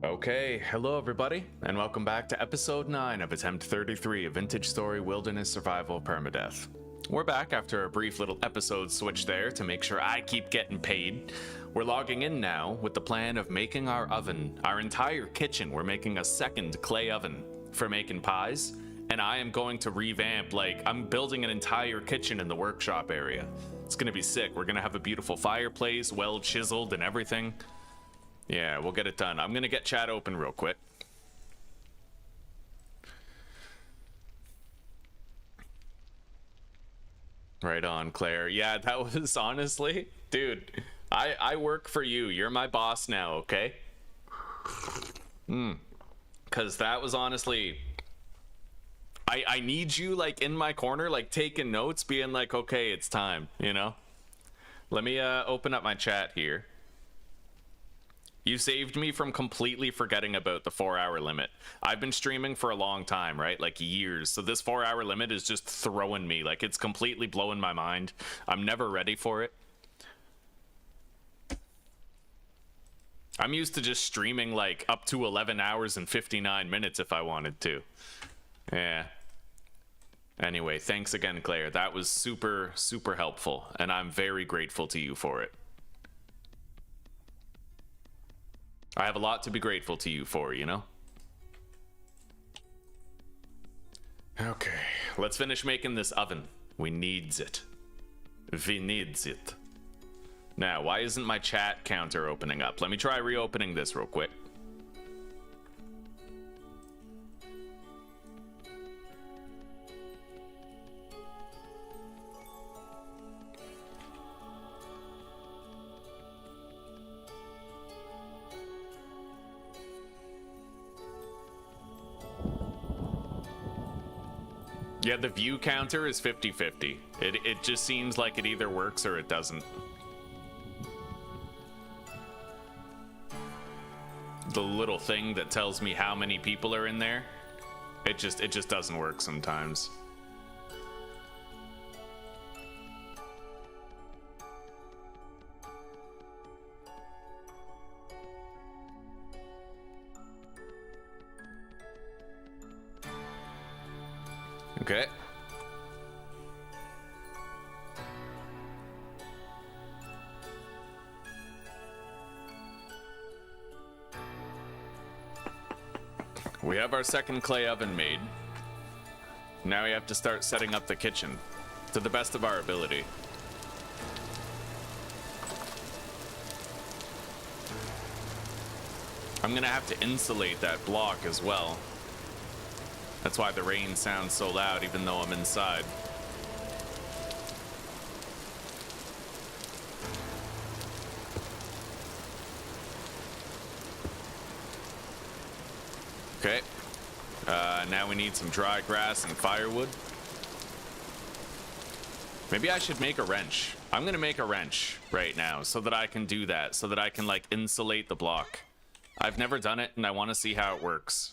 Okay, hello everybody, and welcome back to episode 9 of Attempt 33 of Vintage Story Wilderness Survival Permadeath. We're back after a brief little episode switch there to make sure I keep getting paid. We're logging in now with the plan of making our oven, our entire kitchen. We're making a second clay oven for making pies, and I am going to revamp, I'm building an entire kitchen in the workshop area. It's gonna be sick. We're gonna have a beautiful fireplace, well chiseled and everything. Yeah, we'll get it done. I'm gonna get chat open real quick. Right on, Claire. Yeah, that was honestly, dude, I work for you. You're my boss now, okay? Because that was honestly, I need you in my corner, taking notes, being like, okay, it's time, you know? Let me open up my chat here. You saved me from completely forgetting about the 4-hour limit. I've been streaming for a long time, right? Years. So this 4-hour limit is just throwing me. It's completely blowing my mind. I'm never ready for it. I'm used to just streaming up to 11 hours and 59 minutes if I wanted to. Yeah. Anyway, thanks again, Claire. That was super, super helpful, and I'm very grateful to you for it. I have a lot to be grateful to you for, you know? Okay, let's finish making this oven. We needs it. We needs it. Now, why isn't my chat counter opening up? Let me try reopening this real quick. Yeah, the view counter is 50-50. It just seems like it either works or it doesn't. The little thing that tells me how many people are in there, it just doesn't work sometimes. Okay. We have our second clay oven made. Now we have to start setting up the kitchen to the best of our ability. I'm gonna have to insulate that block as well. That's why the rain sounds so loud even though I'm inside. Okay. Now we need some dry grass and firewood. Maybe I should make a wrench. I'm gonna make a wrench right now so that I can do that, so that I can insulate the block. I've never done it and I want to see how it works.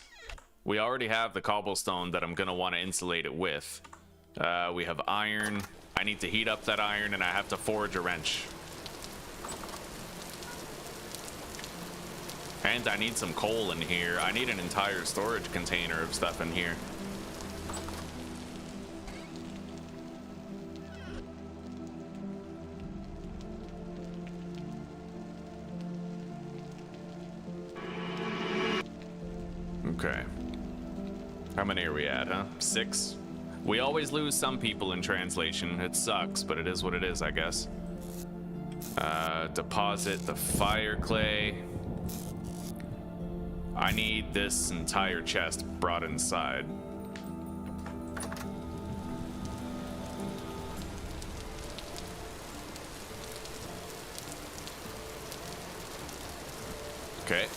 We already have the cobblestone that I'm going to want to insulate it with. We have iron. I need to heat up that iron and I have to forge a wrench. And I need some coal in here. I need an entire storage container of stuff in here. Okay. How many are we at, huh? 6? We always lose some people in translation. It sucks, but it is what it is, I guess. Deposit the fire clay. I need this entire chest brought inside. Okay.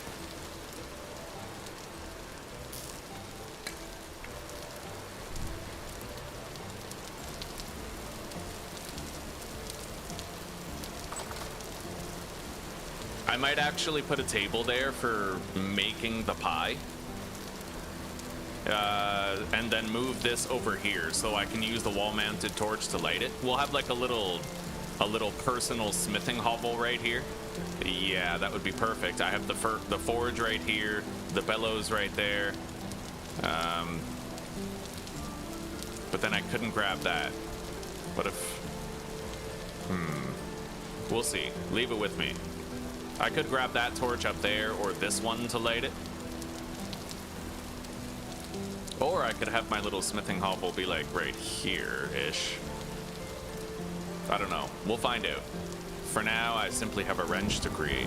I might actually put a table there for making the pie. And then move this over here so I can use the wall-mounted torch to light it. We'll have a little a little personal smithing hovel right here. Yeah, that would be perfect. I have the forge right here, the bellows right there. But then I couldn't grab that. What if... We'll see. Leave it with me. I could grab that torch up there or this one to light it. Or I could have my little smithing hovel be like right here-ish. I don't know. We'll find out. For now, I simply have a wrench to create.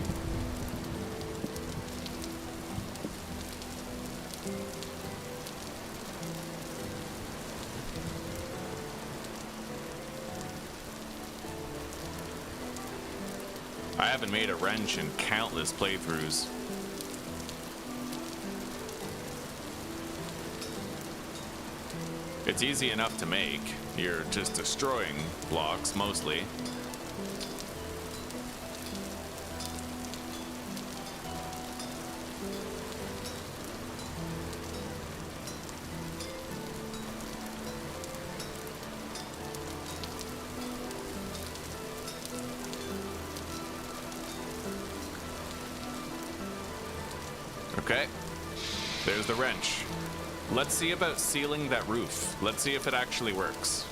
I haven't made a wrench in countless playthroughs. It's easy enough to make. You're just destroying blocks, mostly. Okay, there's the wrench. Let's see about sealing that roof. Let's see if it actually works.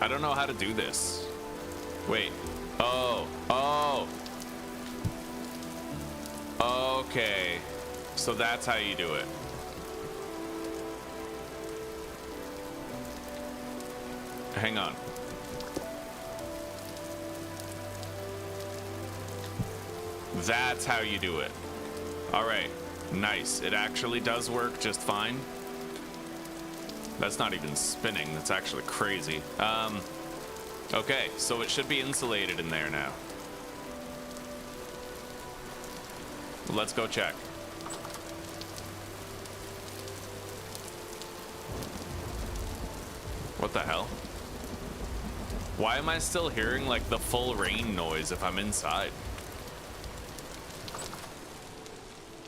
I don't know how to do this. Wait. Oh. Okay. So that's how you do it. Hang on. That's how you do it. All right. Nice. It actually does work just fine. That's not even spinning. That's actually crazy. Okay, so it should be insulated in there now. Let's go check. What the hell? Why am I still hearing like the full rain noise if I'm inside?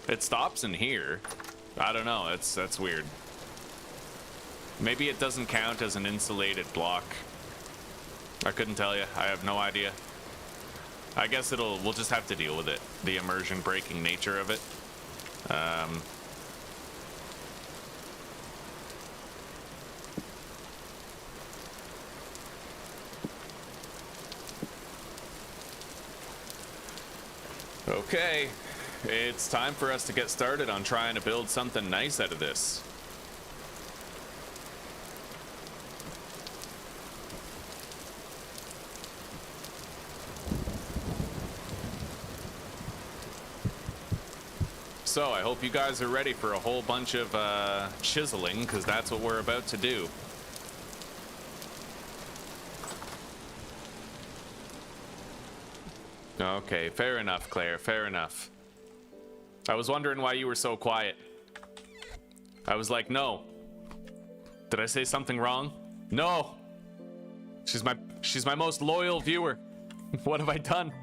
It stops in here. I don't know. That's weird. Maybe it doesn't count as an insulated block. I couldn't tell you. I have no idea. I guess we'll just have to deal with it. The immersion breaking nature of it. Okay. It's time for us to get started on trying to build something nice out of this. So I hope you guys are ready for a whole bunch of chiseling, because that's what we're about to do. Okay, fair enough, Claire, fair enough. I was wondering why you were so quiet. I was like, no. Did I say something wrong? No. She's my most loyal viewer. What have I done?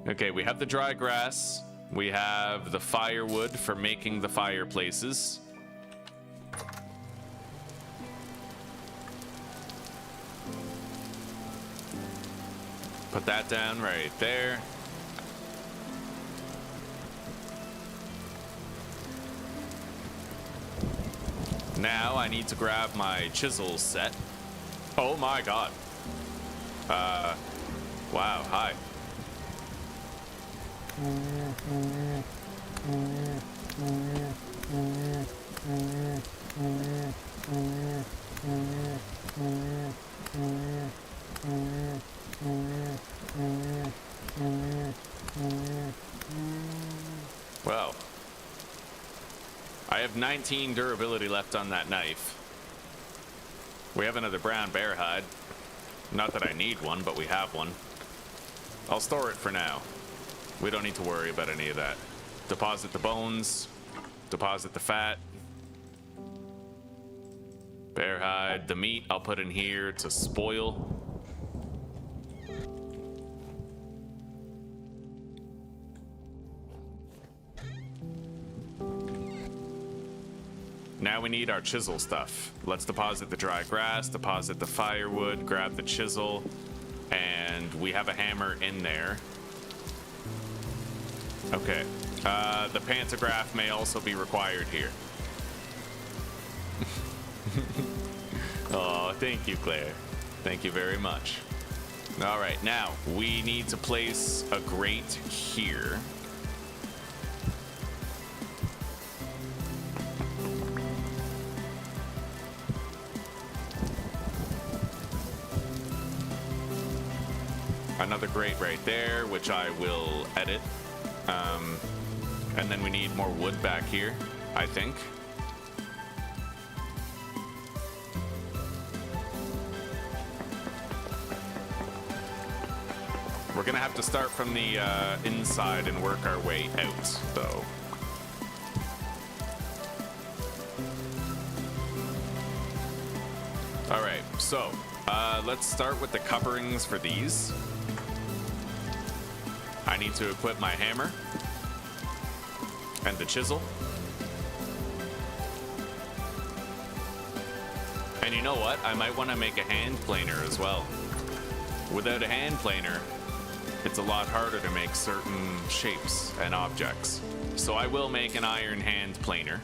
Okay, we have the dry grass. We have the firewood for making the fireplaces. Put that down right there. Now I need to grab my chisel set. Oh my god. Wow, hi. Well, I have 19 durability left on that knife. We have another brown bear hide. Not that I need one, but we have one. I'll store it for now. We don't need to worry about any of that. Deposit the bones. Deposit the fat. Bear hide. The meat I'll put in here to spoil. Now we need our chisel stuff. Let's deposit the dry grass, deposit the firewood, grab the chisel, and we have a hammer in there. Okay. The pantograph may also be required here. Oh, thank you, Claire. Thank you very much. All right, now we need to place a grate here. Another grate right there, which I will edit. And then we need more wood back here, I think. We're gonna have to start from the inside and work our way out, though. All right, so let's start with the coverings for these. I need to equip my hammer and the chisel. And you know what? I might want to make a hand planer as well. Without a hand planer, it's a lot harder to make certain shapes and objects. So I will make an iron hand planer.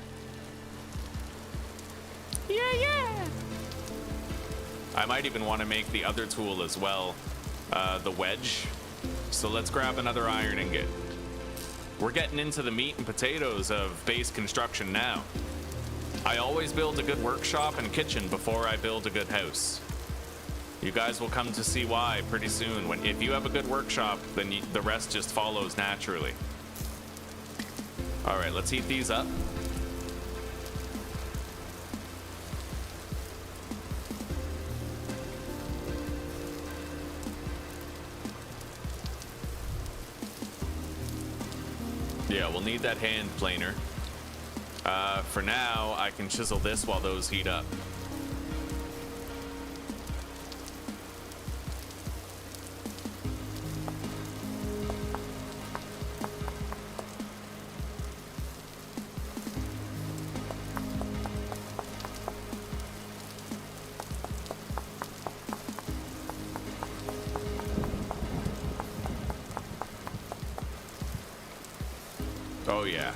Yeah! I might even want to make the other tool as well, the wedge. So let's grab another iron ingot. We're getting into the meat and potatoes of base construction now. I always build a good workshop and kitchen before I build a good house. You guys will come to see why pretty soon. If you have a good workshop, then the rest just follows naturally. All right, let's heat these up. Yeah, we'll need that hand planer. For now, I can chisel this while those heat up. Oh yeah.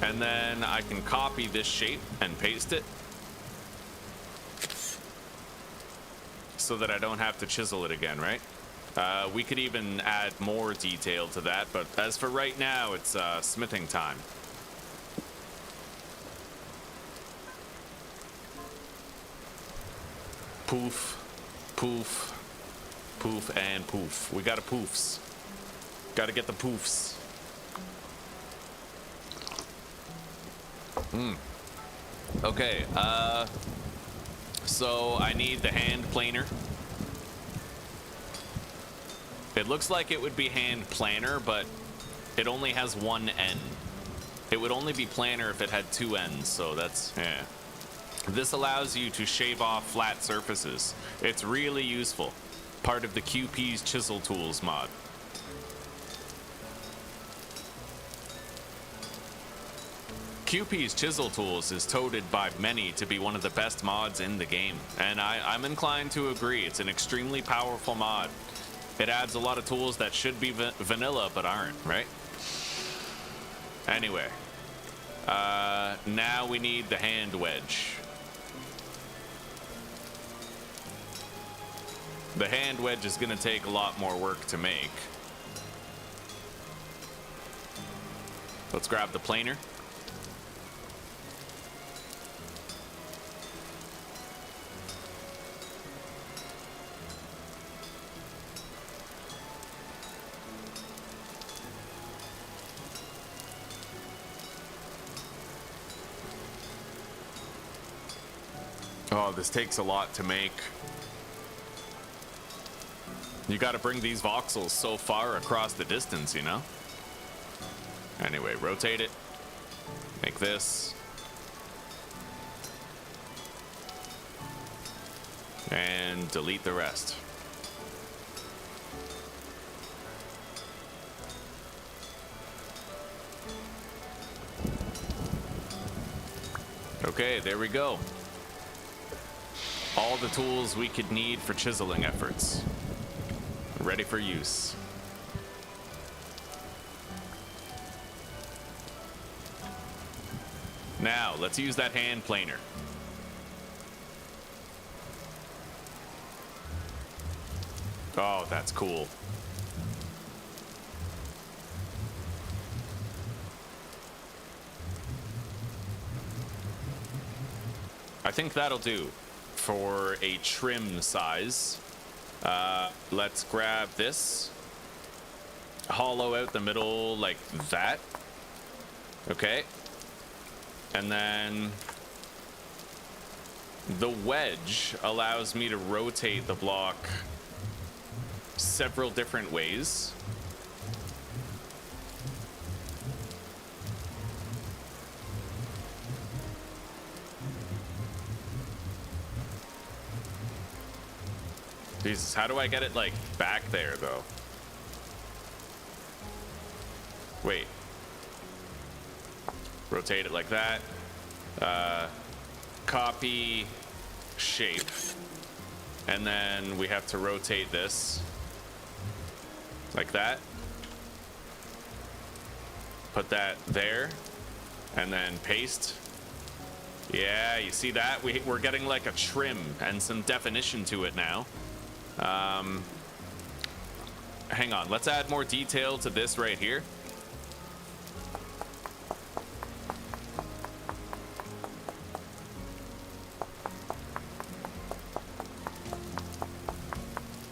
And then I can copy this shape and paste it so that I don't have to chisel it again, right? We could even add more detail to that, but as for right now, it's smithing time. Poof, poof, poof, and poof. We got poofs. Gotta get the poofs. Okay, so I need the hand planer. It looks like it would be hand planer, but it only has one end. It would only be planer if it had two ends, so that's, yeah. This allows you to shave off flat surfaces. It's really useful. Part of the QP's Chisel Tools mod. QP's Chisel Tools is touted by many to be one of the best mods in the game, and I'm inclined to agree. It's an extremely powerful mod. It adds a lot of tools that should be vanilla but aren't, right? Anyway, now we need the hand wedge. The hand wedge is going to take a lot more work to make. Let's grab the planer. Oh, this takes a lot to make. You gotta bring these voxels so far across the distance, you know? Anyway, rotate it. Make this. And delete the rest. Okay, there we go. All the tools we could need for chiseling efforts. Ready for use. Now, let's use that hand planer. Oh, that's cool. I think that'll do for a trim size. Let's grab this. Hollow out the middle like that. Okay. And then the wedge allows me to rotate the block several different ways. Jesus, how do I get it like back there though? Wait. Rotate it like that. Copy shape. And then we have to rotate this like that. Put that there. And then paste. Yeah, you see that? We're getting like a trim and some definition to it now. Hang on, let's add more detail to this right here.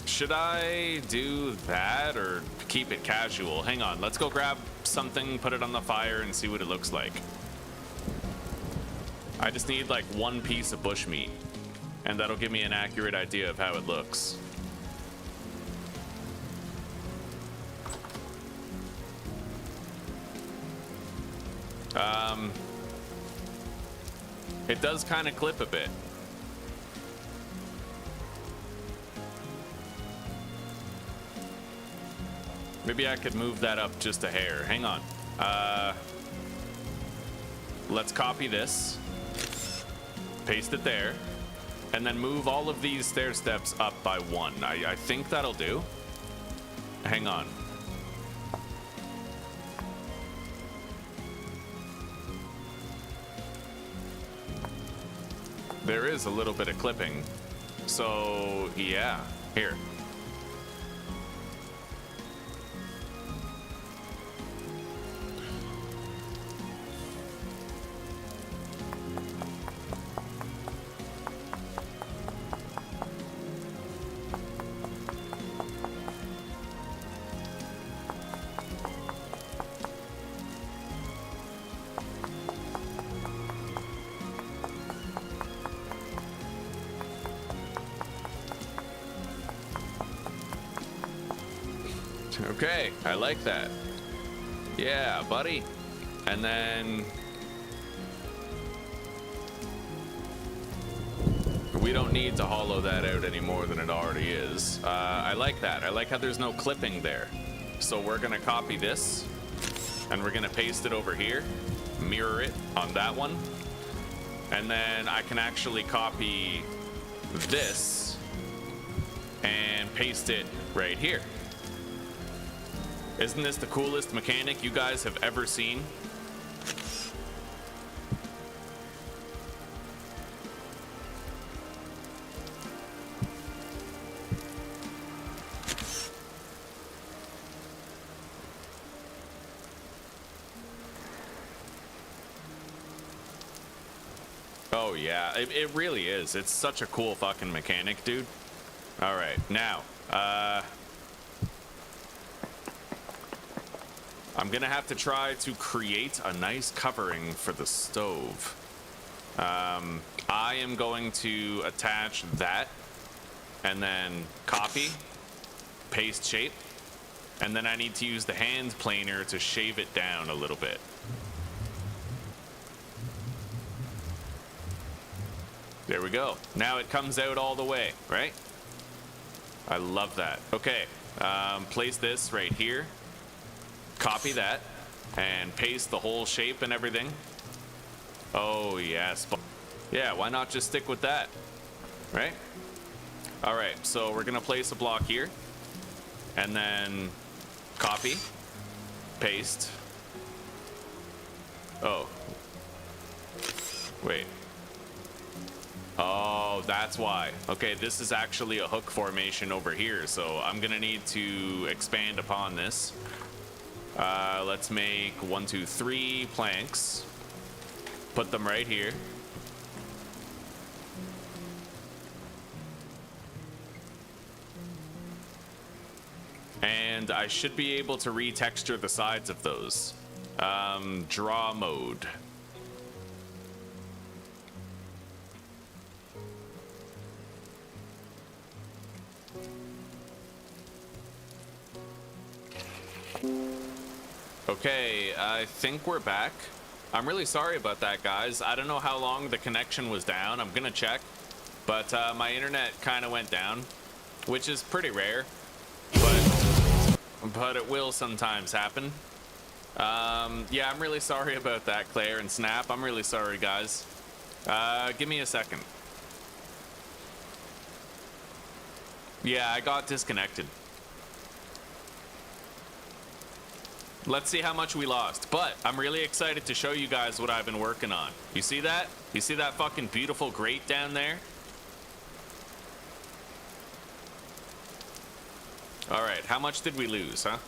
Should I do that or keep it casual? Hang on, let's go grab something, put it on the fire, and see what it looks like. I just need like one piece of bushmeat, and that'll give me an accurate idea of how it looks. It does kind of clip a bit. Maybe I could move that up just a hair. Hang on. Let's copy this, paste it there, and then move all of these stair steps up by one. I think that'll do. Hang on. There is a little bit of clipping. So, yeah. Here. Okay, I like that. Yeah, buddy. And then we don't need to hollow that out any more than it already is. I like that. I like how there's no clipping there. So we're gonna copy this and we're gonna paste it over here, mirror it on that one, and then I can actually copy this and paste it right here. Isn't this the coolest mechanic you guys have ever seen? Oh yeah, it really is. It's such a cool fucking mechanic, dude. All right, now, I'm gonna have to try to create a nice covering for the stove. I am going to attach that and then copy, paste shape, and then I need to use the hand planer to shave it down a little bit. There we go. Now it comes out all the way, right? I love that. Okay, place this right here, copy that, and paste the whole shape and everything. Oh yes. Yeah, why not just stick with that, right? All right, so we're gonna place a block here, and then copy, paste. Oh, wait. Oh, that's why. Okay, this is actually a hook formation over here, so I'm gonna need to expand upon this. Let's make 1, 2, 3 planks. Put them right here. And I should be able to retexture the sides of those. Draw mode. Okay, I think we're back. I'm really sorry about that, guys. I don't know how long the connection was down. I'm gonna check. But my internet kind of went down, which is pretty rare. But it will sometimes happen. Yeah, I'm really sorry about that, Claire and Snap. I'm really sorry, guys. Give me a second. Yeah, I got disconnected. Let's see how much we lost. But I'm really excited to show you guys what I've been working on. You see that? You see that fucking beautiful grate down there? All right, how much did we lose, huh?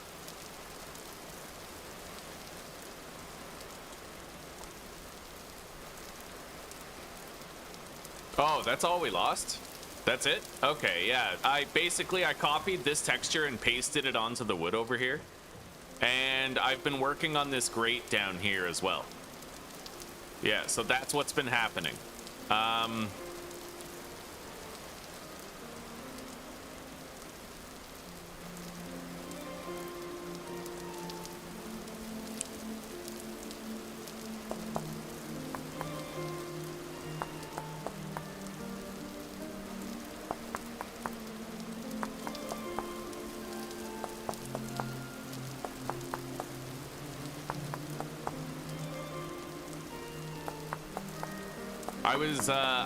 Oh, that's all we lost? That's it? Okay, yeah. I copied this texture and pasted it onto the wood over here. And I've been working on this grate down here as well. Yeah, so that's what's been happening.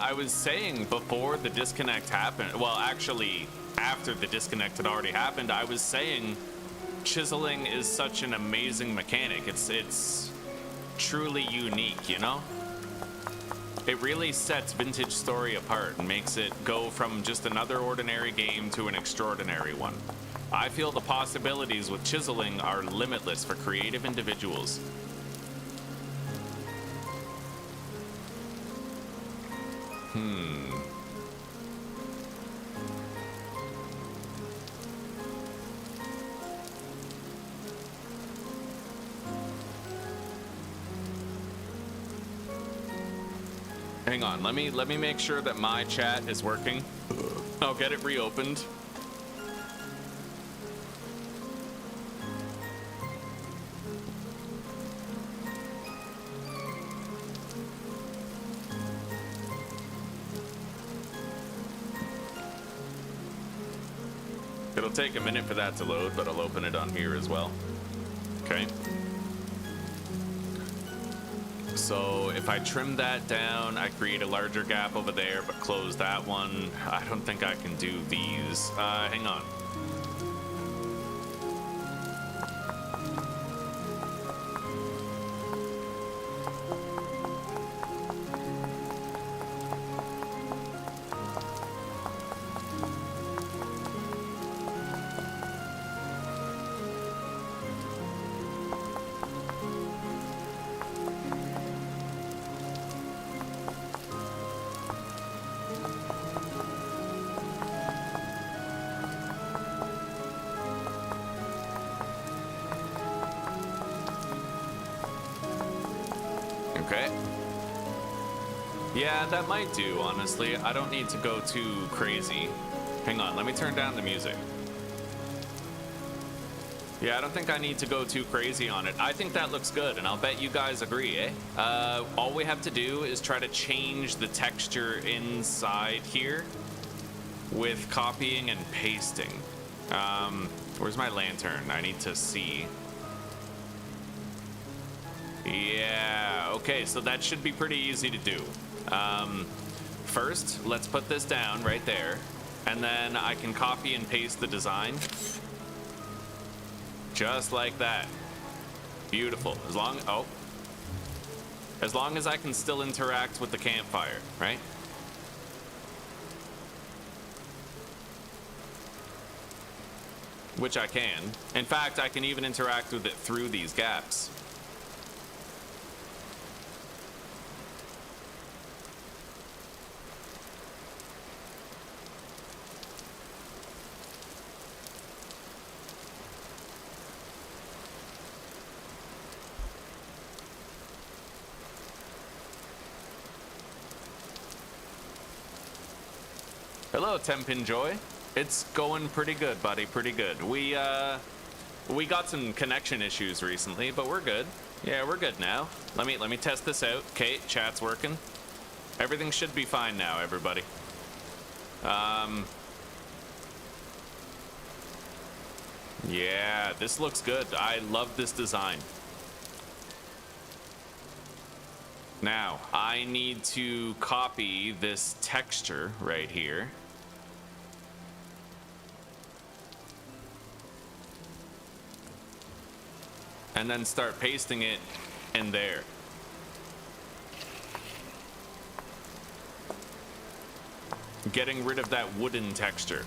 I was saying before the disconnect happened, well, actually, after the disconnect had already happened, I was saying chiseling is such an amazing mechanic. It's truly unique, you know? It really sets Vintage Story apart and makes it go from just another ordinary game to an extraordinary one. I feel the possibilities with chiseling are limitless for creative individuals. Hang on, let me make sure that my chat is working. I'll get it reopened. It'll take a minute for that to load, but I'll open it on here as well. Okay. So if I trim that down, I create a larger gap over there, but close that one. I don't think I can do these. Hang on. Yeah, that might do, honestly. I don't need to go too crazy. Hang on, let me turn down the music. Yeah, I don't think I need to go too crazy on it. I think that looks good, and I'll bet you guys agree, eh? All we have to do is try to change the texture inside here with copying and pasting. Where's my lantern? I need to see. Yeah, okay, so that should be pretty easy to do. First, let's put this down right there, and then I can copy and paste the design. Just like that. Beautiful. As long as I can still interact with the campfire, right? Which I can. In fact, I can even interact with it through these gaps. Hello, Tempin Joy. It's going pretty good, buddy. Pretty good. We got some connection issues recently, but we're good. Yeah, we're good now. Let me test this out. Okay, chat's working. Everything should be fine now, everybody. Yeah, this looks good. I love this design. Now, I need to copy this texture right here. And then start pasting it in there. Getting rid of that wooden texture.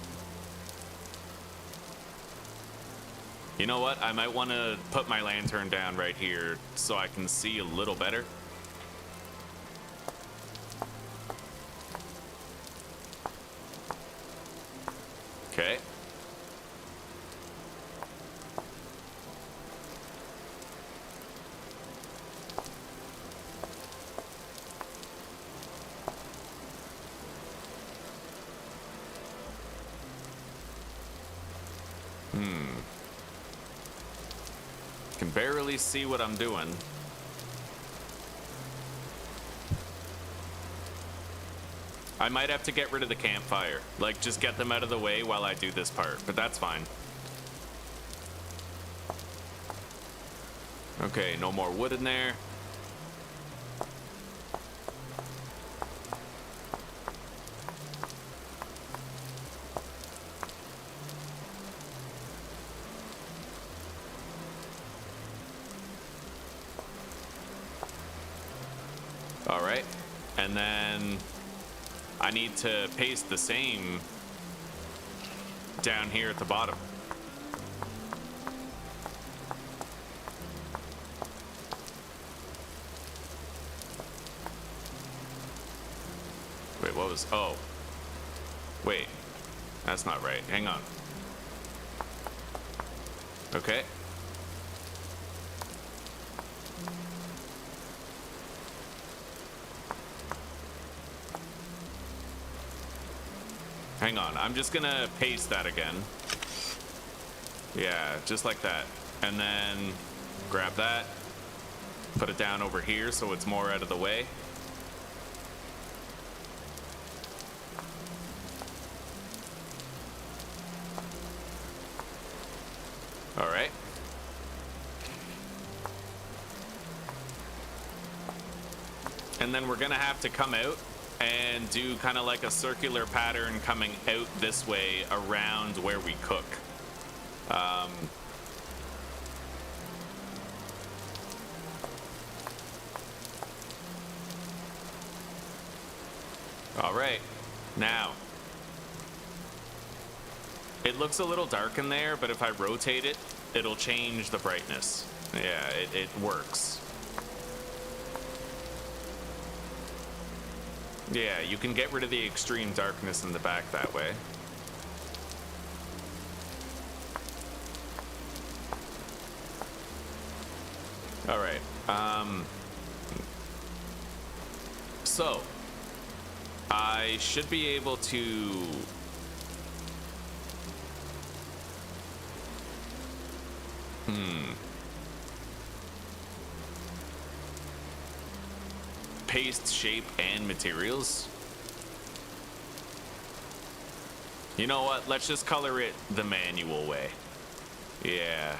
You know what? I might want to put my lantern down right here so I can see a little better. Okay. Can barely see what I'm doing. I might have to get rid of the campfire. Like, just get them out of the way while I do this part, but that's fine. Okay, no more wood in there. All right, and then I need to paste the same down here at the bottom. Wait, what was, oh. Wait, that's not right, hang on. Okay. Hang on, I'm just gonna paste that again. Yeah, just like that. And then grab that, put it down over here so it's more out of the way. All right. And then we're gonna have to come out and do kind of like a circular pattern coming out this way around where we cook. All right, now it looks a little dark in there, but if I rotate it, it'll change the brightness. Yeah, it works. Yeah, you can get rid of the extreme darkness in the back that way. All right. So I should be able to... Paste shape and materials. You know what? Let's just color it the manual way. Yeah.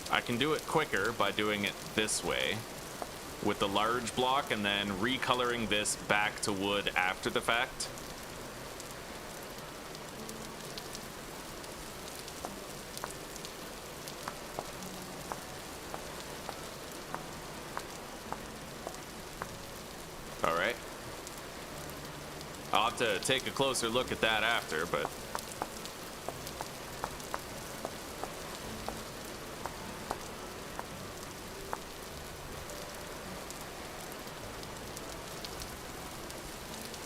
I can do it quicker by doing it this way with the large block and then recoloring this back to wood after the fact. All right. I'll have to take a closer look at that after, but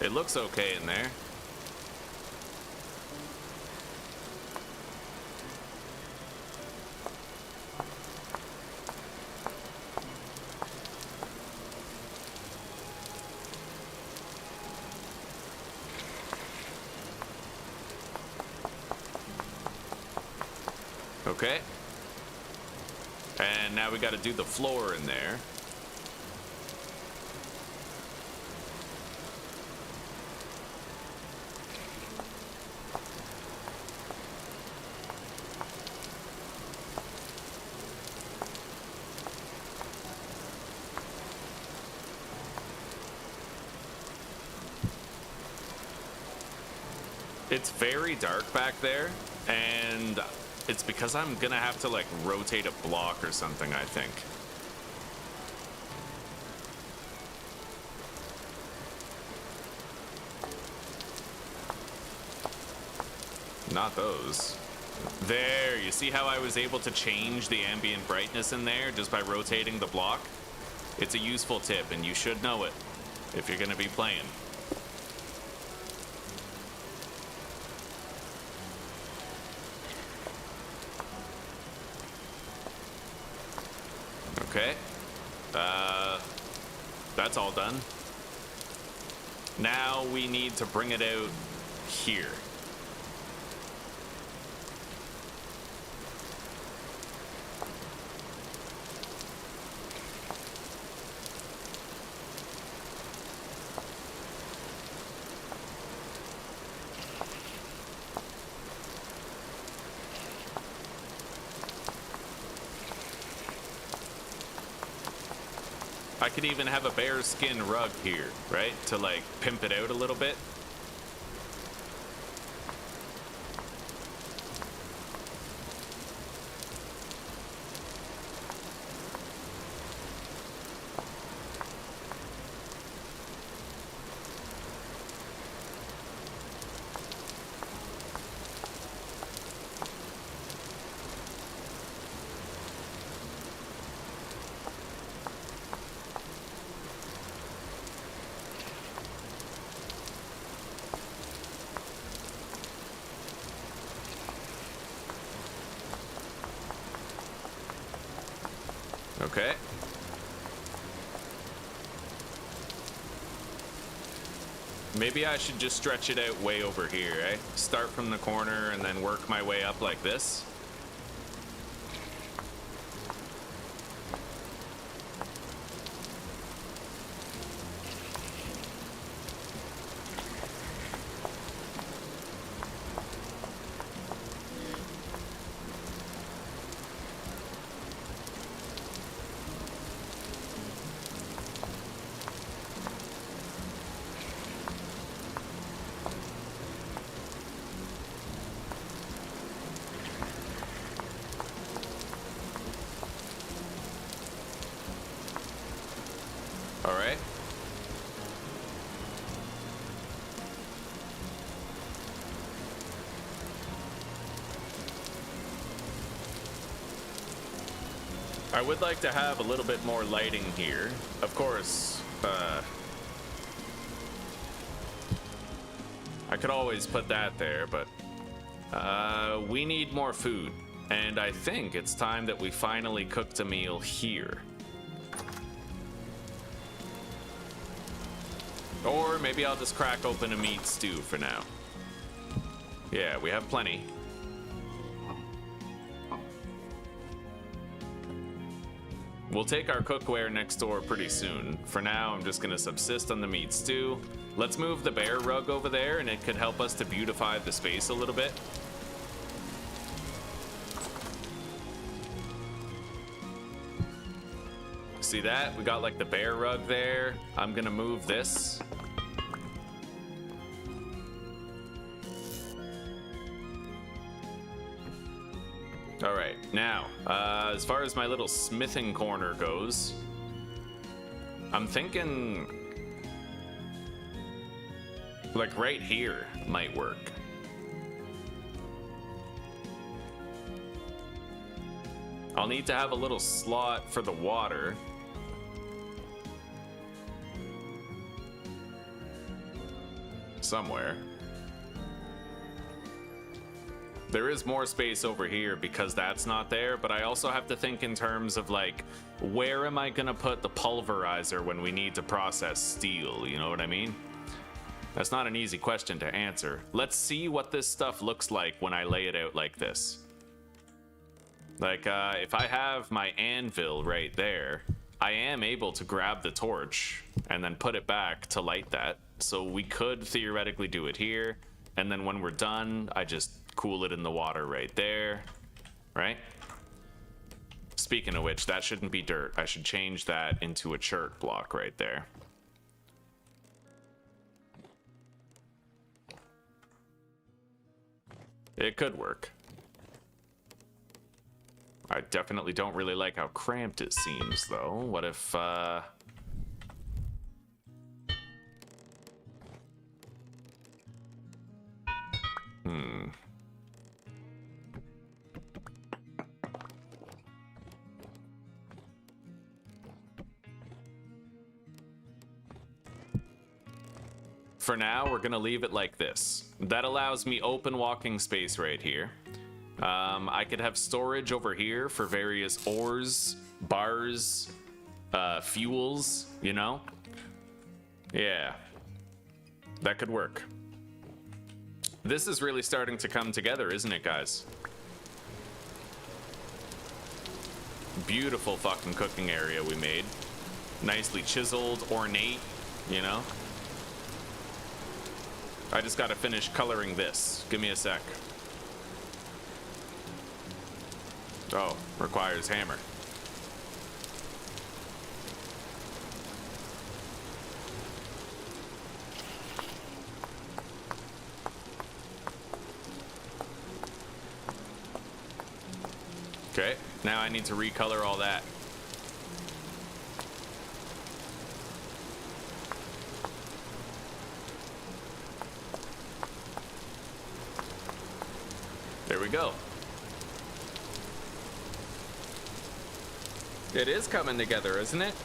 it looks okay in there. Okay. And now we got to do the floor in there. It's very dark back there, and it's because I'm gonna have to like rotate a block or something, I think. Not those. There, you see how I was able to change the ambient brightness in there just by rotating the block? It's a useful tip, and you should know it if you're gonna be playing. Okay, that's all done. Now we need to bring it out here. I could even have a bear skin rug here, right? To like pimp it out a little bit. Okay. Maybe I should just stretch it out way over here, eh? Start from the corner and then work my way up like this. All right. I would like to have a little bit more lighting here. Of course, I could always put that there, but we need more food. And I think it's time that we finally cooked a meal here. Or maybe I'll just crack open a meat stew for now. Yeah, we have plenty. We'll take our cookware next door pretty soon. For now, I'm just gonna subsist on the meat stew. Let's move the bear rug over there, and it could help us to beautify the space a little bit. See that? We got like the bear rug there. I'm gonna move this. All right, now, as far as my little smithing corner goes, I'm thinking like right here might work. I'll need to have a little slot for the water. Somewhere. There is more space over here because that's not there, but I also have to think in terms of like, where am I gonna put the pulverizer when we need to process steel? You know what I mean? That's not an easy question to answer. Let's see what this stuff looks like when I lay it out like this. Like, if I have my anvil right there, I am able to grab the torch and then put it back to light that. So we could theoretically do it here, and then when we're done, I just cool it in the water right there, right? Speaking of which, that shouldn't be dirt. I should change that into a chert block right there. It could work. I definitely don't really like how cramped it seems, though. What if, For now, we're gonna leave it like this. That allows me open walking space right here. I could have storage over here for various ores, bars, fuels, you know? Yeah, that could work. This is really starting to come together, isn't it, guys? Beautiful fucking cooking area we made. Nicely chiseled, ornate, you know? I just gotta finish coloring this. Give me a sec. Oh, requires hammer. Okay, now I need to recolor all that. There we go. It is coming together, isn't it?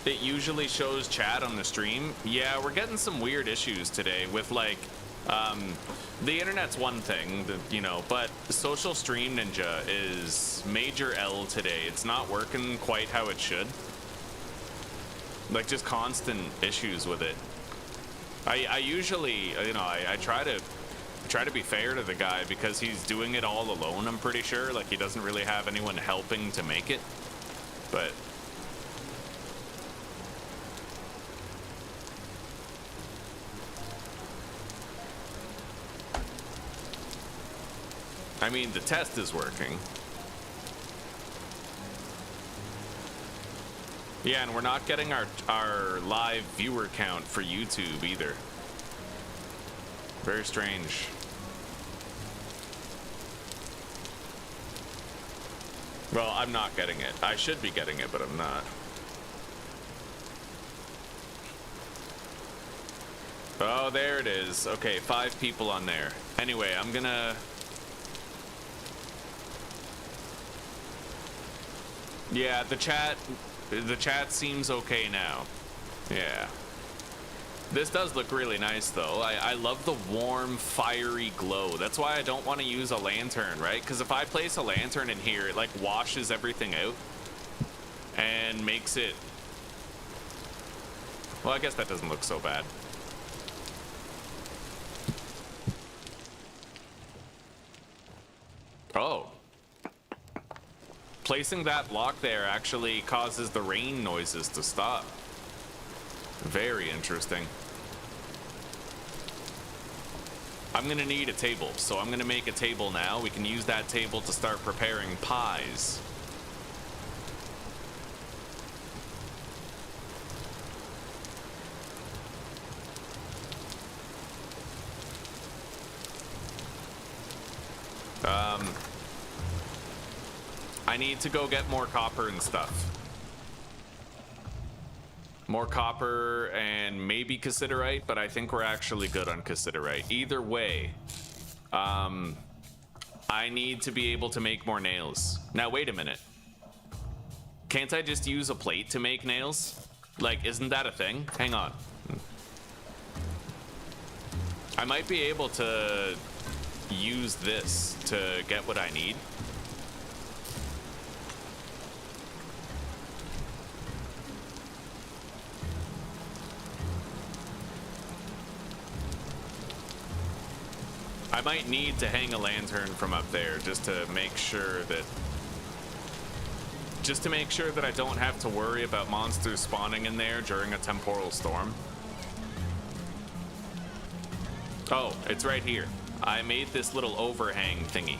It usually shows chat on the stream. Yeah, we're getting some weird issues today with like, the internet's one thing, you know, but Social Stream Ninja is major L today. It's not working quite how it should. Like just constant issues with it. I usually, you know, I try to be fair to the guy because he's doing it all alone, I'm pretty sure. Like he doesn't really have anyone helping to make it. But I mean, the test is working. Yeah, and we're not getting our live viewer count for YouTube either. Very strange. Well, I'm not getting it. I should be getting it, but I'm not. Oh, there it is. Okay, 5 people on there. Anyway, I'm gonna... Yeah, the chat seems okay now. Yeah. This does look really nice, though. I love the warm, fiery glow. That's why I don't want to use a lantern, right? Because if I place a lantern in here, it, like, washes everything out and makes it... Well, I guess that doesn't look so bad. Oh. Placing that lock there actually causes the rain noises to stop. Very interesting. I'm gonna need a table, so I'm gonna make a table now. We can use that table to start preparing pies. I need to go get more copper and stuff. More copper and maybe cassiterite, but I think we're actually good on cassiterite. Either way, I need to be able to make more nails. Now, wait a minute. Can't I just use a plate to make nails? Like, isn't that a thing? Hang on. I might be able to use this to get what I need. I might need to hang a lantern from up there just to make sure that I don't have to worry about monsters spawning in there during a temporal storm. Oh, it's right here. I made this little overhang thingy.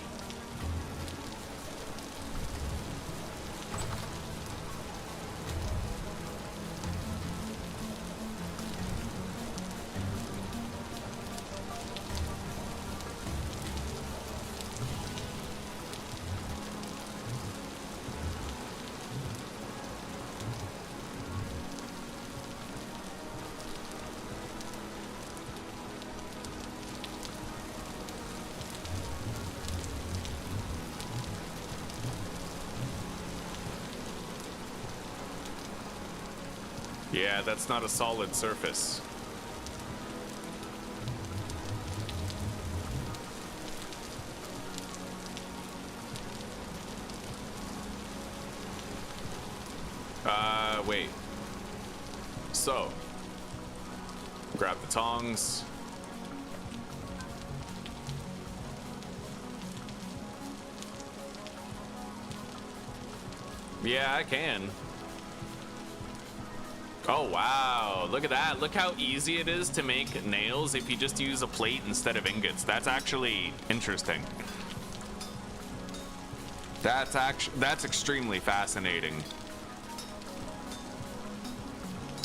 Yeah, that's not a solid surface. Wait. So, grab the tongs. Yeah, I can. Oh, wow. Look at that. Look how easy it is to make nails if you just use a plate instead of ingots. That's actually interesting. That's extremely fascinating.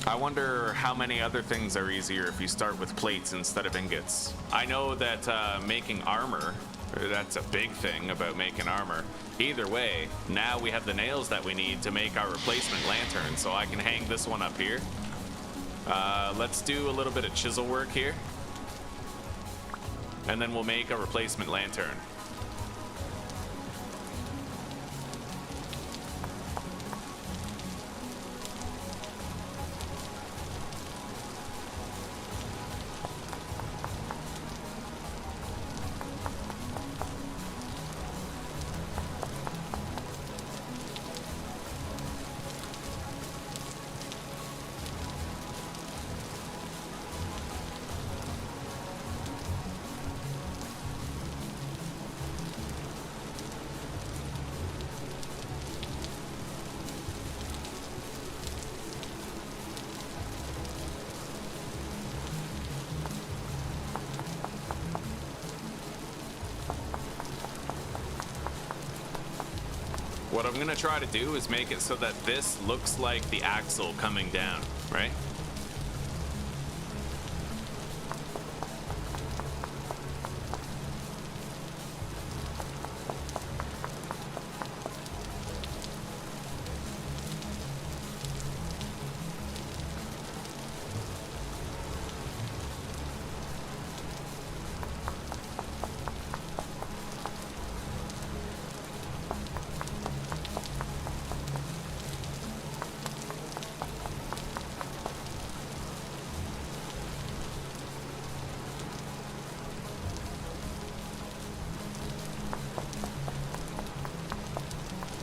I wonder how many other things are easier if you start with plates instead of ingots. I know that making armor, that's a big thing about making armor. Either way, now we have the nails that we need to make our replacement lantern, so I can hang this one up here. Let's do a little bit of chisel work here. And then we'll make a replacement lantern. What I'm gonna try to do is make it so that this looks like the axle coming down, right?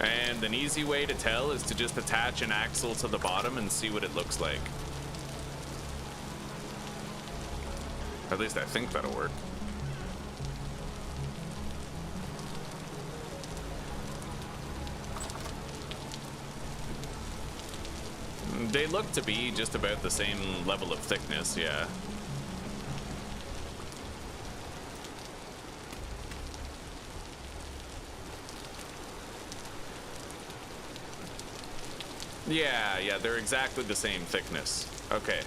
And an easy way to tell is to just attach an axle to the bottom and see what it looks like. At least I think that'll work. They look to be just about the same level of thickness, yeah. Yeah, they're exactly the same thickness. Okay.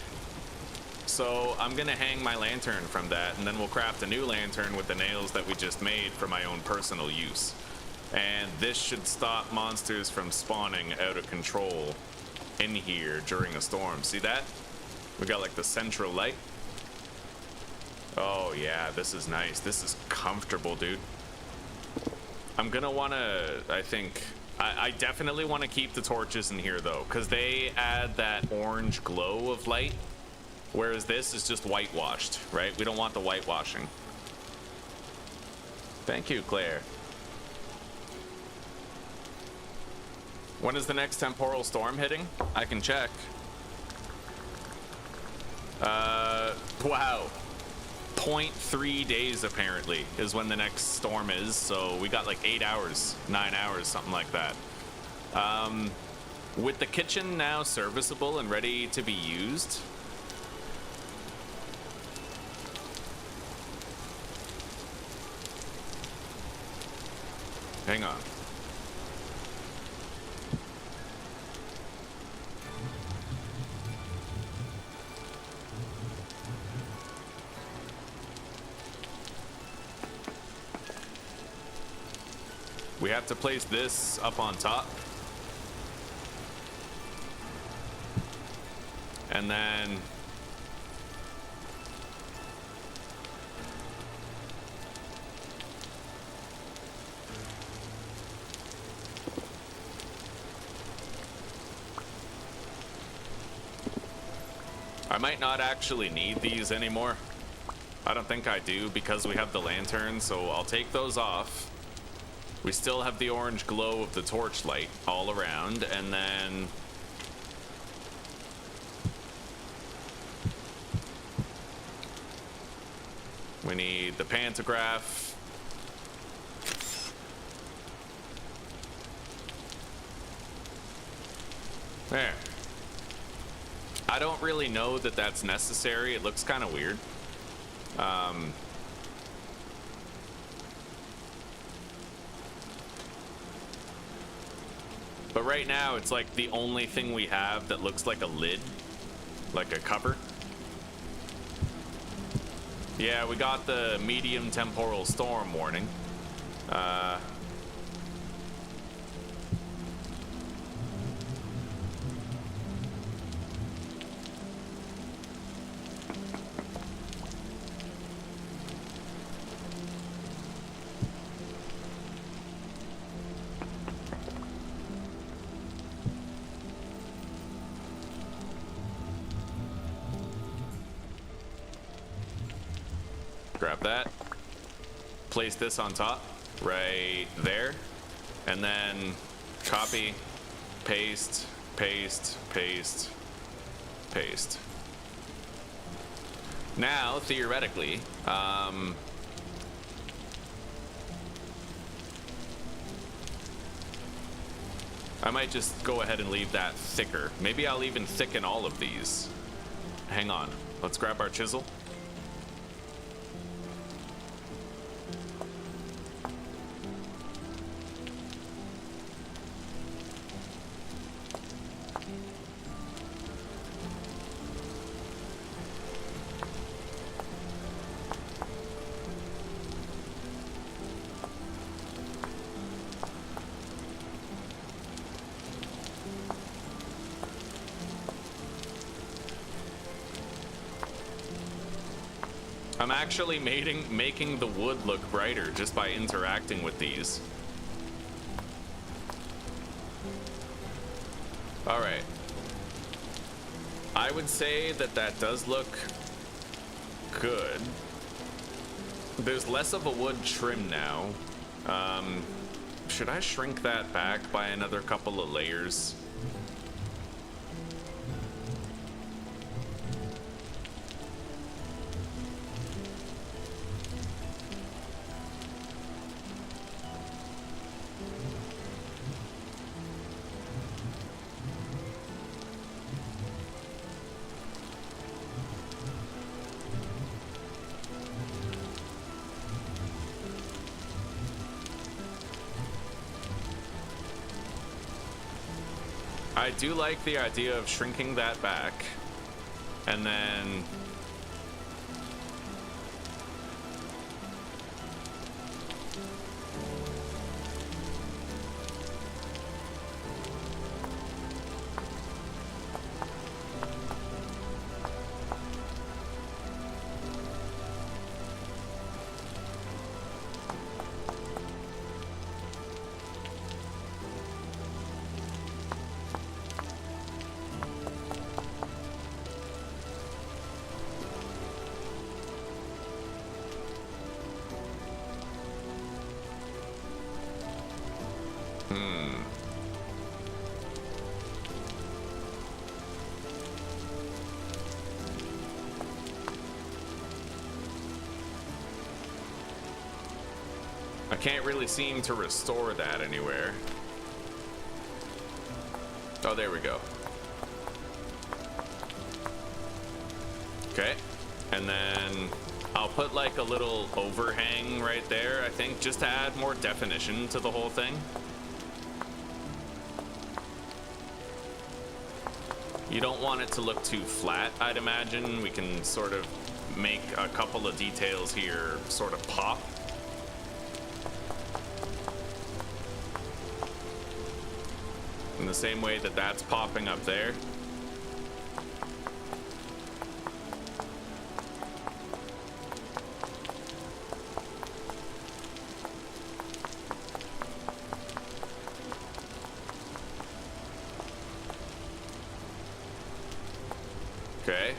So I'm gonna hang my lantern from that, and then we'll craft a new lantern with the nails that we just made for my own personal use. And this should stop monsters from spawning out of control in here during a storm. See that? We got like the central light. Oh yeah, this is nice. This is comfortable, dude. I'm gonna wanna, I definitely want to keep the torches in here though, because they add that orange glow of light, whereas this is just whitewashed, right? We don't want the whitewashing. Thank you, Claire. When is the next temporal storm hitting? I can check. Wow. 0.3 days apparently is when the next storm is, so we got like 8 hours, 9 hours, something like that. With the kitchen now serviceable and ready to be used, hang on. We have to place this up on top. And then I might not actually need these anymore. I don't think I do because we have the lantern, so I'll take those off. We still have the orange glow of the torchlight all around, and then we need the pantograph. There. I don't really know that that's necessary. It looks kind of weird. But right now, it's like the only thing we have that looks like a lid, like a cover. Yeah, we got the medium temporal storm warning. Grab that, place this on top, right there, and then copy, paste, paste, paste, paste. Now, theoretically, I might just go ahead and leave that thicker. Maybe I'll even thicken all of these. Hang on, let's grab our chisel. I'm actually making the wood look brighter just by interacting with these. All right. I would say that that does look good. There's less of a wood trim now. Should I shrink that back by another couple of layers? I do like the idea of shrinking that back, and then I can't really seem to restore that anywhere. Oh, there we go. Okay, and then I'll put like a little overhang right there, I think, just to add more definition to the whole thing. You don't want it to look too flat, I'd imagine. We can sort of make a couple of details here sort of pop. In the same way that that's popping up there. Okay.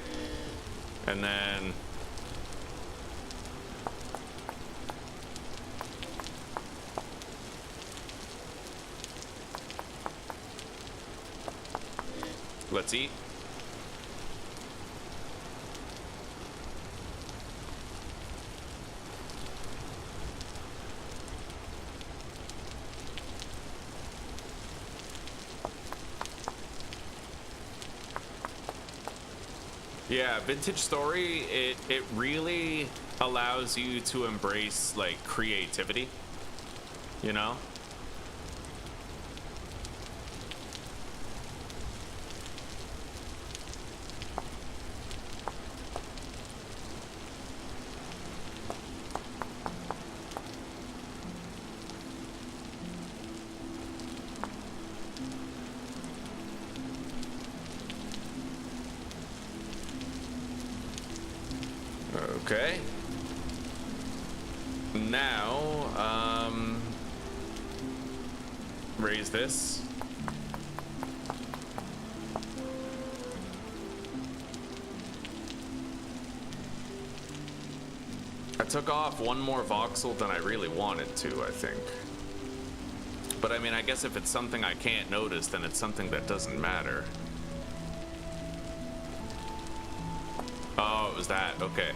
And then let's eat. Yeah, Vintage Story, it really allows you to embrace like creativity, you know? Okay. Now, raise this. I took off one more voxel than I really wanted to, I think. But I mean, I guess if it's something I can't notice, then it's something that doesn't matter. Oh, it was that. Okay.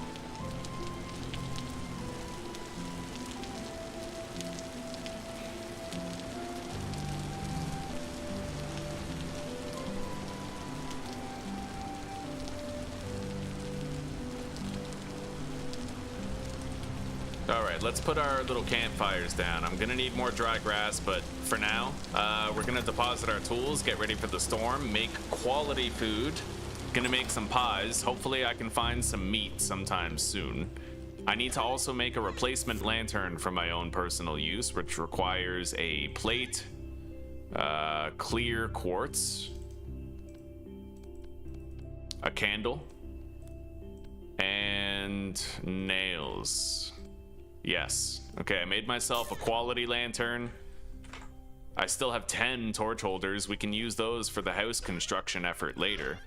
Alright, let's put our little campfires down. I'm gonna need more dry grass, but for now, we're gonna deposit our tools, get ready for the storm, make quality food. Gonna make some pies. Hopefully I can find some meat sometime soon. I need to also make a replacement lantern for my own personal use, which requires a plate, clear quartz, a candle, and nails. Yes. Okay, I made myself a quality lantern. I still have 10 torch holders. We can use those for the house construction effort later.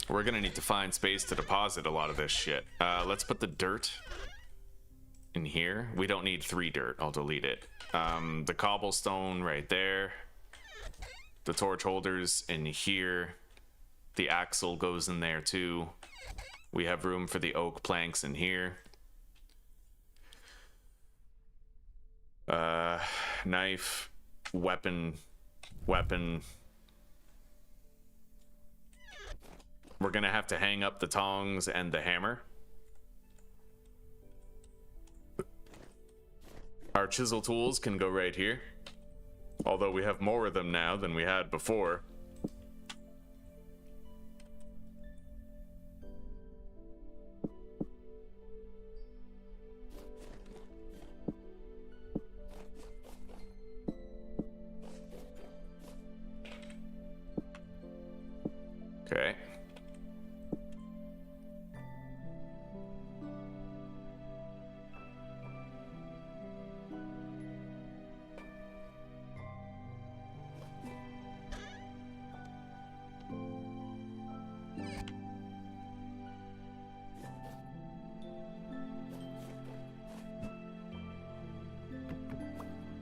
We're gonna need to find space to deposit a lot of this shit. Let's put the dirt in here. We don't need 3 dirt. I'll delete it. The cobblestone right there. The torch holders in here. The axle goes in there too. We have room for the oak planks in here. Knife, weapon. We're gonna have to hang up the tongs and the hammer. Our chisel tools can go right here. Although we have more of them now than we had before. Okay.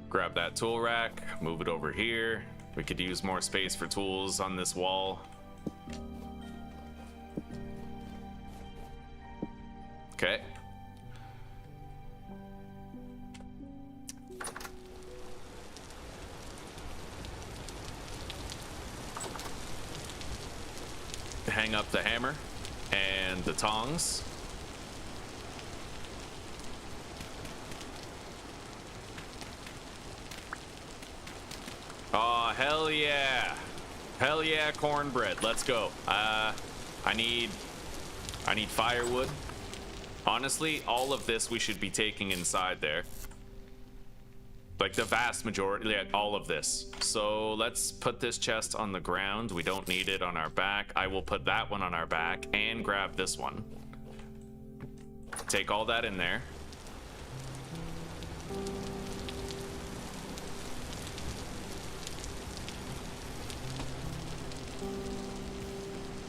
Grab that tool rack, move it over here. We could use more space for tools on this wall. Okay. Hang up the hammer and the tongs. Oh, hell yeah. Hell yeah, cornbread. Let's go. I need firewood. Honestly, all of this we should be taking inside there. Like the vast majority, like all of this. So let's put this chest on the ground. We don't need it on our back. I will put that one on our back and grab this one. Take all that in there.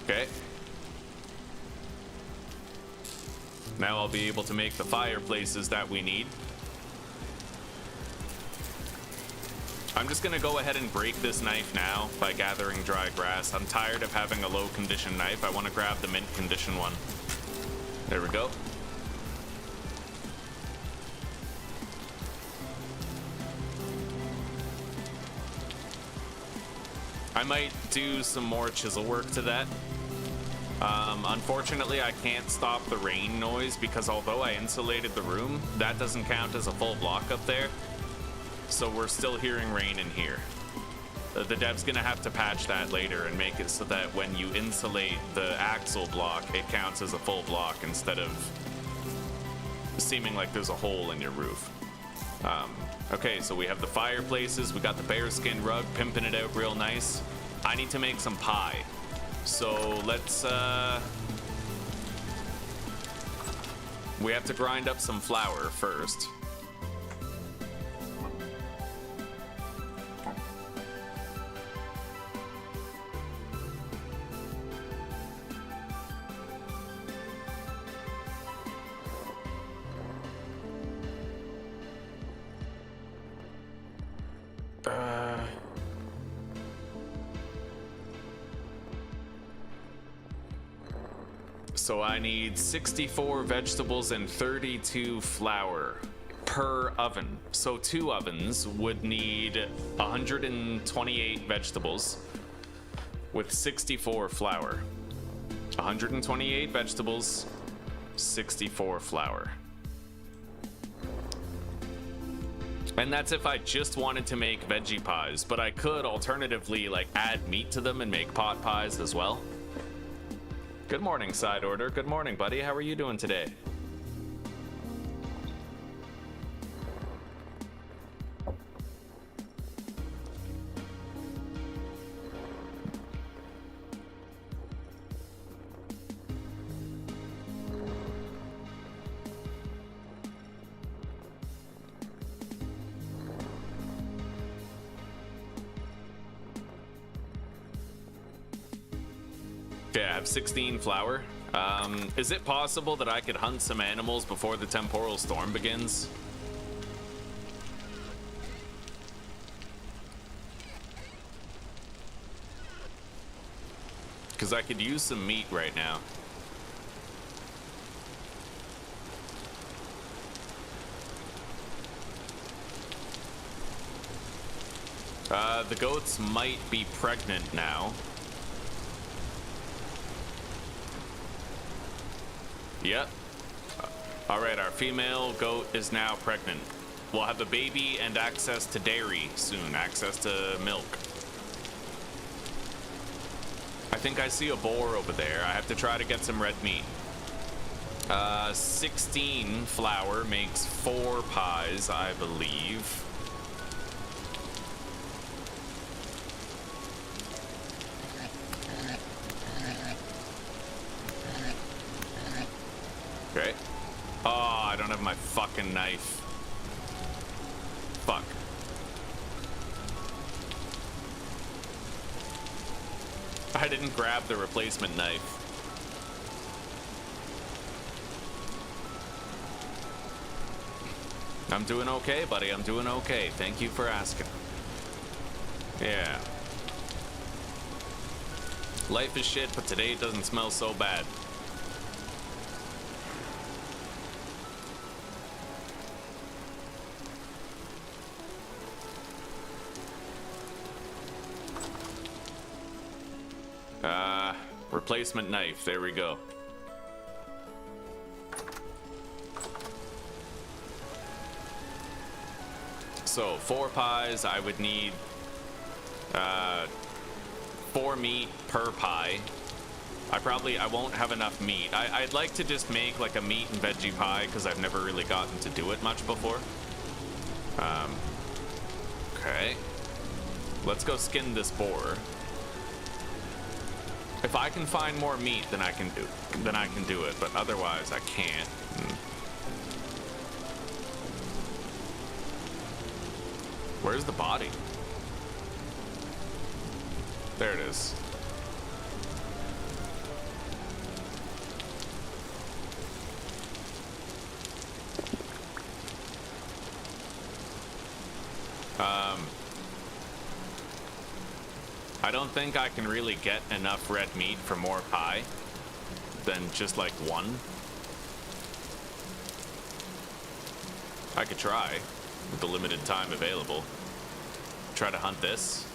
Okay. Now I'll be able to make the fireplaces that we need. I'm just gonna go ahead and break this knife now by gathering dry grass. I'm tired of having a low condition knife. I want to grab the mint condition one. There we go. I might do some more chisel work to that. Unfortunately, I can't stop the rain noise because although I insulated the room, that doesn't count as a full block up there. So we're still hearing rain in here. The dev's gonna have to patch that later and make it so that when you insulate the axle block, it counts as a full block instead of seeming like there's a hole in your roof. Okay, so we have the fireplaces, we got the bearskin rug, pimping it out real nice. I need to make some pie. So let's, we have to grind up some flour first. So I need 64 vegetables and 32 flour per oven. So 2 ovens would need 128 vegetables with 64 flour. 128 vegetables, 64 flour. And that's if I just wanted to make veggie pies, but I could alternatively like add meat to them and make pot pies as well. Good morning, Side Order. Good morning, buddy. How are you doing today? Okay, I have 16 flour. Is it possible that I could hunt some animals before the temporal storm begins? Because I could use some meat right now. The goats might be pregnant now. Yep. Alright, our female goat is now pregnant. We'll have a baby and access to dairy soon, access to milk. I think I see a boar over there. I have to try to get some red meat. 16 flour makes 4 pies, I believe. Okay. Oh, I don't have my fucking knife. Fuck. I didn't grab the replacement knife. I'm doing okay, buddy. I'm doing okay. Thank you for asking. Yeah. Life is shit, but today it doesn't smell so bad. Replacement knife. There we go. So 4 pies. I would need 4 meat per pie. I won't have enough meat. I'd like to just make like a meat and veggie pie because I've never really gotten to do it much before. Okay. Let's go skin this boar. If I can find more meat, then I can do it, but otherwise I can't. Where's the body? There it is. I don't think I can really get enough red meat for more pie than just like 1. I could try with the limited time available. Try to hunt this.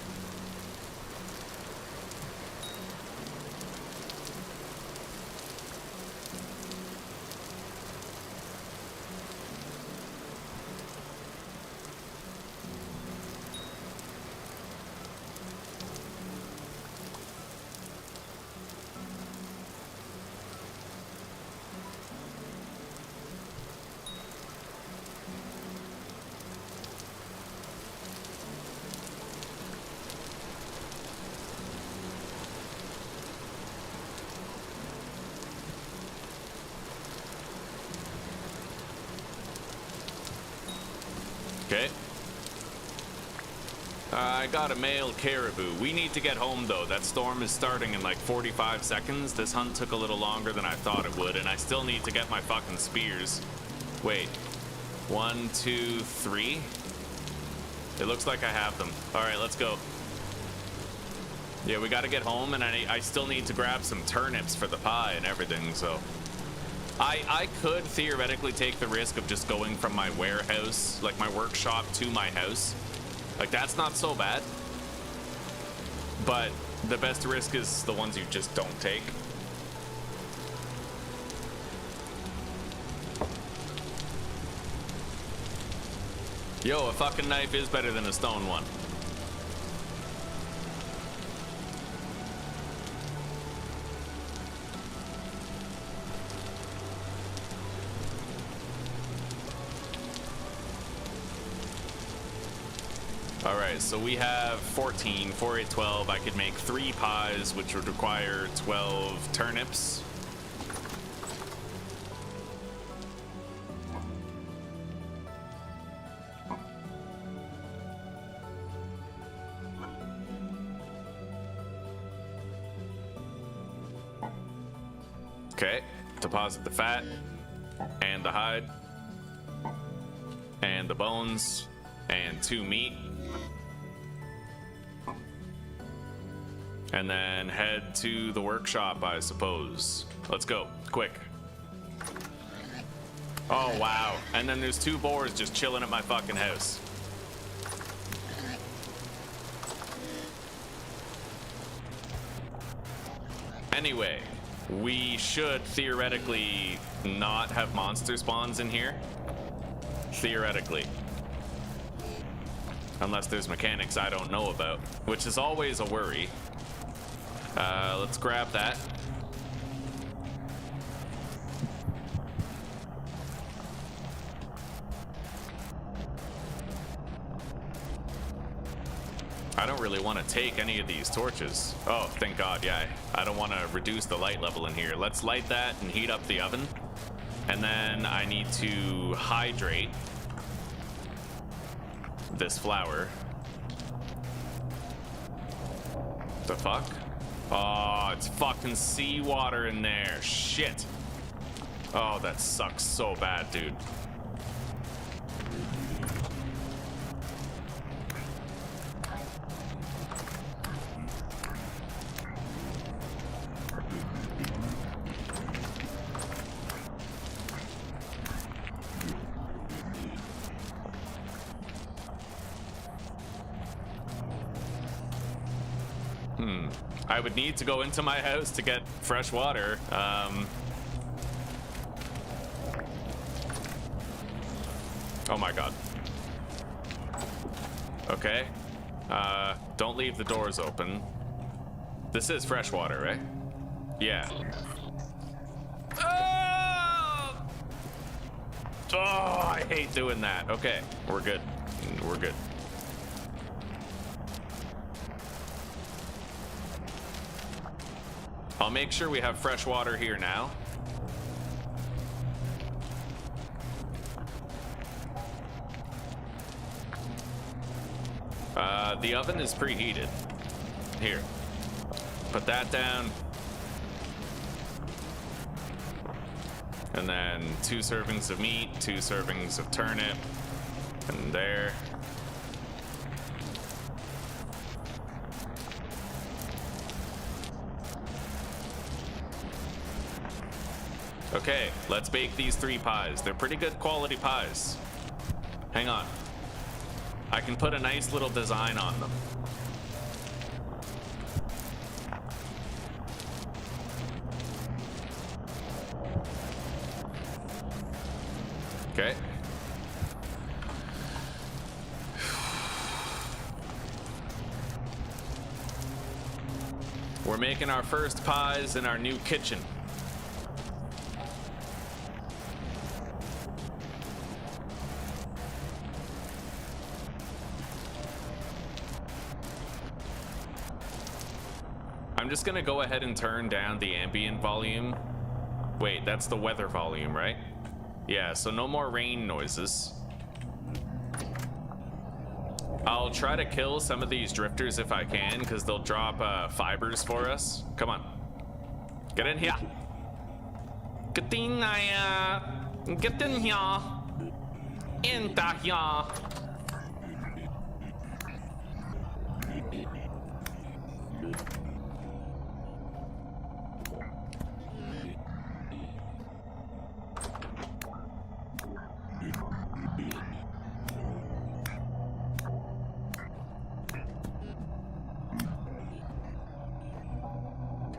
Okay. I got a male caribou. We need to get home though. That storm is starting in like 45 seconds. This hunt took a little longer than I thought it would, and I still need to get my fucking spears. Wait. 1, 2, 3? It looks like I have them. Alright, let's go. Yeah, we gotta get home, and I still need to grab some turnips for the pie and everything, so... I could theoretically take the risk of just going from my warehouse, like my workshop, to my house. Like, that's not so bad. But the best risk is the ones you just don't take. Yo, a fucking knife is better than a stone one. Alright, so we have 14, 4, 8, 12. I could make 3 pies, which would require 12 turnips. Okay, deposit the fat and the hide and the bones and 2 meat. And then head to the workshop, I suppose. Let's go, quick. Oh, wow. And then there's 2 boars just chilling at my fucking house. Anyway, we should theoretically not have monster spawns in here. Theoretically. Unless there's mechanics I don't know about, which is always a worry. Let's grab that. I don't really want to take any of these torches. Oh, thank God, yeah. I don't want to reduce the light level in here. Let's light that and heat up the oven. And then I need to hydrate this flour. The fuck? Oh, it's fucking seawater in there. Shit. Oh, that sucks so bad, dude. I would need to go into my house to get fresh water. Oh my God. Okay. Don't leave the doors open. This is fresh water, right? Yeah. Oh, I hate doing that. Okay, we're good. We're good. I'll make sure we have fresh water here now. The oven is preheated. Here, put that down. And then 2 servings of meat, 2 servings of turnip, and there. Okay, let's bake these 3 pies. They're pretty good quality pies. Hang on. I can put a nice little design on them. Okay. We're making our first pies in our new kitchen. I'm just gonna go ahead and turn down the ambient volume. Wait, that's the weather volume, right? Yeah, so no more rain noises. I'll try to kill some of these drifters if I can, because they'll drop fibers for us. Come on. Get in here. Get in here. Get in here. In here.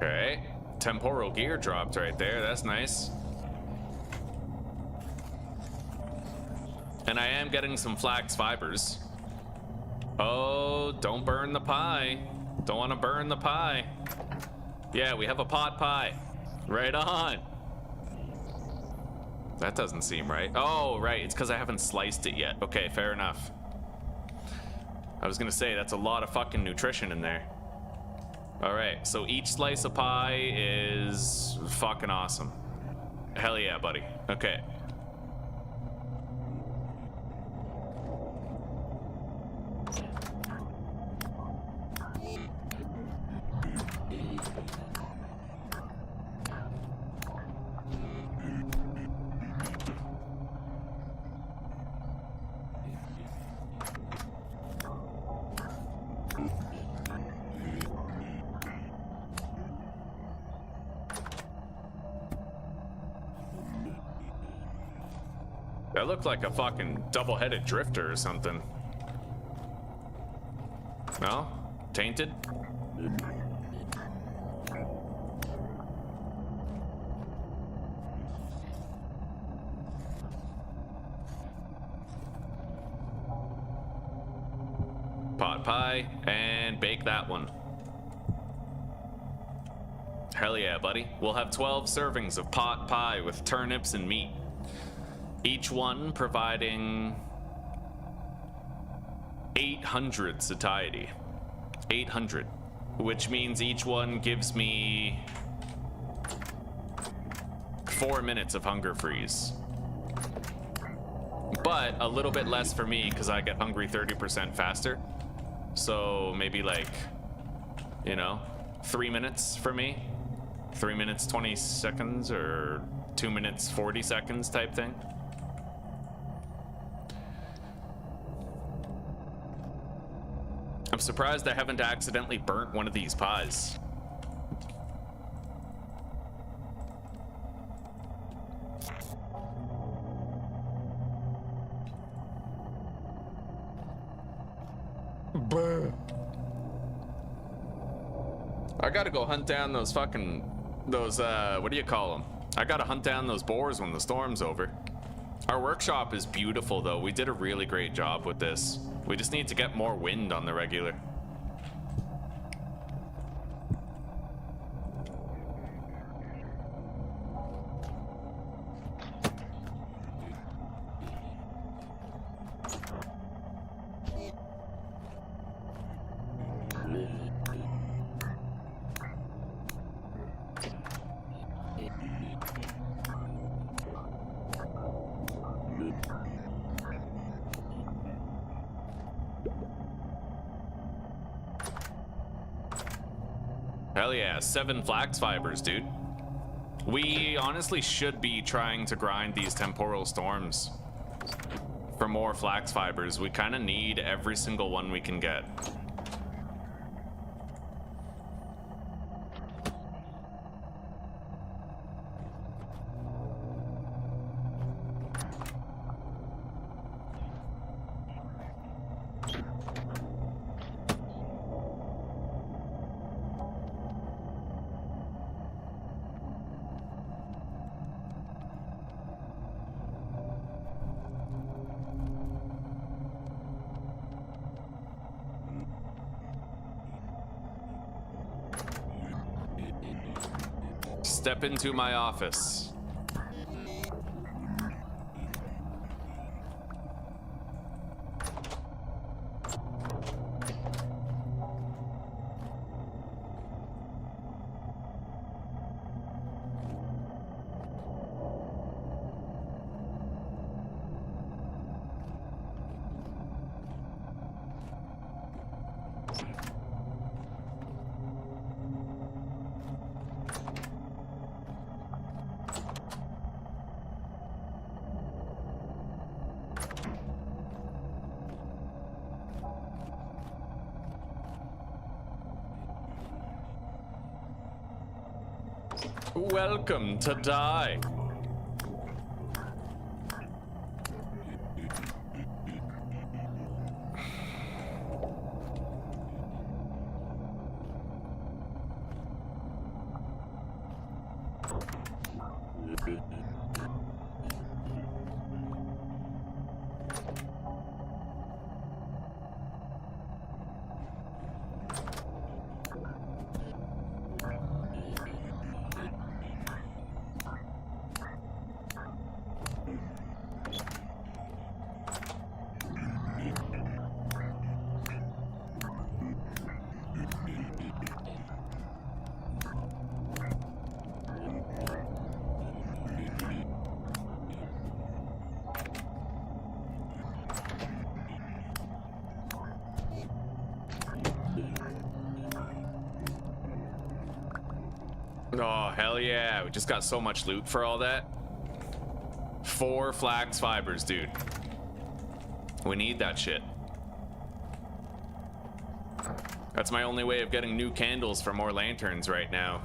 Okay, temporal gear dropped right there. That's nice. And I am getting some flax fibers. Oh, don't burn the pie. Don't want to burn the pie. Yeah, we have a pot pie. Right on. That doesn't seem right. Oh, right. It's because I haven't sliced it yet. Okay, fair enough. I was gonna say, that's a lot of fucking nutrition in there. All right, so each slice of pie is fucking awesome. Hell yeah, buddy. Okay. That looked like a fucking double-headed drifter or something. No? Tainted? Pot pie, and bake that one. Hell yeah, buddy. We'll have 12 servings of pot pie with turnips and meat. Each one providing 800 satiety. 800. Which means each one gives me 4 minutes of hunger freeze. But a little bit less for me because I get hungry 30% faster. So maybe like, you know, 3 minutes for me. 3 minutes 20 seconds or 2 minutes 40 seconds type thing. I'm surprised I haven't accidentally burnt one of these pies. I gotta go hunt down those fucking, what do you call them? I gotta hunt down those boars when the storm's over. Our workshop is beautiful though. We did a really great job with this. We just need to get more wind on the regular. Hell yeah, 7 flax fibers, dude. We honestly should be trying to grind these temporal storms for more flax fibers. We kind of need every single one we can get. Step into my office. Welcome to die. Oh, hell yeah. We just got so much loot for all that. 4 flax fibers, dude. We need that shit. That's my only way of getting new candles for more lanterns right now.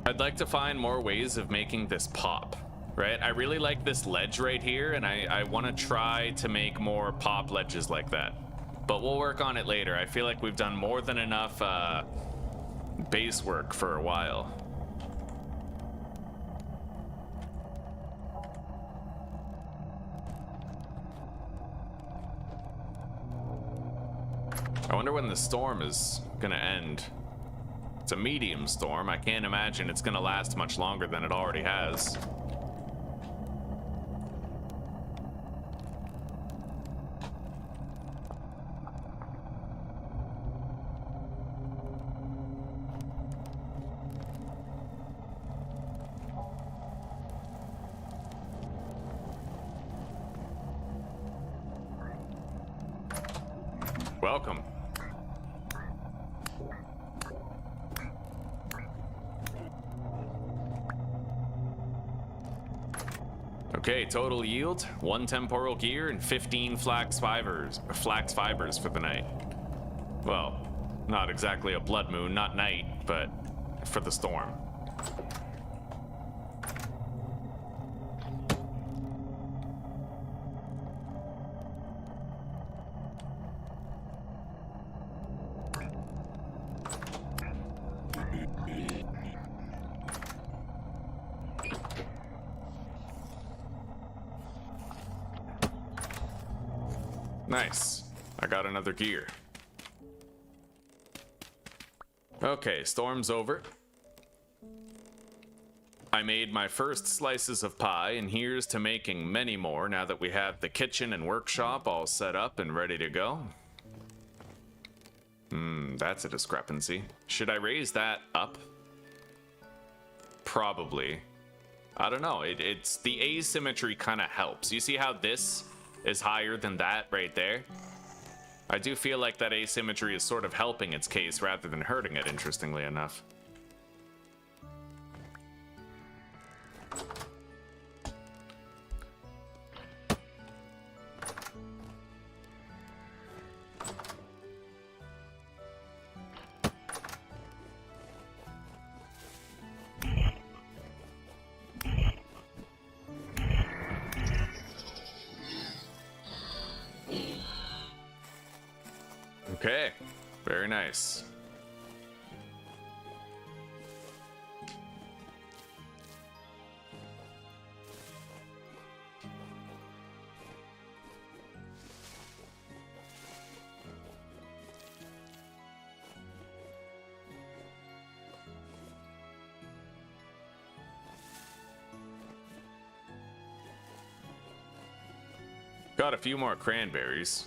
I'd like to find more ways of making this pop, right? I really like this ledge right here, and I want to try to make more pop ledges like that. But we'll work on it later. I feel like we've done more than enough base work for a while. I wonder when the storm is gonna end. It's a medium storm. I can't imagine it's gonna last much longer than it already has. Welcome. Okay, total yield, 1 temporal gear and 15 flax fibers for the night. Well, not exactly a blood moon, not night, but for the storm. Nice. I got another gear. Okay, storm's over. I made my first slices of pie, and here's to making many more now that we have the kitchen and workshop all set up and ready to go. That's a discrepancy. Should I raise that up? Probably. I don't know. It's the asymmetry kind of helps. You see how this is higher than that right there? I do feel like that asymmetry is sort of helping its case rather than hurting it, interestingly enough. Okay, very nice. Got a few more cranberries.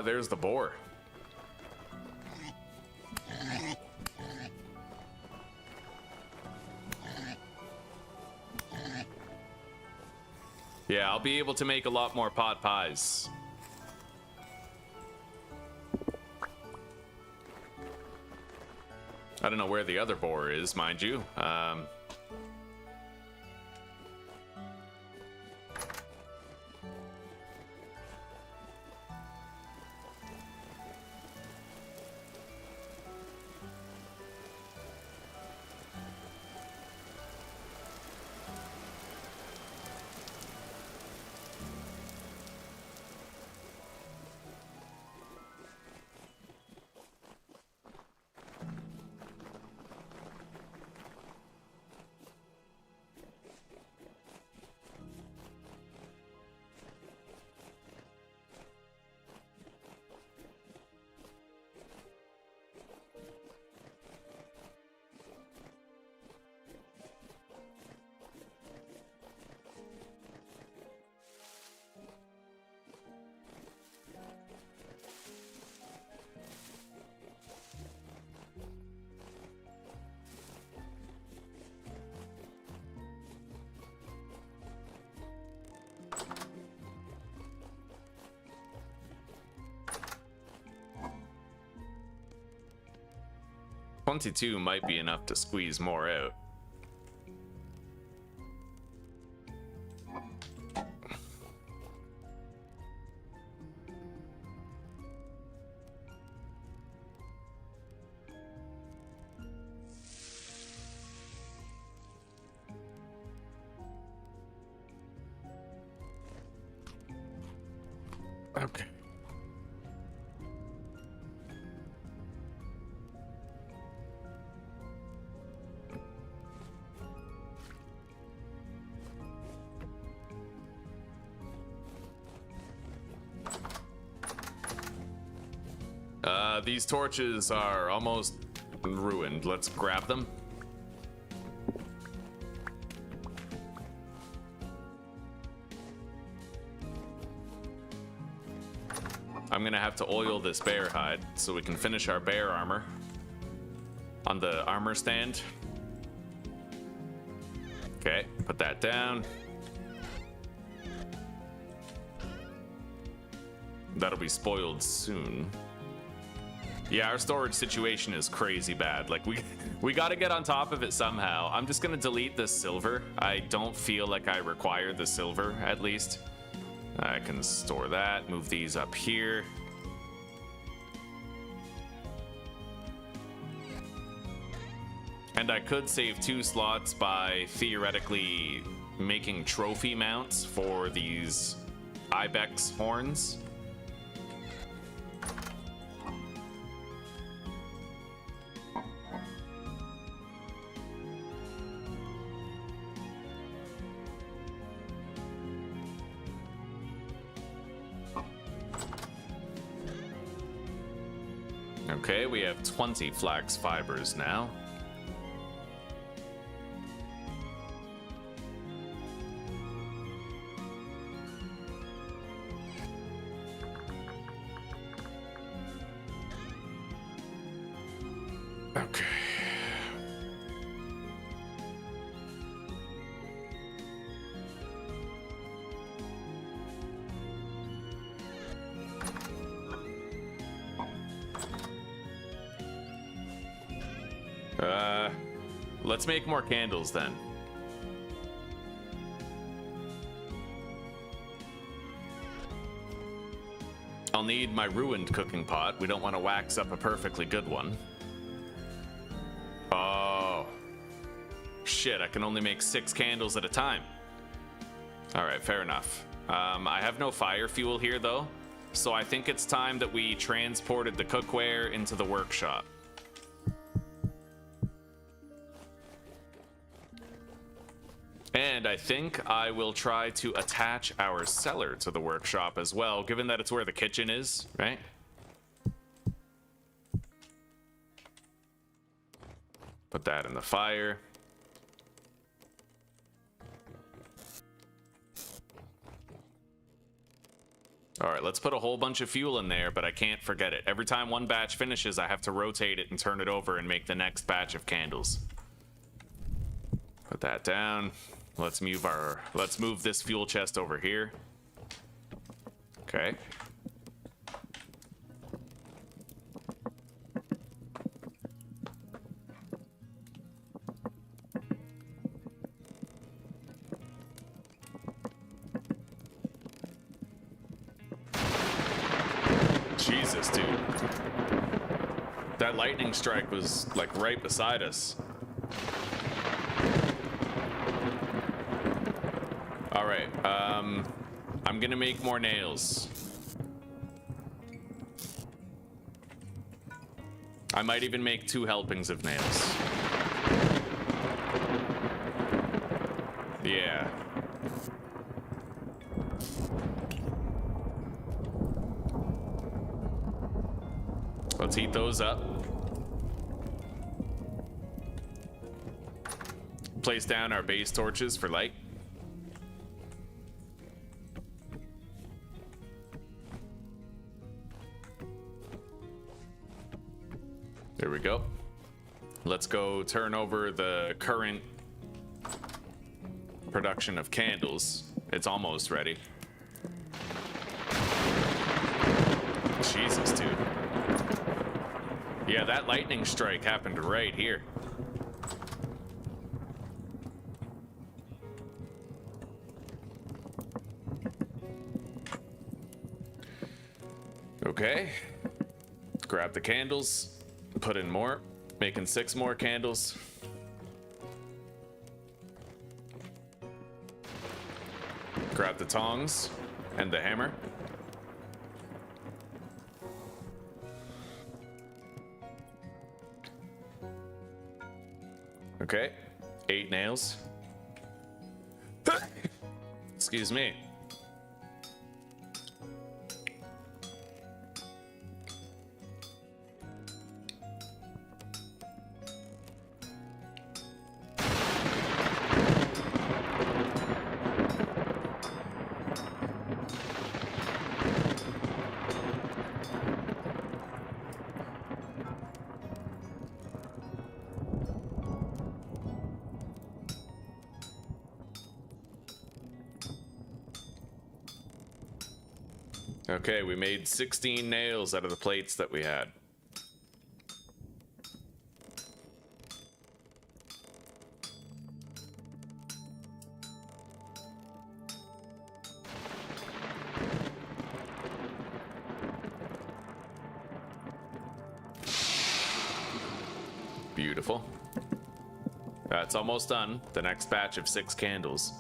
There's the boar. Yeah, I'll be able to make a lot more pot pies. I don't know where the other boar is, mind you. $22 might be enough to squeeze more out. Okay. These torches are almost ruined. Let's grab them. I'm gonna have to oil this bear hide so we can finish our bear armor on the armor stand. Okay, put that down. That'll be spoiled soon. Yeah, our storage situation is crazy bad. Like, we got to get on top of it somehow. I'm just going to delete the silver. I don't feel like I require the silver, at least. I can store that, move these up here. And I could save 2 slots by theoretically making trophy mounts for these ibex horns. Okay, we have 20 flax fibers now. Okay. Let's make more candles then. I'll need my ruined cooking pot. We don't want to wax up a perfectly good one. Oh. Shit, I can only make 6 candles at a time. Alright, fair enough. I have no fire fuel here though, so I think it's time that we transported the cookware into the workshop. And I think I will try to attach our cellar to the workshop as well, given that it's where the kitchen is, right? Put that in the fire. All right, let's put a whole bunch of fuel in there, but I can't forget it. Every time one batch finishes, I have to rotate it and turn it over and make the next batch of candles. Put that down. Let's move this fuel chest over here. Okay. Jesus, dude. That lightning strike was like right beside us. All right, I'm gonna make more nails. I might even make 2 helpings of nails. Yeah. Let's heat those up. Place down our base torches for light. There we go. Let's go turn over the current production of candles. It's almost ready. Jesus, dude. Yeah, that lightning strike happened right here. Okay. Grab the candles. Put in more, making 6 more candles. Grab the tongs and the hammer. Okay, 8 nails. Excuse me. Okay, we made 16 nails out of the plates that we had. Beautiful. That's almost done. The next batch of 6 candles.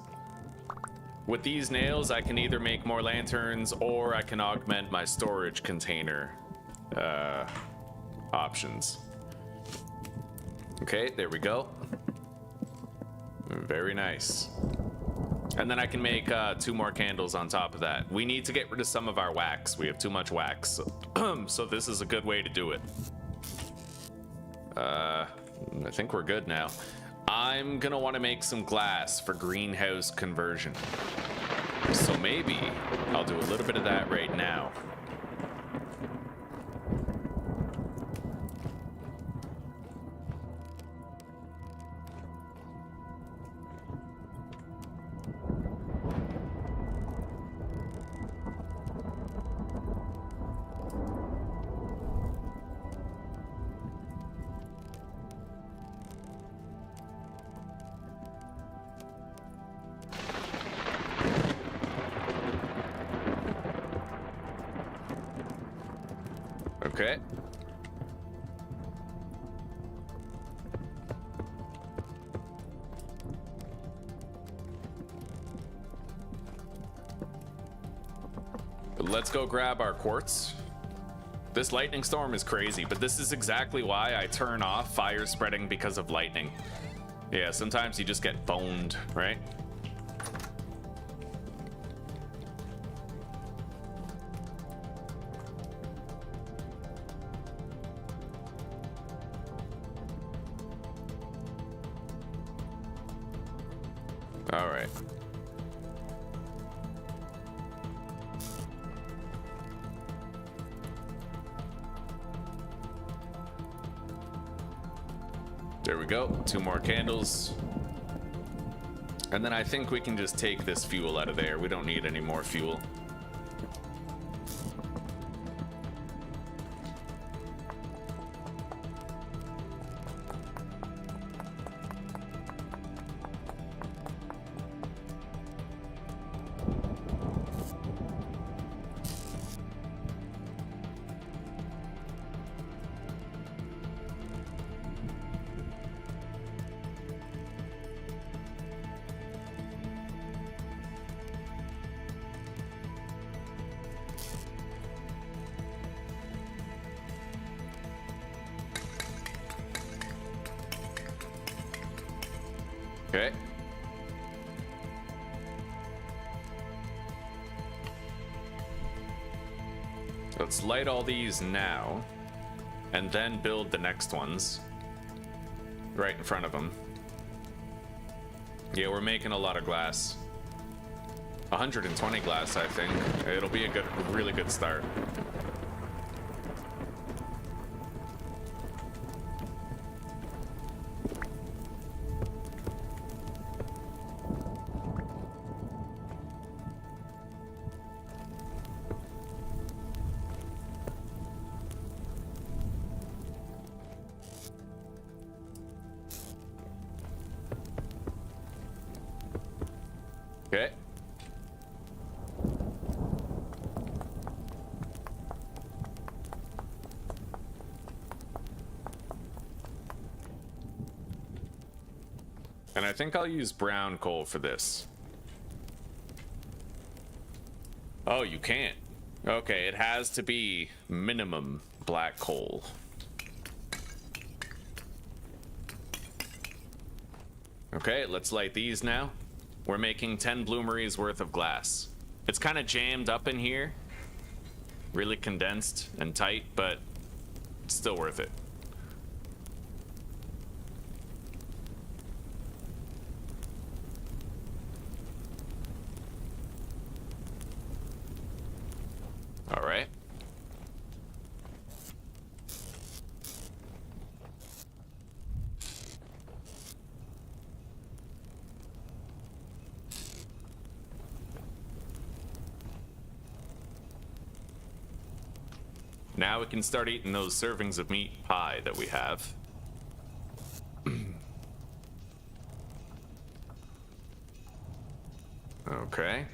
With these nails, I can either make more lanterns or I can augment my storage container options. Okay, there we go. Very nice. And then I can make 2 more candles on top of that. We need to get rid of some of our wax. We have too much wax. So this is a good way to do it. I think we're good now. I'm gonna want to make some glass for greenhouse conversion. So maybe I'll do a little bit of that right now. Okay. Let's go grab our quartz. This lightning storm is crazy, but this is exactly why I turn off fire spreading because of lightning. Yeah, sometimes you just get boned, right? All right. There we go. 2 more candles. And then I think we can just take this fuel out of there. We don't need any more fuel. Okay. Let's light all these now, and then build the next ones right in front of them. Yeah, we're making a lot of glass. 120 glass, I think. It'll be a really good start. Okay. And I think I'll use brown coal for this. Oh, you can't. Okay, it has to be minimum black coal. Okay, let's light these now. We're making 10 bloomeries worth of glass. It's kind of jammed up in here. Really condensed and tight, but it's still worth it. All right. Now we can start eating those servings of meat pie that we have. Okay.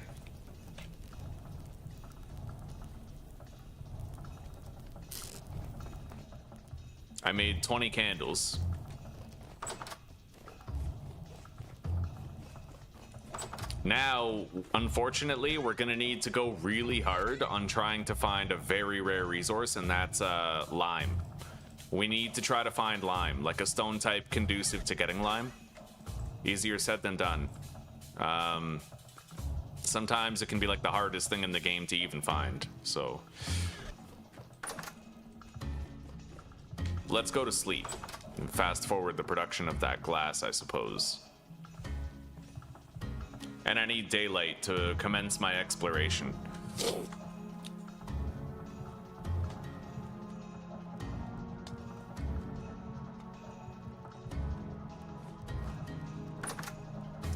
I made 20 candles. Now, unfortunately, we're gonna need to go really hard on trying to find a very rare resource, and that's lime. We need to try to find lime, like a stone type conducive to getting lime. Easier said than done. Sometimes it can be like the hardest thing in the game to even find, so. Let's go to sleep. And fast forward the production of that glass, I suppose. And I need daylight to commence my exploration.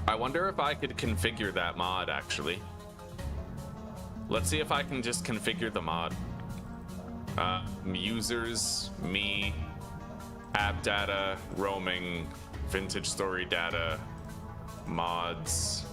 I wonder if I could configure that mod, actually. Let's see if I can just configure the mod. Users, me, app data, roaming, vintage story data, mods.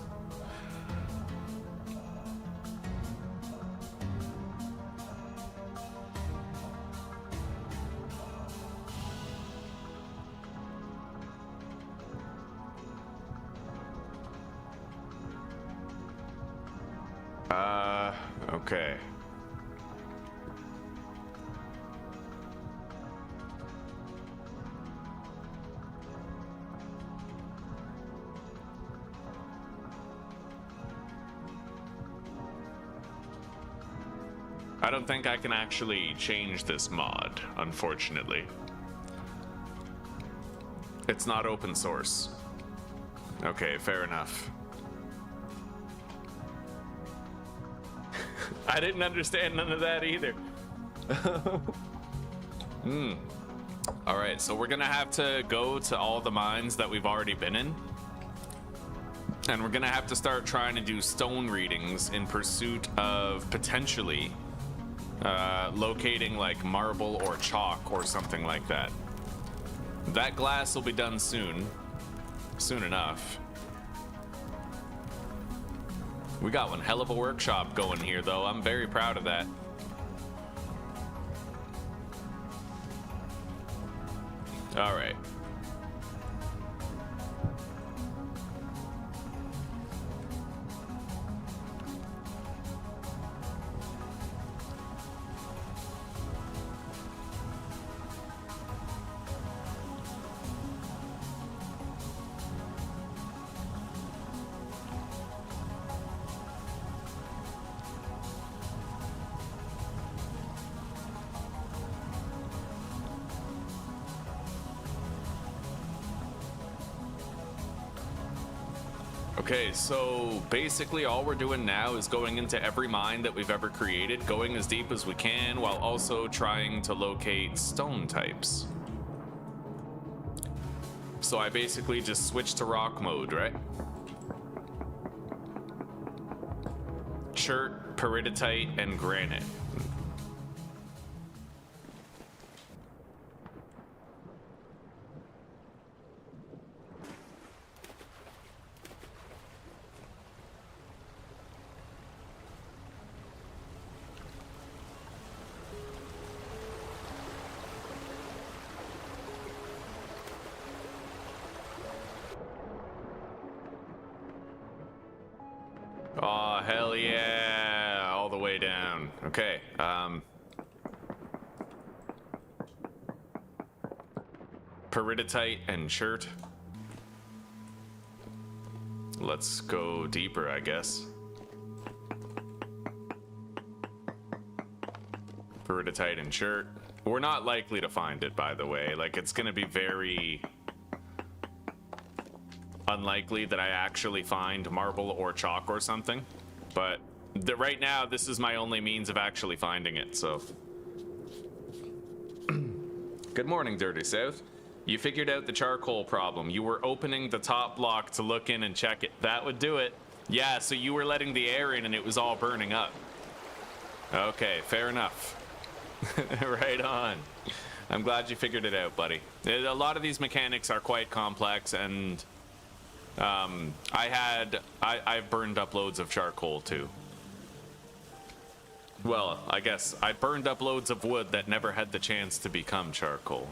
Okay. I don't think I can actually change this mod, unfortunately. It's not open source. Okay, fair enough. I didn't understand none of that either. All right, so we're gonna have to go to all the mines that we've already been in. And we're gonna have to start trying to do stone readings in pursuit of potentially locating like marble or chalk or something like that. That glass will be done soon enough. We got one hell of a workshop going here, though. I'm very proud of that. All right. Okay, so basically all we're doing now is going into every mine that we've ever created, going as deep as we can, while also trying to locate stone types. So I basically just switched to rock mode, right? Chert, peridotite, and granite. Oh, hell yeah, all the way down. Okay, peridotite and chert. let's go deeper, I guess. Peridotite and shirt. We're not likely to find it, by the way. Like, it's gonna be very unlikely that I actually find marble or chalk or something. But right now, this is my only means of actually finding it, so. Good morning, Dirty South. You figured out the charcoal problem. You were opening the top block to look in and check it. That would do it. Yeah, so you were letting the air in and it was all burning up. Okay, fair enough. Right on. I'm glad you figured it out, buddy. A lot of these mechanics are quite complex, and I've burned up loads of charcoal too. Well, I guess I burned up loads of wood that never had the chance to become charcoal.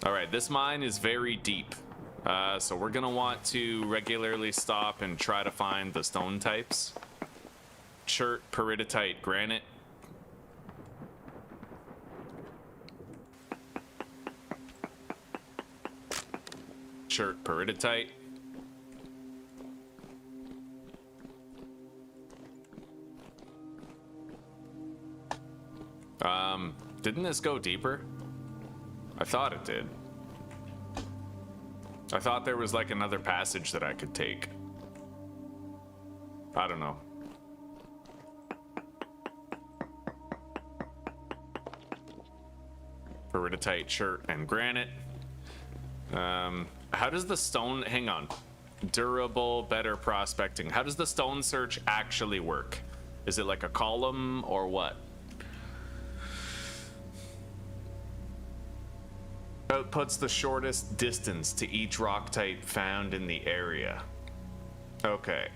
All right, this mine is very deep, so we're gonna want to regularly stop and try to find the stone types. Chert, peridotite, granite. Chert, peridotite. Didn't this go deeper? I thought it did. I thought there was like another passage that I could take. I don't know. Peridotite, chert, and granite. How does the stone, hang on. Durable, better prospecting. How does the stone search actually work? Is it like a column or what? Outputs the shortest distance to each rock type found in the area. Okay.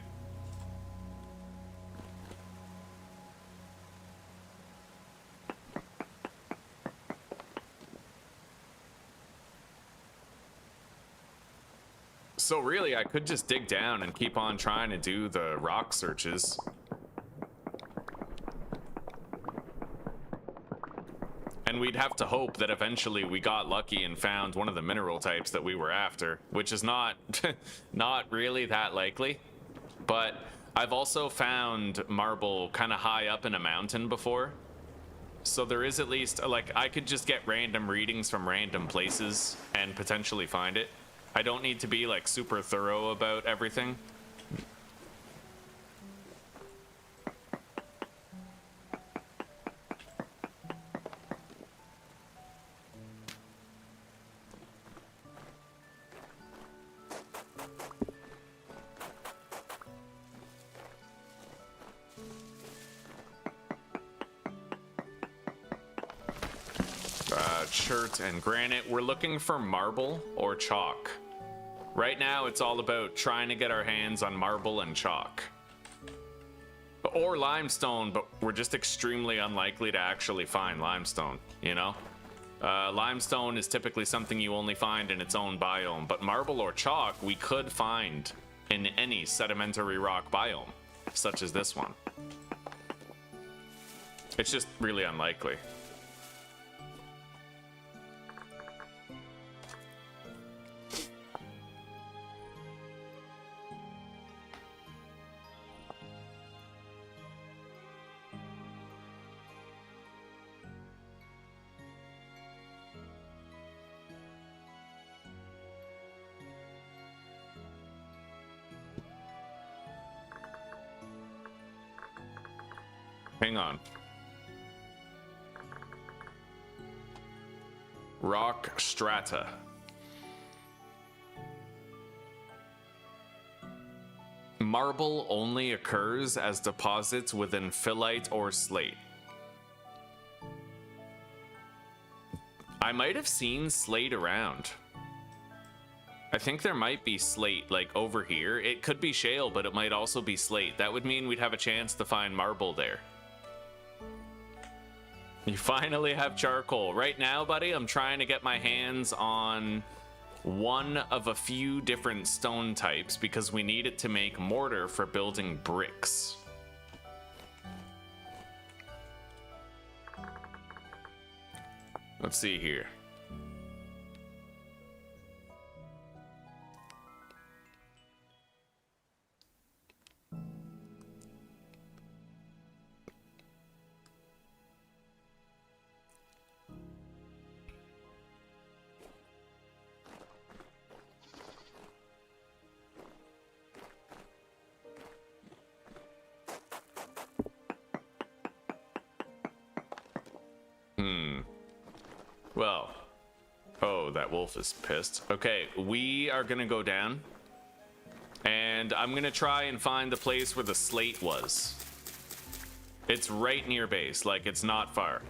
So really, I could just dig down and keep on trying to do the rock searches. And we'd have to hope that eventually we got lucky and found one of the mineral types that we were after, which is not not really that likely. But I've also found marble kind of high up in a mountain before. So there is at least, like, I could just get random readings from random places and potentially find it. I don't need to be like super thorough about everything. Chert and granite. We're looking for marble or chalk. Right now, it's all about trying to get our hands on marble and chalk. Or limestone, but we're just extremely unlikely to actually find limestone, you know? Limestone is typically something you only find in its own biome, but marble or chalk we could find in any sedimentary rock biome, such as this one. It's just really unlikely. Hang on. Rock strata. Marble only occurs as deposits within phyllite or slate. I might have seen slate around. I think there might be slate, like over here. It could be shale, but it might also be slate. That would mean we'd have a chance to find marble there. You finally have charcoal. Right now, buddy, I'm trying to get my hands on one of a few different stone types because we need it to make mortar for building bricks. Let's see here. Well. Oh, that wolf is pissed. Okay, we are gonna go down. And I'm gonna try and find the place where the slate was. It's right near base, like it's not far.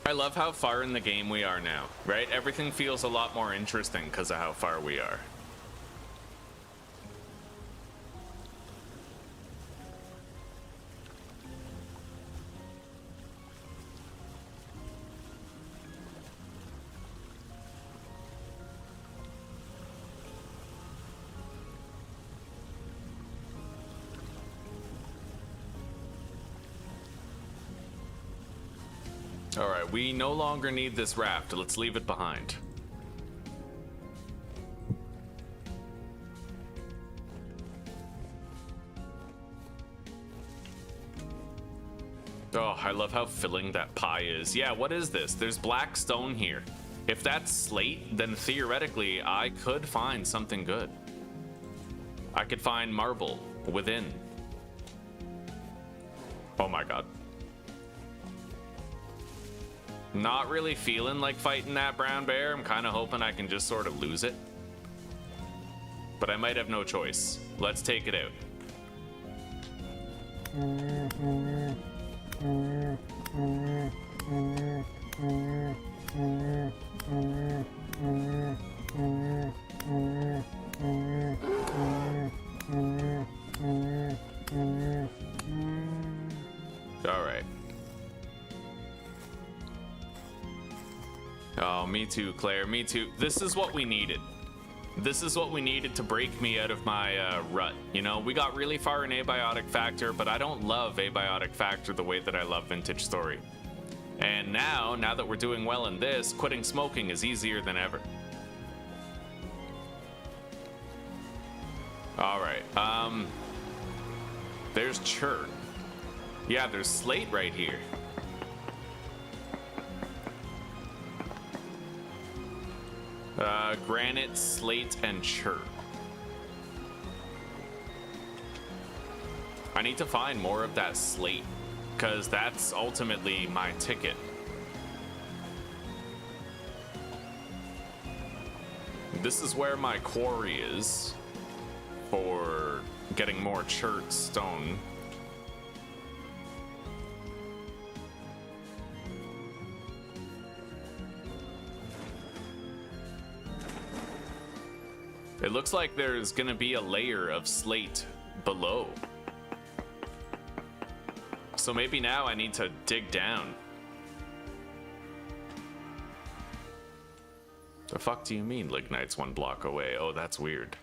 I love how far in the game we are now, right? Everything feels a lot more interesting because of how far we are. Alright, we no longer need this raft. Let's leave it behind. Oh, I love how filling that pie is. Yeah, what is this? There's black stone here. If that's slate, then theoretically I could find something good. I could find marble within. Oh my god. Not really feeling like fighting that brown bear. I'm kind of hoping I can just sort of lose it. But I might have no choice. Let's take it out. All right. Oh, me too, Claire, me too. This is what we needed. This is what we needed to break me out of my rut. You know, we got really far in Abiotic Factor, but I don't love Abiotic Factor the way that I love Vintage Story. And now that we're doing well in this, quitting smoking is easier than ever. All right, there's chert. Yeah, there's slate right here. Granite, slate, and chert. I need to find more of that slate, because that's ultimately my ticket. This is where my quarry is for getting more chert stone. It looks like there's gonna be a layer of slate below. So maybe now I need to dig down. The fuck do you mean lignite's 1 block away? Oh, that's weird.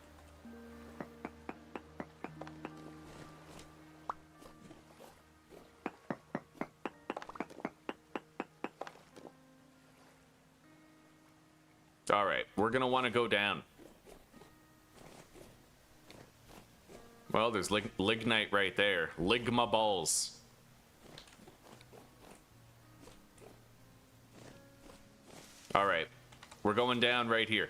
All right, we're gonna want to go down. Well, there's lignite right there. Ligma balls. All right, we're going down right here.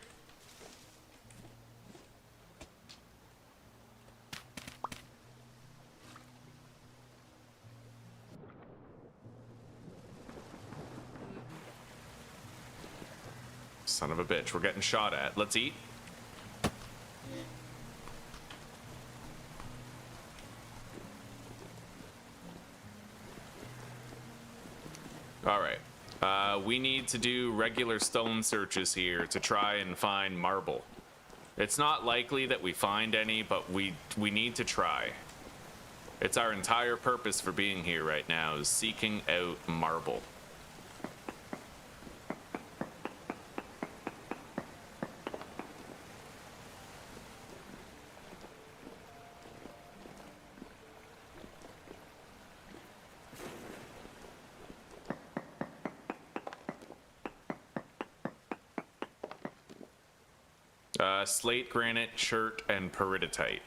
Son of a bitch, we're getting shot at. Let's eat. All right, we need to do regular stone searches here to try and find marble. It's not likely that we find any, but we need to try. It's our entire purpose for being here right now, is seeking out marble. Slate, granite, chert, and peridotite.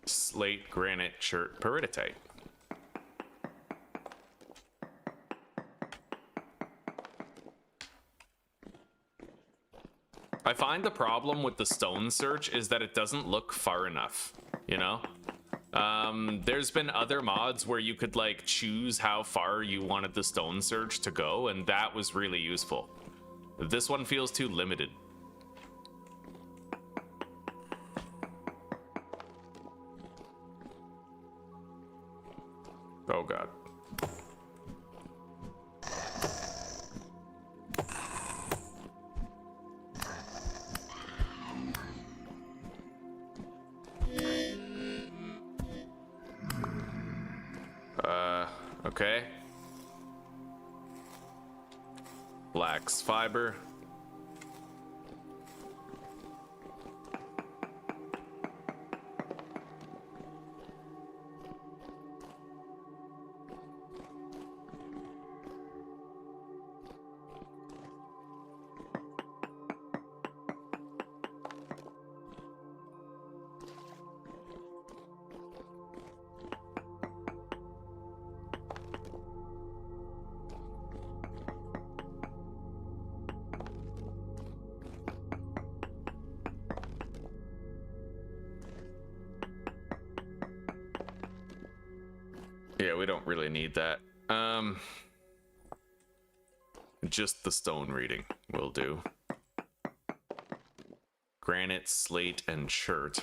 slate, granite, chert, peridotite. I find the problem with the stone search is that it doesn't look far enough, you know? There's been other mods where you could like choose how far you wanted the stone search to go, and that was really useful. This one feels too limited. Oh god. Okay. Flax fiber. Yeah, we don't really need that. Just the stone reading will do. Granite, slate, and chert.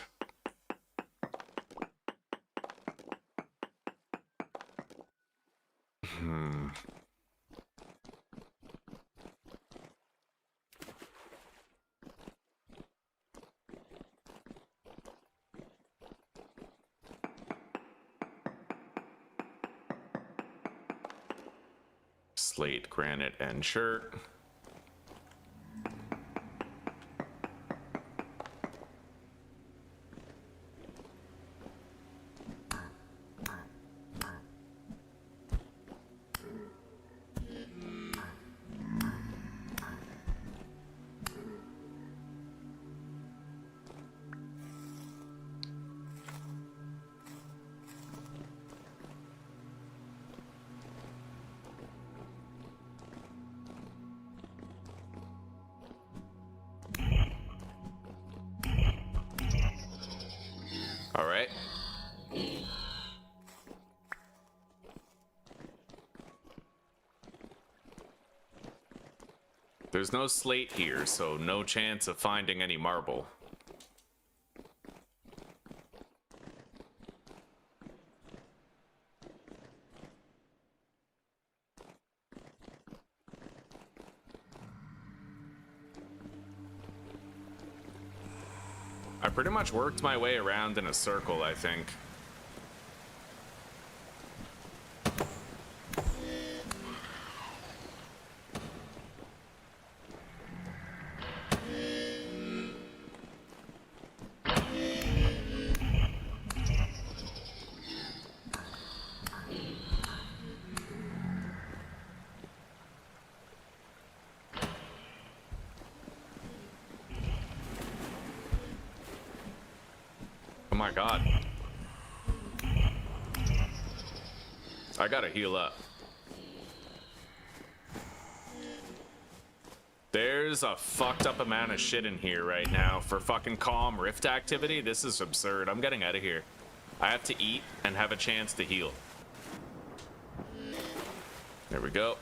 Slate, granite, and chert. All right. There's no slate here, so no chance of finding any marble. I pretty much worked my way around in a circle, I think. Oh my god. I gotta heal up. There's a fucked up amount of shit in here right now for fucking calm rift activity. This is absurd. I'm getting out of here. I have to eat and have a chance to heal. There we go.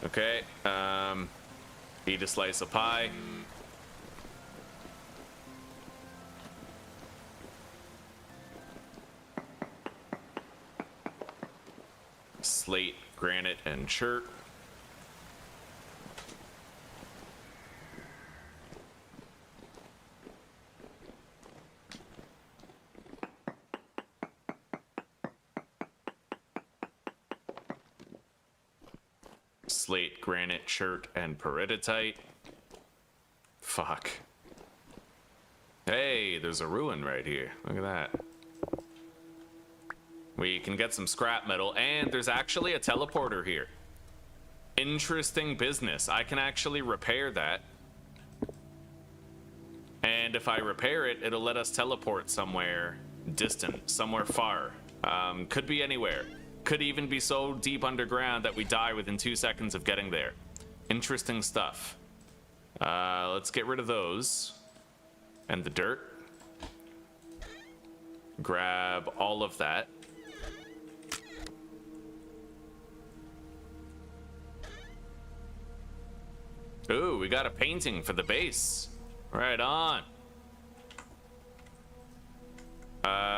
Okay, eat a slice of pie. Slate, granite, and chert. Slate, granite, chert, and peridotite. Fuck. Hey, there's a ruin right here. Look at that. We can get some scrap metal, and there's actually a teleporter here. Interesting business. I can actually repair that. And And if I repair it, it'll let us teleport somewhere distant, somewhere far. Could be anywhere. Could even be so deep underground that we die within 2 seconds of getting there. Interesting stuff. Let's get rid of those. And the dirt. Grab all of that. Ooh, we got a painting for the base. Right on.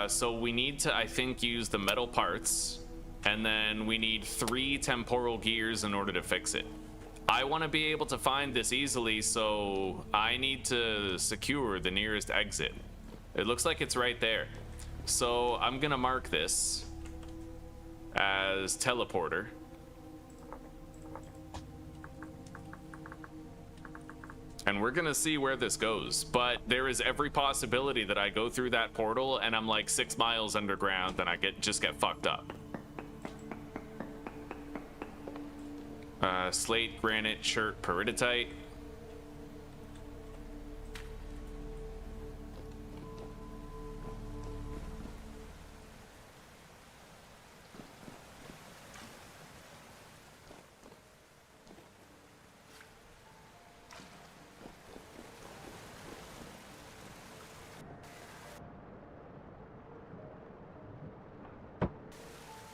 So we need to, I think, use the metal parts, and then we need 3 temporal gears in order to fix it. I want to be able to find this easily, so I need to secure the nearest exit. It looks like it's right there. So I'm gonna mark this as teleporter. And we're gonna see where this goes, but there is every possibility that I go through that portal and I'm like 6 miles underground and I just get fucked up. Slate, granite, shirt, peridotite.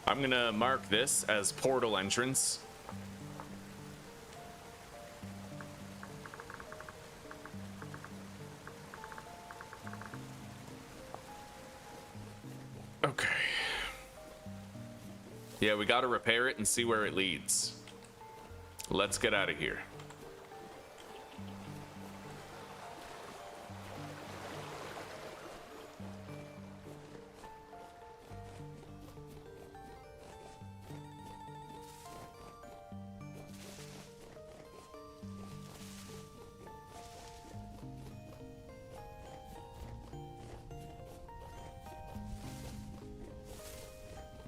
I'm gonna mark this as portal entrance. Okay. Yeah, we gotta repair it and see where it leads. Let's get out of here.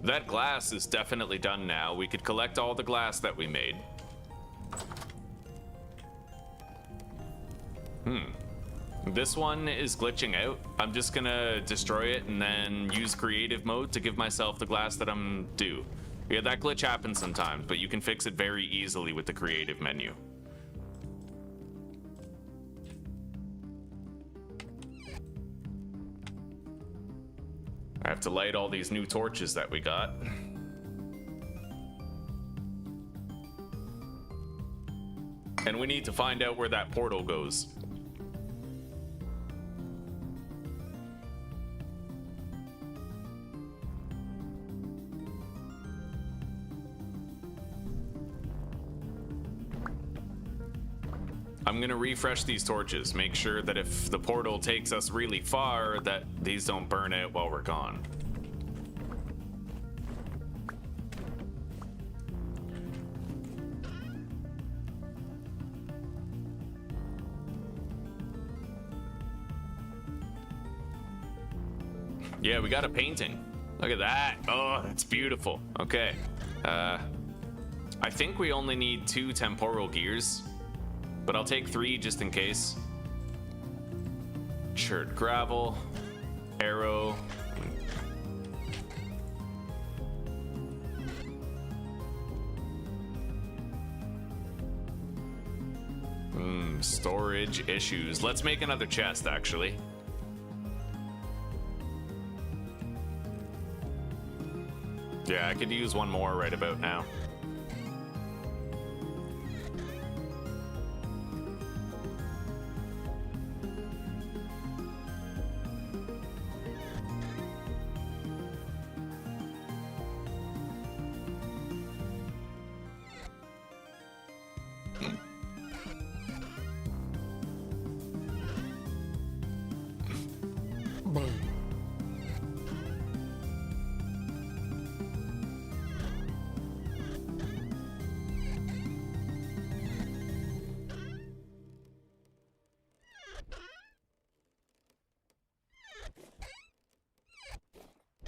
That glass is definitely done now. We could collect all the glass that we made. This one is glitching out. I'm just gonna destroy it and then use creative mode to give myself the glass that I'm due. Yeah, that glitch happens sometimes, but you can fix it very easily with the creative menu. I have to light all these new torches that we got. And we need to find out where that portal goes. I'm gonna refresh these torches, make sure that if the portal takes us really far, that these don't burn out while we're gone. Yeah, we got a painting. Look at that. Oh, that's beautiful. Okay. I think we only need 2 temporal gears, but I'll take 3 just in case. Chert gravel, arrow. Storage issues. Let's make another chest, actually. Yeah, I could use one more right about now.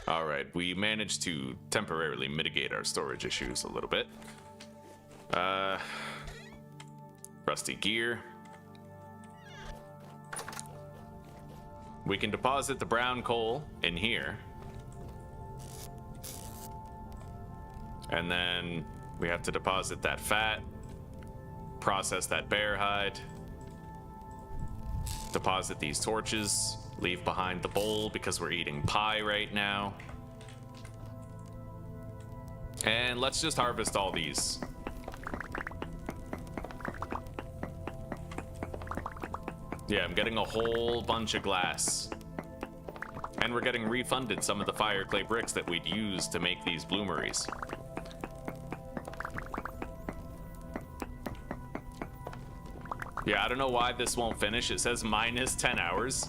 All right, we managed to temporarily mitigate our storage issues a little bit. Rusty gear. We can deposit the brown coal in here. And then we have to deposit that fat, process that bear hide, deposit these torches, leave behind the bowl because we're eating pie right now. And let's just harvest all these. Yeah, I'm getting a whole bunch of glass. And we're getting refunded some of the fire clay bricks that we'd use to make these bloomeries. Yeah, I don't know why this won't finish. It says minus 10 hours,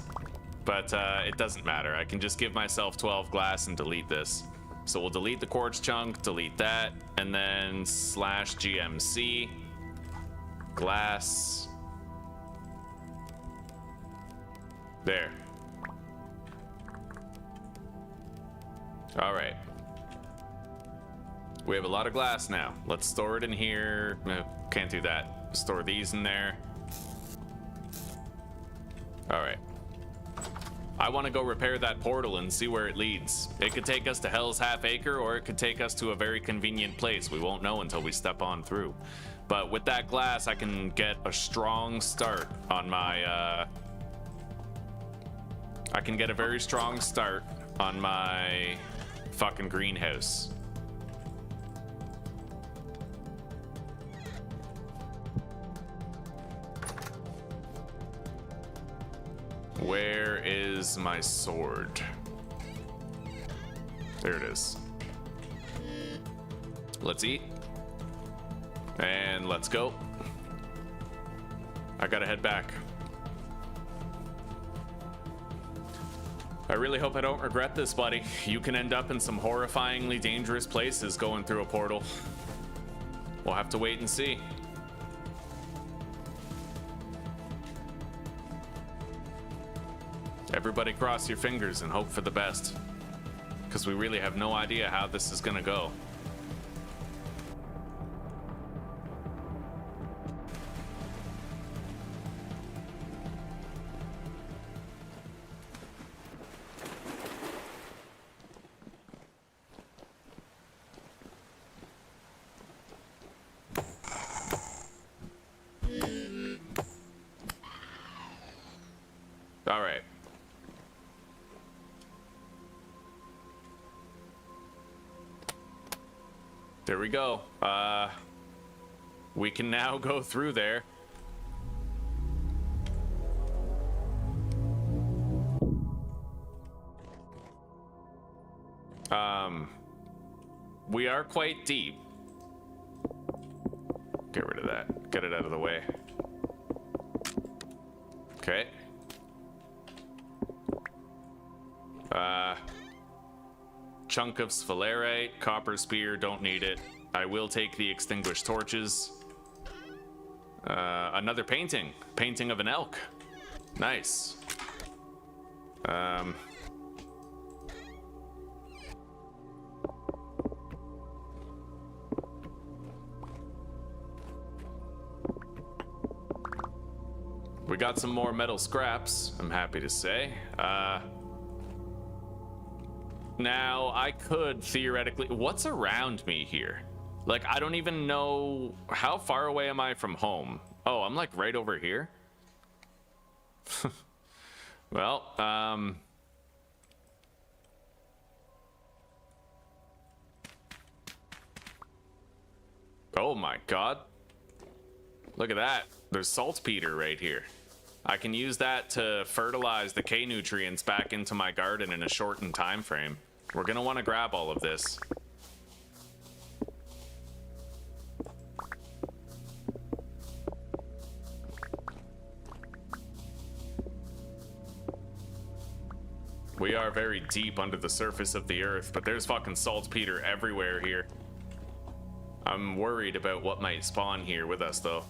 but it doesn't matter. I can just give myself 12 glass and delete this. So we'll delete the quartz chunk, delete that, and then slash GMC, glass. There. All right. We have a lot of glass now. Let's store it in here. No, can't do that. Store these in there. All right. I want to go repair that portal and see where it leads. It could take us to Hell's Half Acre, or it could take us to a very convenient place. We won't know until we step on through. But with that glass, I can get a strong start on my, I can get a very strong start on my fucking greenhouse. Where is my sword? There it is. Let's eat. And let's go. I gotta head back. I really hope I don't regret this, buddy. You can end up in some horrifyingly dangerous places going through a portal. We'll have to wait and see. Everybody cross your fingers and hope for the best, because we really have no idea how this is gonna go. All right. There we go. We can now go through there. We are quite deep. Get rid of that. Get it out of the way. Okay. Chunk of sphalerite, copper spear, don't need it. I will take the extinguished torches. Another painting. Painting of an elk. Nice. We got some more metal scraps, I'm happy to say. Now, I could theoretically... What's around me here? Like, I don't even know... How far away am I from home? Oh, I'm like right over here? Well, oh my god. Look at that. There's saltpeter right here. I can use that to fertilize the K nutrients back into my garden in a shortened time frame. We're gonna want to grab all of this. We are very deep under the surface of the earth, but there's fucking saltpeter everywhere here. I'm worried about what might spawn here with us, though.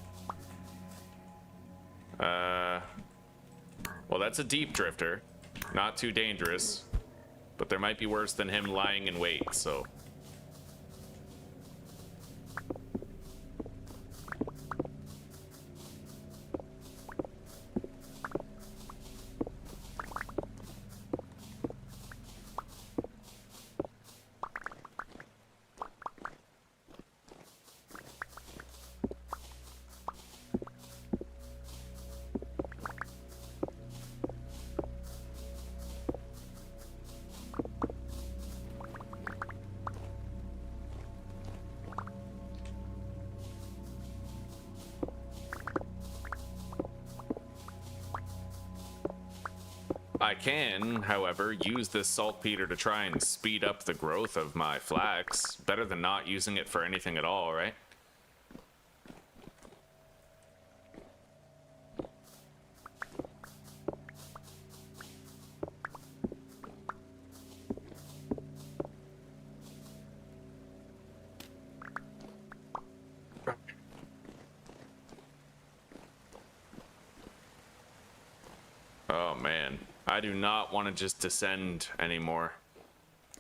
Well, that's a deep drifter. Not too dangerous. But there might be worse than him lying in wait, so... I can, however, use this saltpeter to try and speed up the growth of my flax. Better than not using it for anything at all, right? Oh man, I do not want to just descend anymore.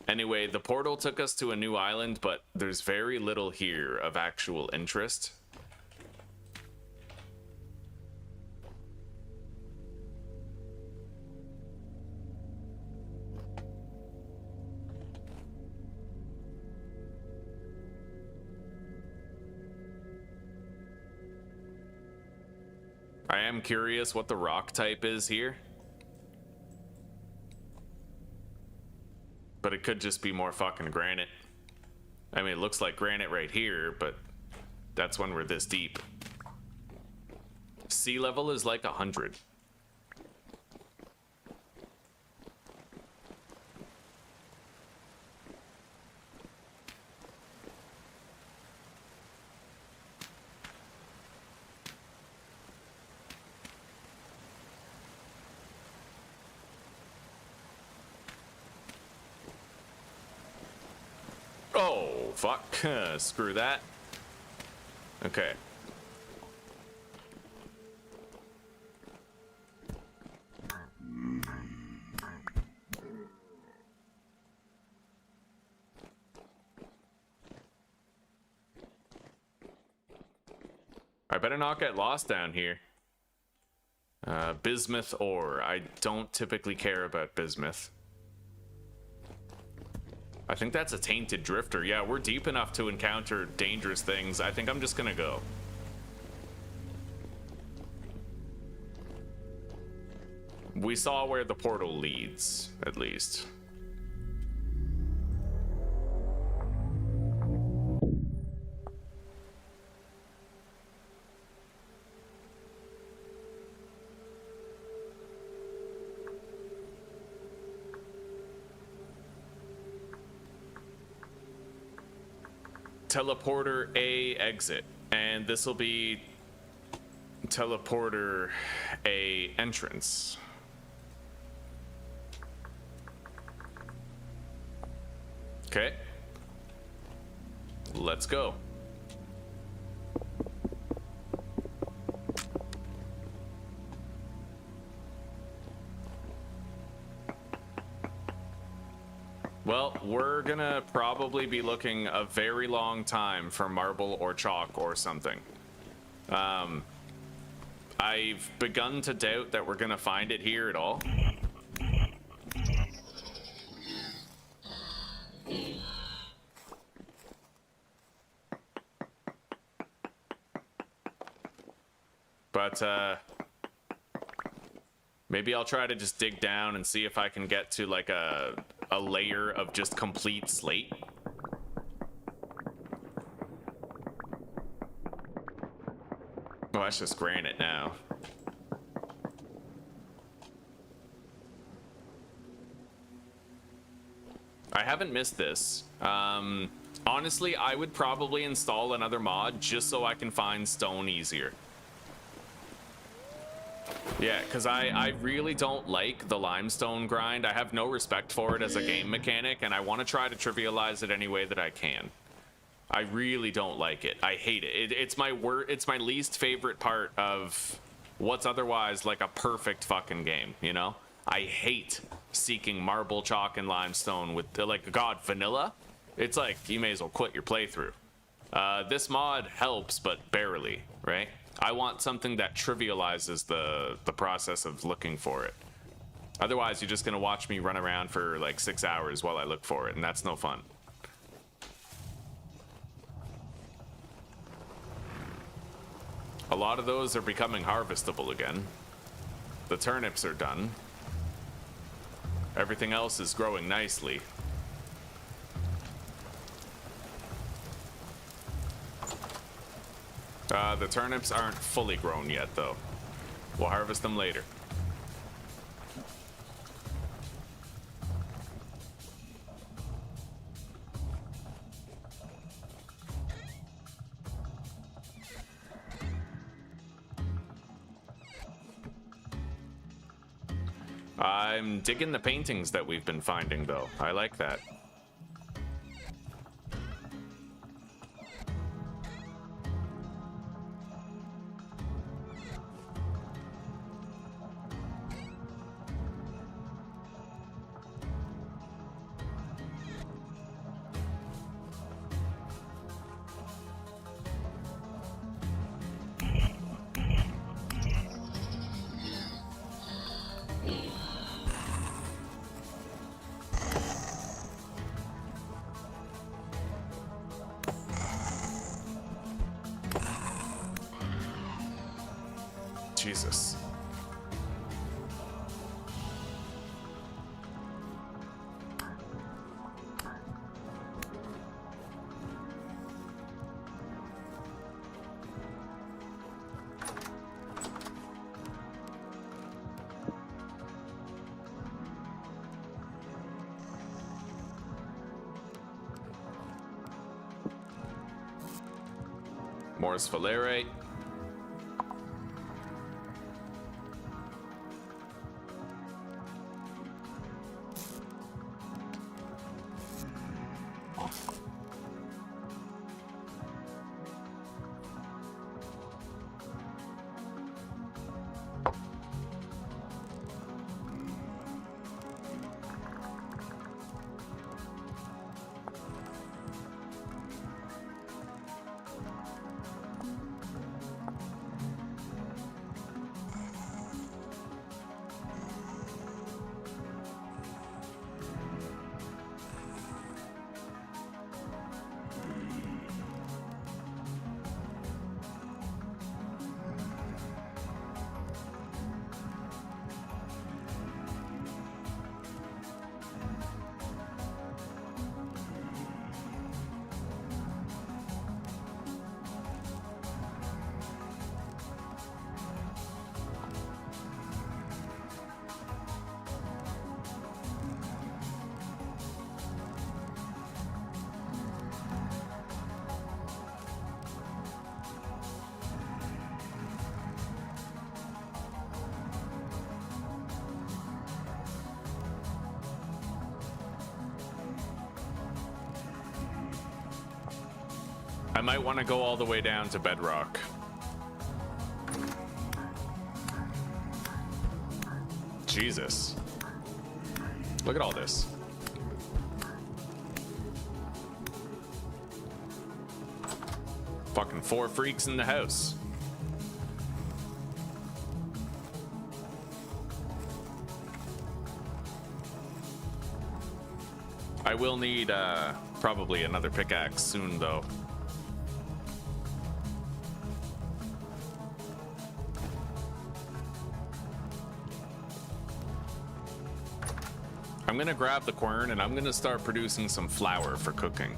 Anyway, the portal took us to a new island, but there's very little here of actual interest. I am curious what the rock type is here. But it could just be more fucking granite. I mean, it looks like granite right here, but that's when we're this deep. Sea level is like 100. Oh, fuck. Screw that. Okay. I better not get lost down here. Bismuth ore. I don't typically care about bismuth. I think that's a tainted drifter. Yeah, we're deep enough to encounter dangerous things. I think I'm just gonna go. We saw where the portal leads, at least. Teleporter A exit, and this will be teleporter A entrance. Okay, let's go. Well, we're gonna probably be looking a very long time for marble or chalk or something. I've begun to doubt that we're gonna find it here at all. But, maybe I'll try to just dig down and see if I can get to like a layer of just complete slate. Oh, that's just granite now. I haven't missed this. Honestly, I would probably install another mod just so I can find stone easier. Yeah, because I really don't like the limestone grind. I have no respect for it as a game mechanic, and I want to try to trivialize it any way that I can. I really don't like it. I hate it. It's my least favorite part of what's otherwise like a perfect fucking game, you know? I hate seeking marble, chalk, and limestone with, like, God, vanilla? It's like, you may as well quit your playthrough. This mod helps, but barely, right? I want something that trivializes the process of looking for it. Otherwise, you're just gonna watch me run around for like 6 hours while I look for it, and that's no fun. A lot of those are becoming harvestable again. The turnips are done. Everything else is growing nicely. The turnips aren't fully grown yet, though. We'll harvest them later. I'm digging the paintings that we've been finding, though. I like that. Jesus. More sphalerite. I might want to go all the way down to bedrock. Jesus. Look at all this. Fucking 4 freaks in the house. I will need probably another pickaxe soon, though. I'm gonna grab the quern and I'm gonna start producing some flour for cooking.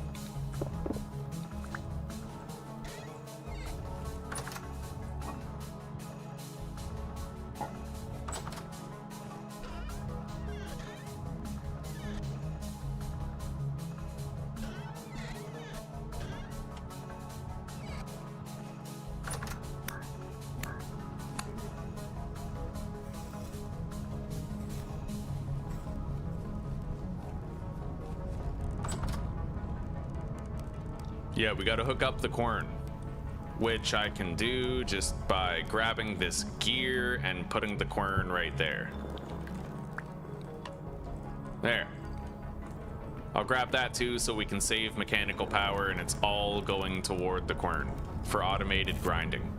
Yeah, we gotta hook up the quern, which I can do just by grabbing this gear and putting the quern right there. There. I'll grab that too so we can save mechanical power, and it's all going toward the quern for automated grinding.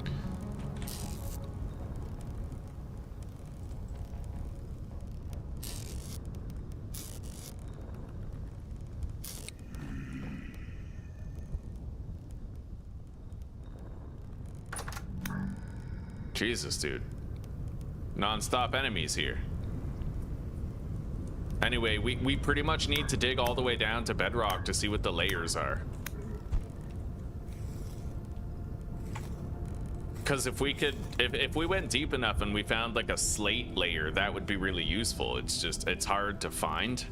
Jesus, dude. Non-stop enemies here. Anyway, we pretty much need to dig all the way down to bedrock to see what the layers are. Because if we could, if we went deep enough and we found like a slate layer, that would be really useful. It's just, it's hard to find.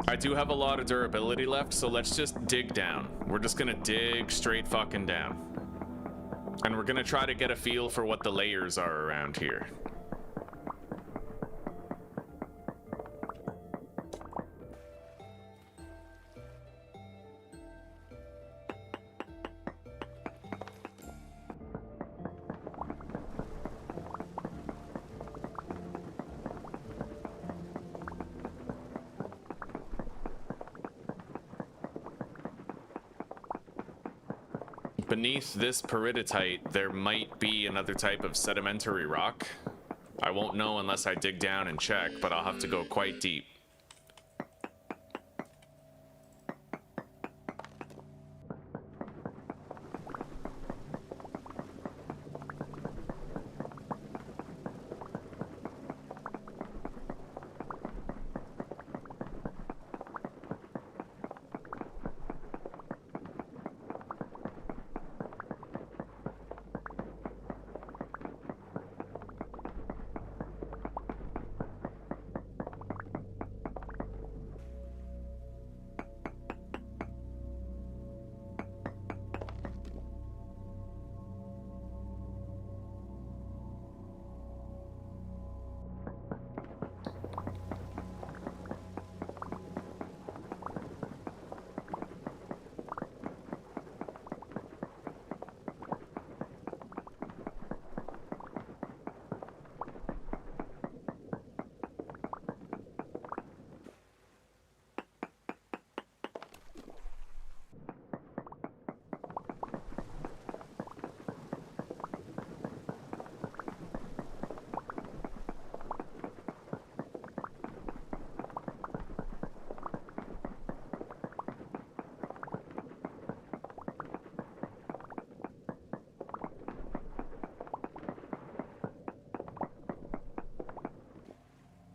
I do have a lot of durability left, so let's just dig down. We're just gonna dig straight fucking down. And we're gonna try to get a feel for what the layers are around here. Beneath this peridotite, there might be another type of sedimentary rock. I won't know unless I dig down and check, but I'll have to go quite deep.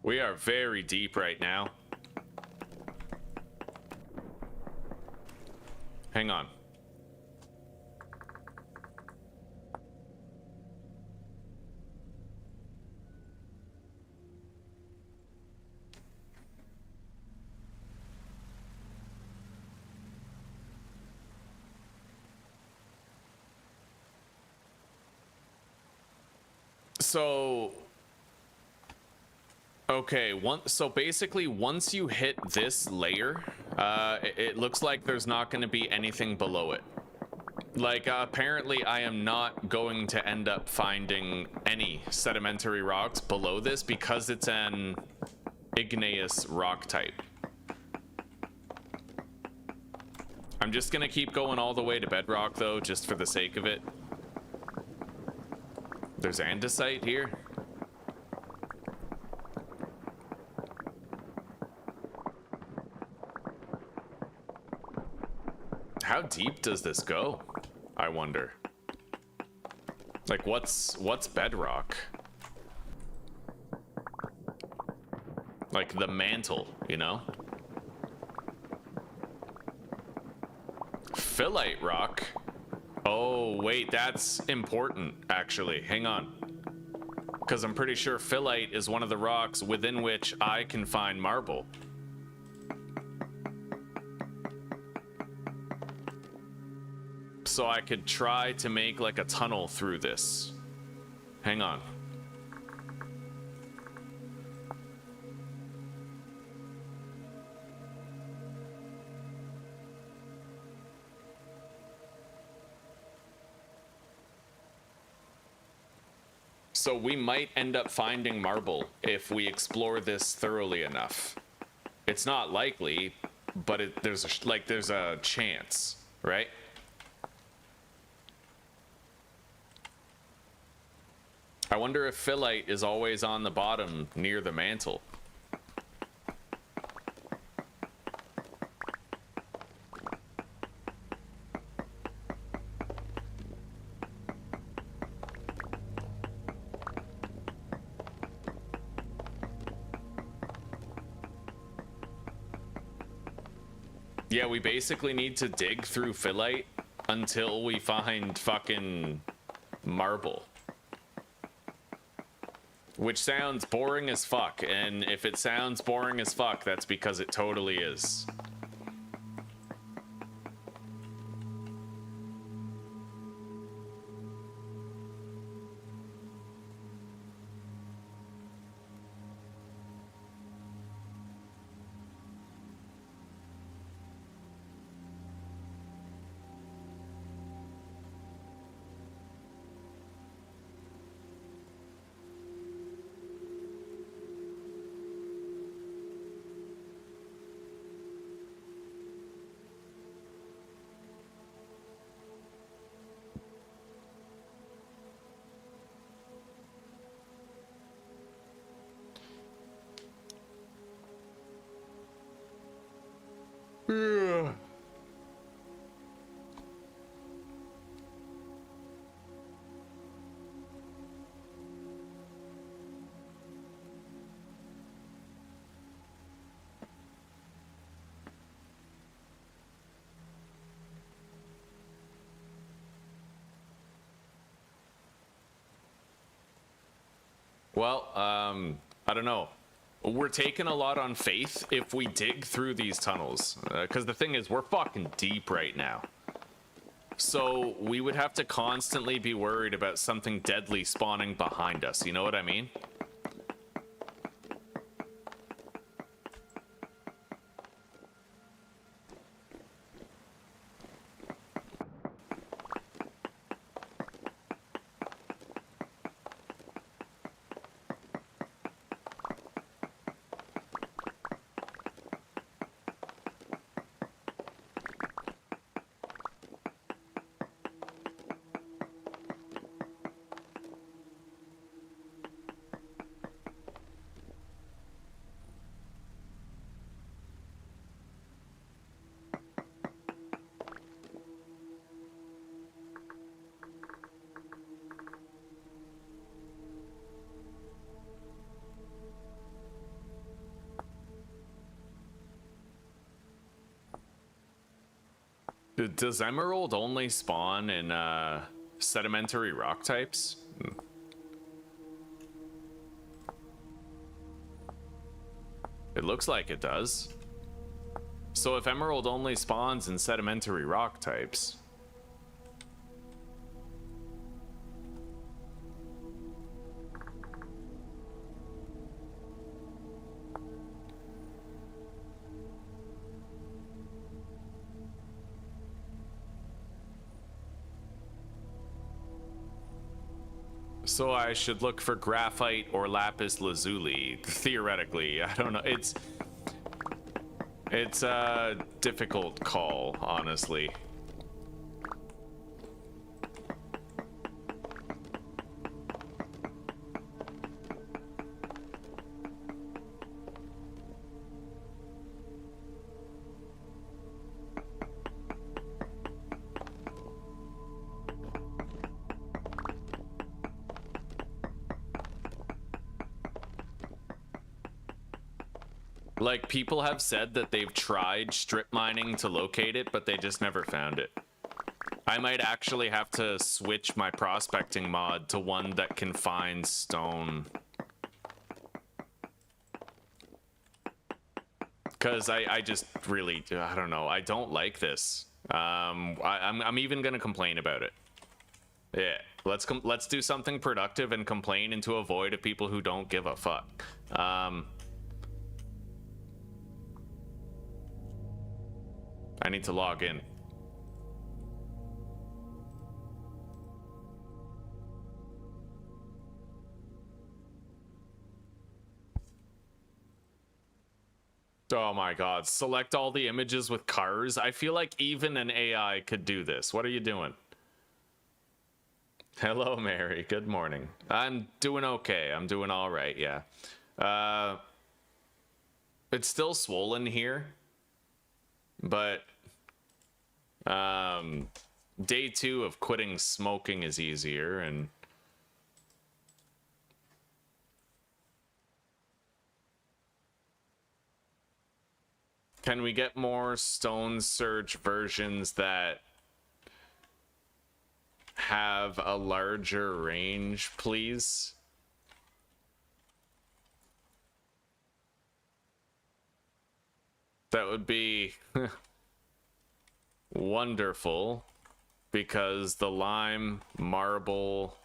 We are very deep right now. Hang on. Okay, so basically once you hit this layer, it looks like there's not going to be anything below it. Like, apparently I am not going to end up finding any sedimentary rocks below this because it's an igneous rock type. I'm just going to keep going all the way to bedrock though, just for the sake of it. There's andesite here. How deep does this go? I wonder. Like, what's bedrock? Like the mantle, you know? Phyllite rock. Oh, wait, that's important, actually. Hang on. Because I'm pretty sure phyllite is one of the rocks within which I can find marble. So I could try to make like a tunnel through this. Hang on. So we might end up finding marble if we explore this thoroughly enough. It's not likely, but there's a chance, right? I wonder if phyllite is always on the bottom near the mantle. Yeah, we basically need to dig through phyllite until we find fucking marble. Which sounds boring as fuck, and if it sounds boring as fuck, that's because it totally is. Well, I don't know. We're taking a lot on faith if we dig through these tunnels. Because the thing is, we're fucking deep right now. So we would have to constantly be worried about something deadly spawning behind us. You know what I mean? Does emerald only spawn in sedimentary rock types? It looks like it does. So if emerald only spawns in sedimentary rock types, so I should look for graphite or lapis lazuli. Theoretically, I don't know. It's a difficult call, honestly. Like, people have said that they've tried strip mining to locate it, but they just never found it. I might actually have to switch my prospecting mod to one that can find stone. Because I just really, I don't know, I don't like this. I'm even gonna complain about it. Yeah, let's do something productive and complain into a void of people who don't give a fuck. I need to log in. Oh my god, select all the images with cars. I feel like even an AI could do this. What are you doing? Hello, Mary. Good morning. I'm doing okay. I'm doing all right, yeah. It's still swollen here, but day 2 of quitting smoking is easier, and can we get more Stone Surge versions that have a larger range, please? That would be wonderful, because the lime, marble,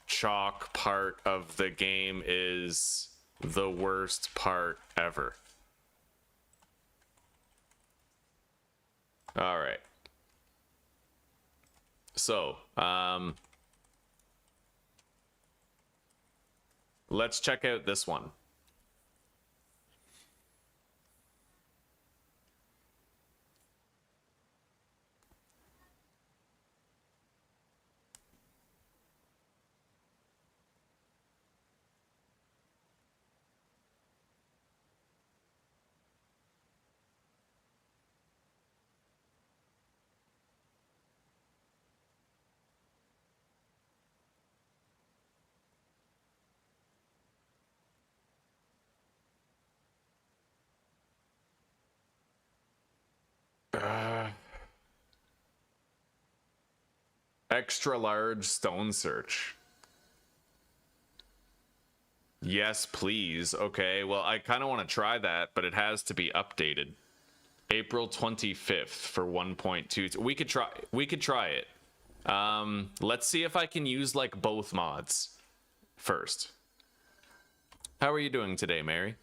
chalk part of the game is the worst part ever. All right. So, let's check out this one. Extra large stone search. Yes, please. Okay, well, I kind of want to try that, but it has to be updated. April 25th for 1.2. We could try it. Let's see if I can use like both mods first. How are you doing today, Mary?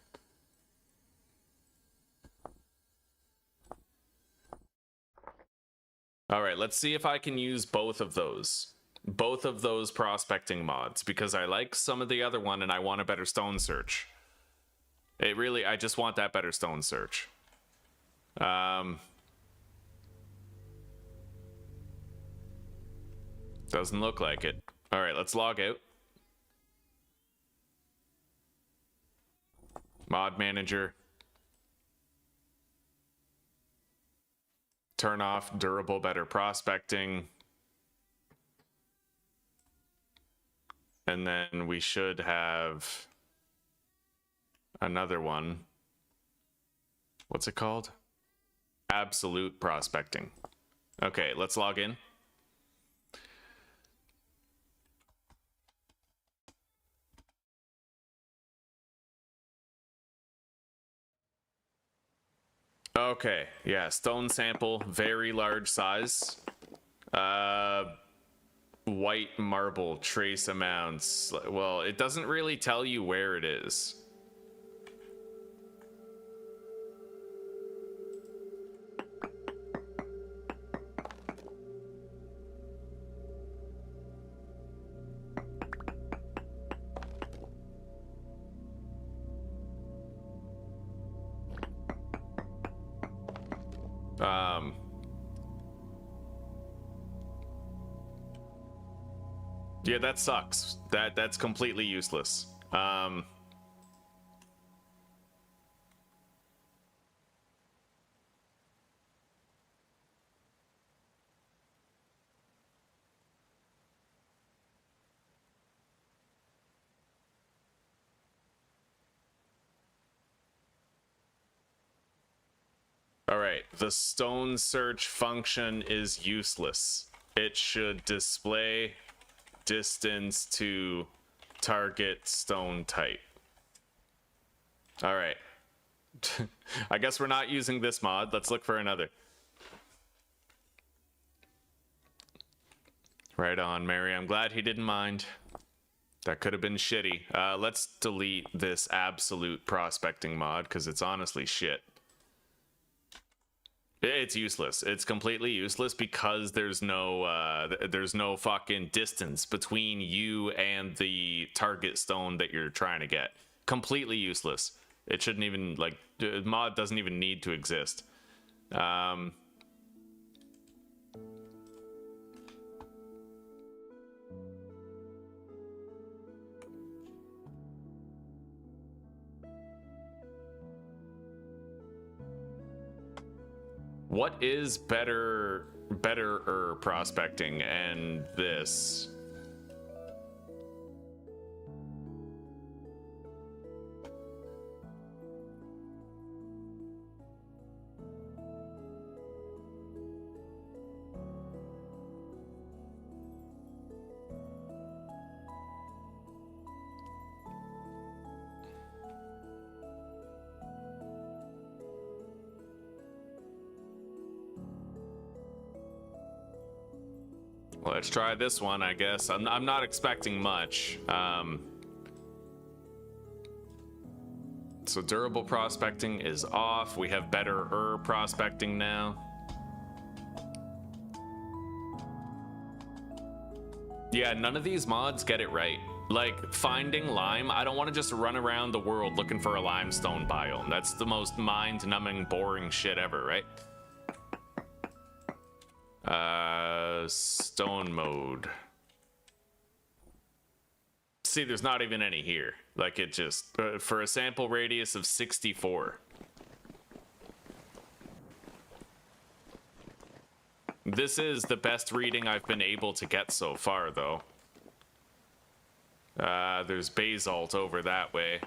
All right, let's see if I can use both of those prospecting mods, because I like some of the other one and I want a better stone search. I just want that better stone search. Doesn't look like it. All right, let's log out. Mod manager. Turn off durable better prospecting. And then we should have another one. What's it called? Absolute prospecting. Okay, let's log in. Okay, yeah, stone sample, very large size. White marble, trace amounts. Well, it doesn't really tell you where it is. Yeah, that sucks. That's completely useless. All right, the stone search function is useless. It should display distance to target stone type. All right. I guess we're not using this mod. Let's look for another. Right on, Mary. I'm glad he didn't mind. That could have been shitty. Let's delete this absolute prospecting mod because it's honestly shit. It's useless. It's completely useless because there's no fucking distance between you and the target stone that you're trying to get. Completely useless. It shouldn't even, like, the mod doesn't even need to exist. What is better prospecting and this? Let's try this one, I guess. I'm not expecting much. So durable prospecting is off. We have better prospecting now. Yeah, none of these mods get it right. Like, finding lime, I don't want to just run around the world looking for a limestone biome. That's the most mind-numbing, boring shit ever, right? Stone mode. See, there's not even any here. Like, it just, for a sample radius of 64. This is the best reading I've been able to get so far, though. There's basalt over that way.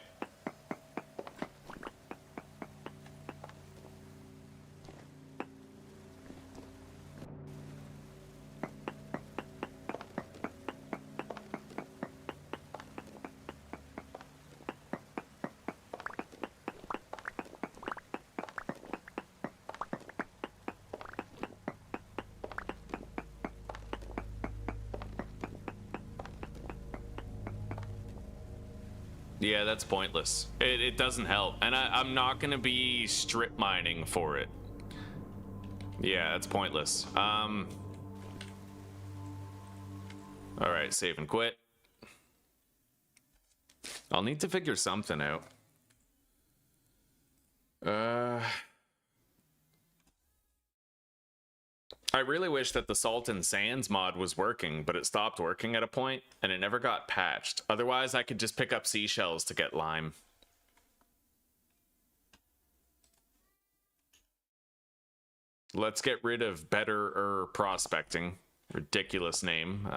Yeah, that's pointless. It doesn't help. And I'm not going to be strip mining for it. Yeah, that's pointless. Alright, save and quit. I'll need to figure something out. I really wish that the Salt and Sands mod was working, but it stopped working at a point, and it never got patched. Otherwise, I could just pick up seashells to get lime. Let's get rid of better prospecting. Ridiculous name.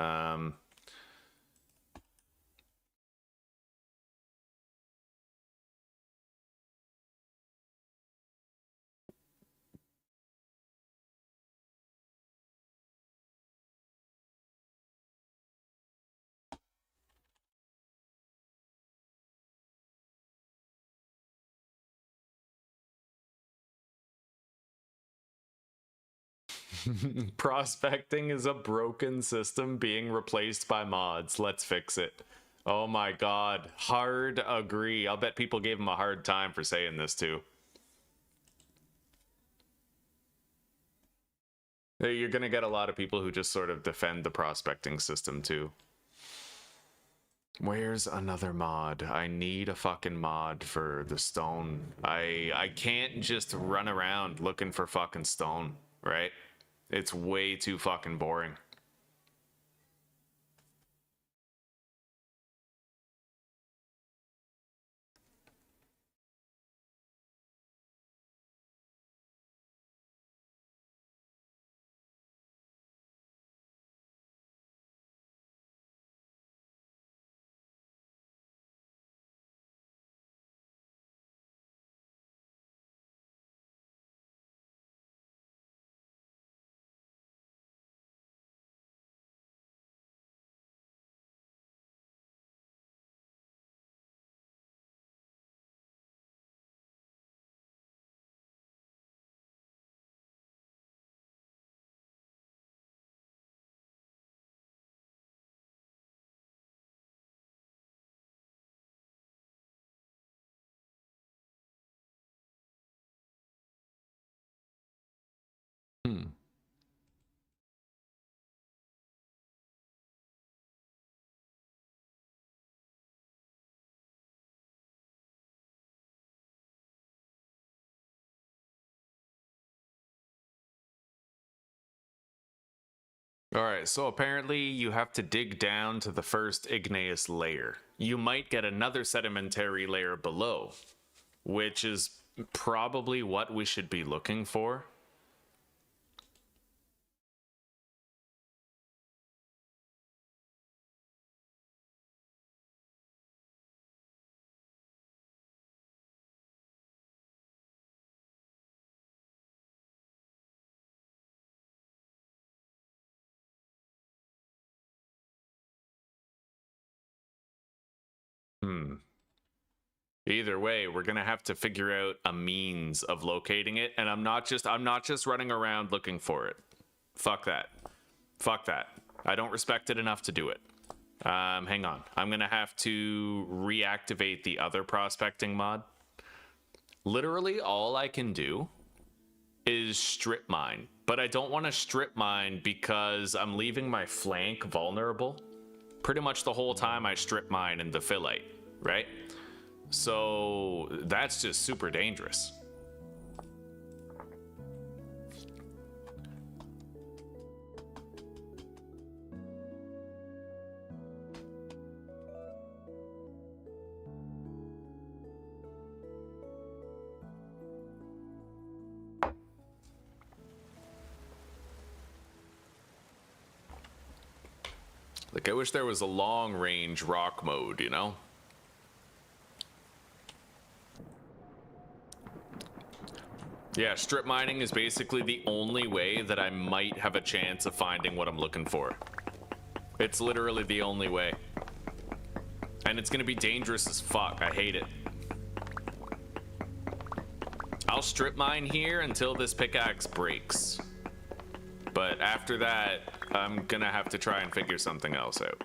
Prospecting is a broken system being replaced by mods. Let's fix it. Oh my god. Hard agree. I'll bet people gave him a hard time for saying this too. You're gonna get a lot of people who just sort of defend the prospecting system too. Where's another mod? I need a fucking mod for the stone. I can't just run around looking for fucking stone, right? It's way too fucking boring. Alright, so apparently you have to dig down to the first igneous layer. You might get another sedimentary layer below, which is probably what we should be looking for. Either way, we're gonna have to figure out a means of locating it, and I'm not just running around looking for it. Fuck that. Fuck that. I don't respect it enough to do it. Hang on. I'm gonna have to reactivate the other prospecting mod. Literally all I can do is strip mine, but I don't want to strip mine because I'm leaving my flank vulnerable pretty much the whole time I strip mine in the phyllite, right? So that's just super dangerous. Like, I wish there was a long-range rock mode, you know? Yeah, strip mining is basically the only way that I might have a chance of finding what I'm looking for. It's literally the only way. And it's gonna be dangerous as fuck. I hate it. I'll strip mine here until this pickaxe breaks. But after that, I'm gonna have to try and figure something else out.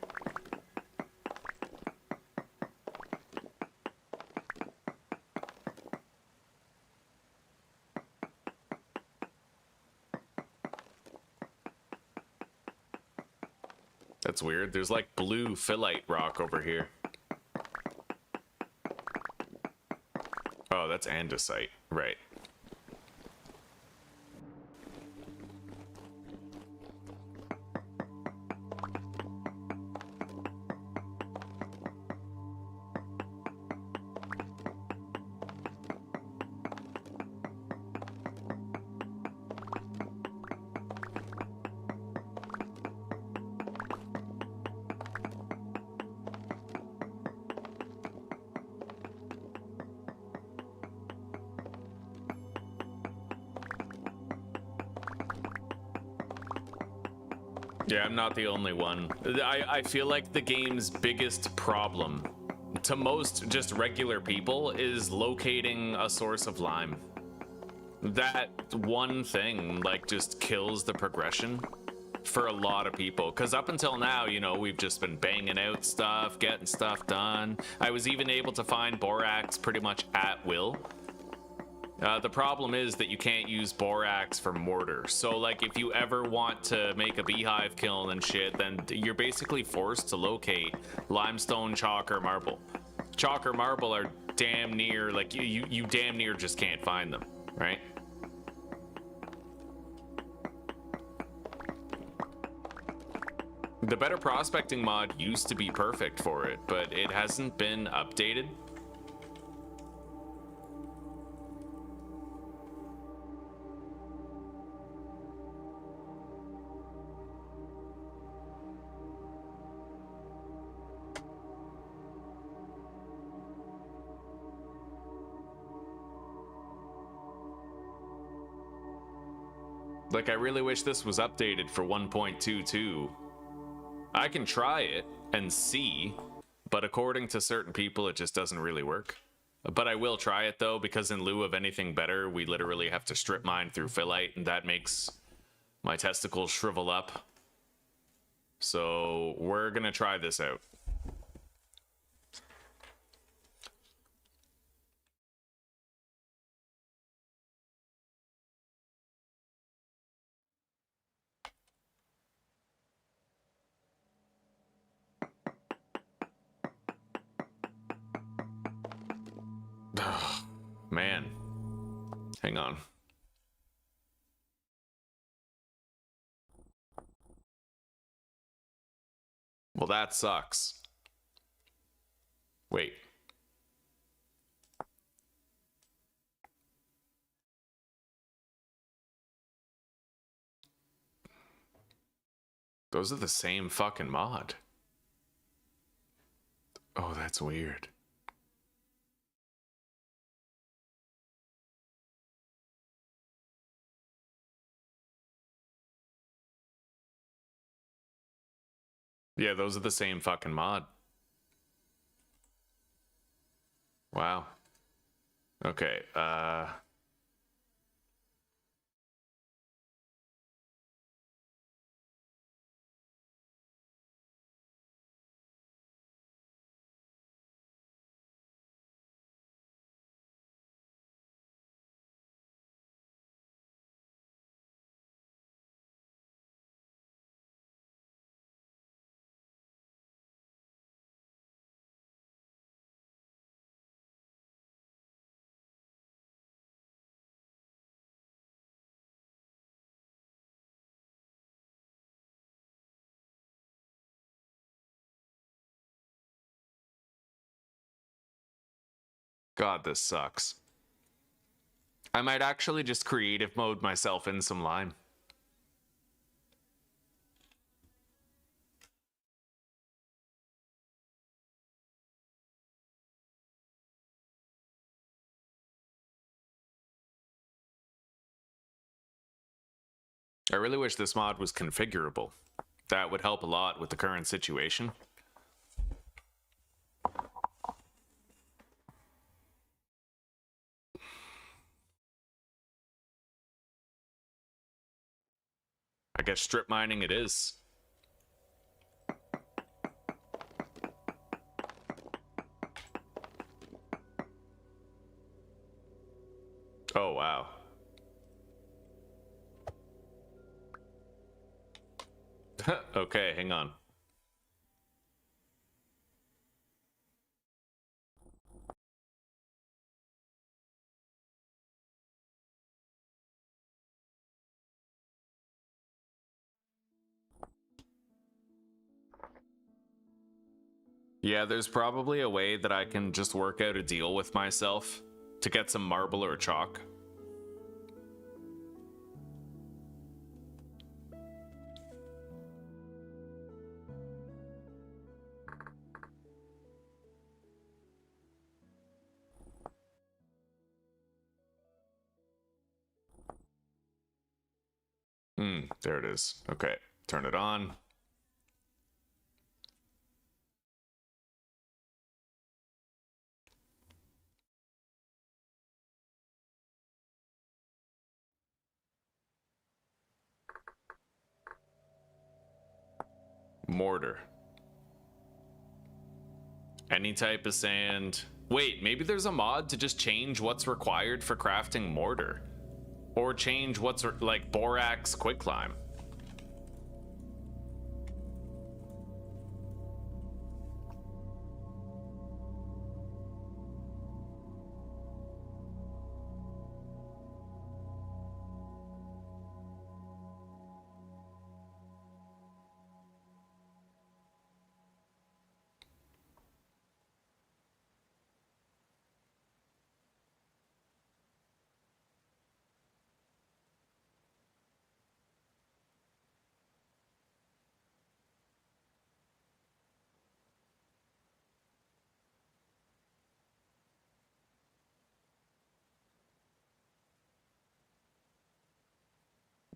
That's weird. There's like blue phyllite rock over here. Oh, that's andesite. Right. Yeah, I'm not the only one. I feel like the game's biggest problem to most just regular people is locating a source of lime. That one thing, like, just kills the progression for a lot of people. Because up until now, you know, we've just been banging out stuff, getting stuff done. I was even able to find borax pretty much at will. The problem is that you can't use borax for mortar. So, like, if you ever want to make a beehive kiln and shit, then you're basically forced to locate limestone, chalk, or marble. Chalk or marble are damn near, like, you damn near just can't find them, right? The Better Prospecting mod used to be perfect for it, but it hasn't been updated. Like, I really wish this was updated for 1.22. I can try it and see, but according to certain people, it just doesn't really work. But I will try it, though, because in lieu of anything better, we literally have to strip mine through phyllite, and that makes my testicles shrivel up. So we're gonna try this out. Man, hang on. Well, that sucks. Wait. Those are the same fucking mod. Oh, that's weird. Yeah, those are the same fucking mod. Wow. Okay, God, this sucks. I might actually just creative mode myself in some lime. I really wish this mod was configurable. That would help a lot with the current situation. I guess strip mining it is. Oh, wow. Okay, hang on. Yeah, there's probably a way that I can just work out a deal with myself to get some marble or chalk. There it is. Okay, turn it on. Mortar. Any type of sand. Wait, maybe there's a mod to just change what's required for crafting mortar. Or change what's like borax quicklime.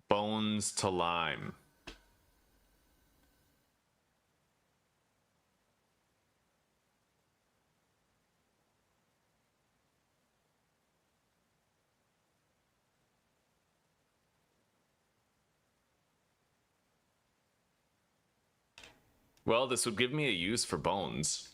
Bones to lime. Well, this would give me a use for bones.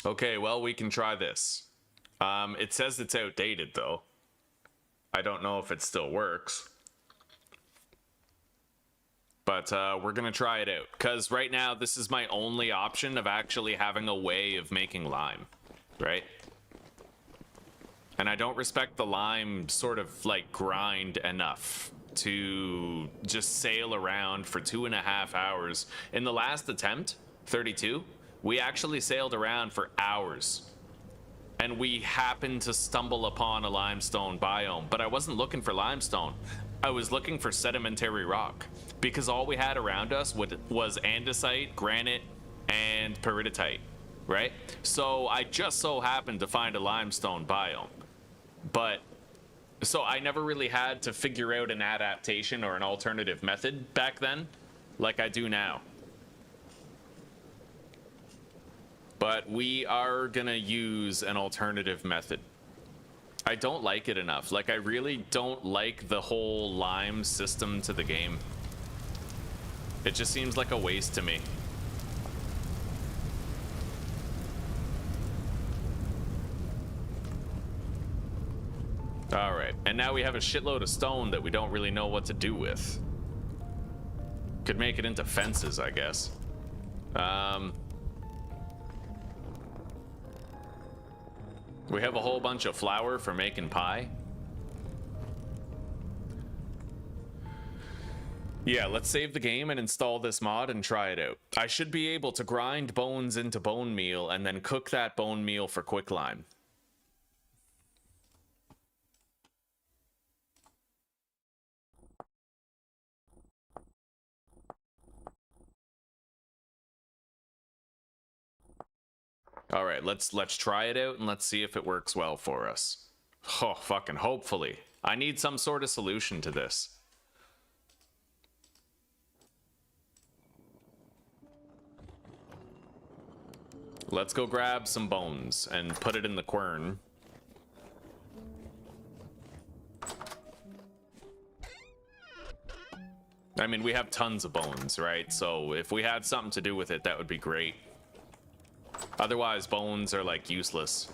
Okay, well, we can try this. It says it's outdated, though. I don't know if it still works. But we're going to try it out. Because right now, this is my only option of actually having a way of making lime. Right? And I don't respect the lime sort of, like, grind enough to just sail around for 2.5 hours. In the last attempt, 32... we actually sailed around for hours, and we happened to stumble upon a limestone biome, but I wasn't looking for limestone. I was looking for sedimentary rock, because all we had around us was andesite, granite, and peridotite, right? So I just so happened to find a limestone biome, but so I never really had to figure out an adaptation or an alternative method back then, like I do now. But we are gonna use an alternative method. I don't like it enough. Like, I really don't like the whole lime system to the game. It just seems like a waste to me. All right, and now we have a shitload of stone that we don't really know what to do with. Could make it into fences, I guess. We have a whole bunch of flour for making pie. Yeah, let's save the game and install this mod and try it out. I should be able to grind bones into bone meal and then cook that bone meal for quicklime. All right, let's try it out and let's see if it works well for us. Oh, fucking hopefully. I need some sort of solution to this. Let's go grab some bones and put it in the quern. I mean, we have tons of bones, right? So if we had something to do with it, that would be great. Otherwise, bones are like useless.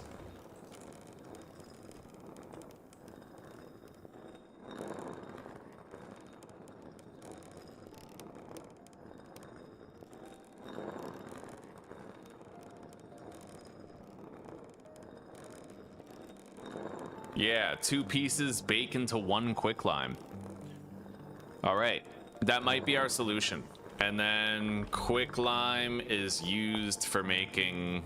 Yeah, 2 pieces bake into 1 quicklime. All right, that might be our solution. And then quicklime is used for making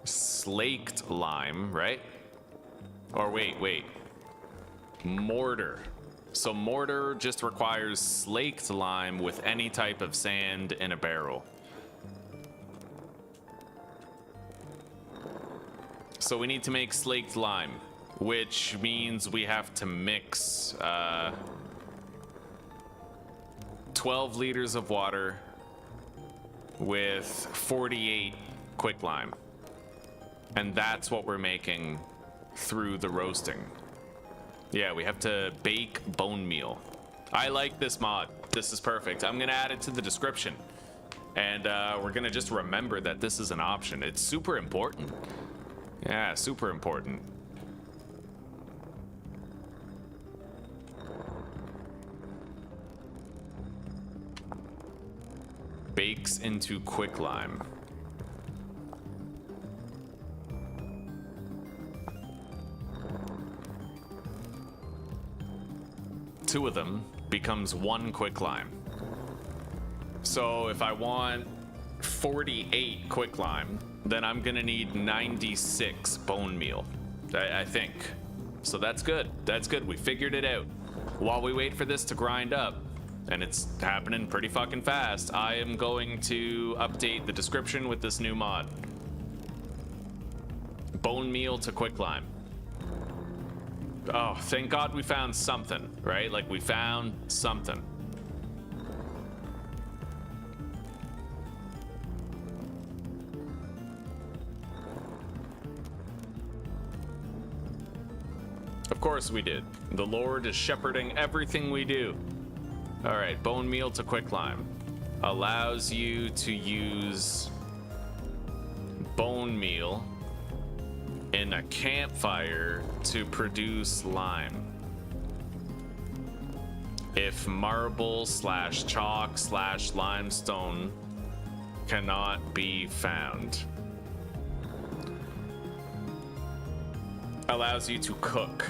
slaked lime, right? Or wait. Mortar. So mortar just requires slaked lime with any type of sand in a barrel. So we need to make slaked lime, which means we have to mix 12 liters of water with 48 quicklime. And that's what we're making through the roasting. Yeah, we have to bake bone meal. I like this mod. This is perfect. I'm gonna add it to the description. And we're gonna just remember that this is an option. It's super important. Yeah, super important. Bakes into quicklime. Two of them becomes 1 quicklime. So if I want 48 quicklime, then I'm gonna need 96 bone meal, I think. So that's good. That's good. We figured it out. While we wait for this to grind up, and it's happening pretty fucking fast, I am going to update the description with this new mod. Bone meal to quicklime. Oh, thank God we found something, right? Like, we found something. Of course we did. The Lord is shepherding everything we do. All right, bone meal to quicklime. Allows you to use bone meal in a campfire to produce lime. If marble / chalk / limestone cannot be found. Allows you to cook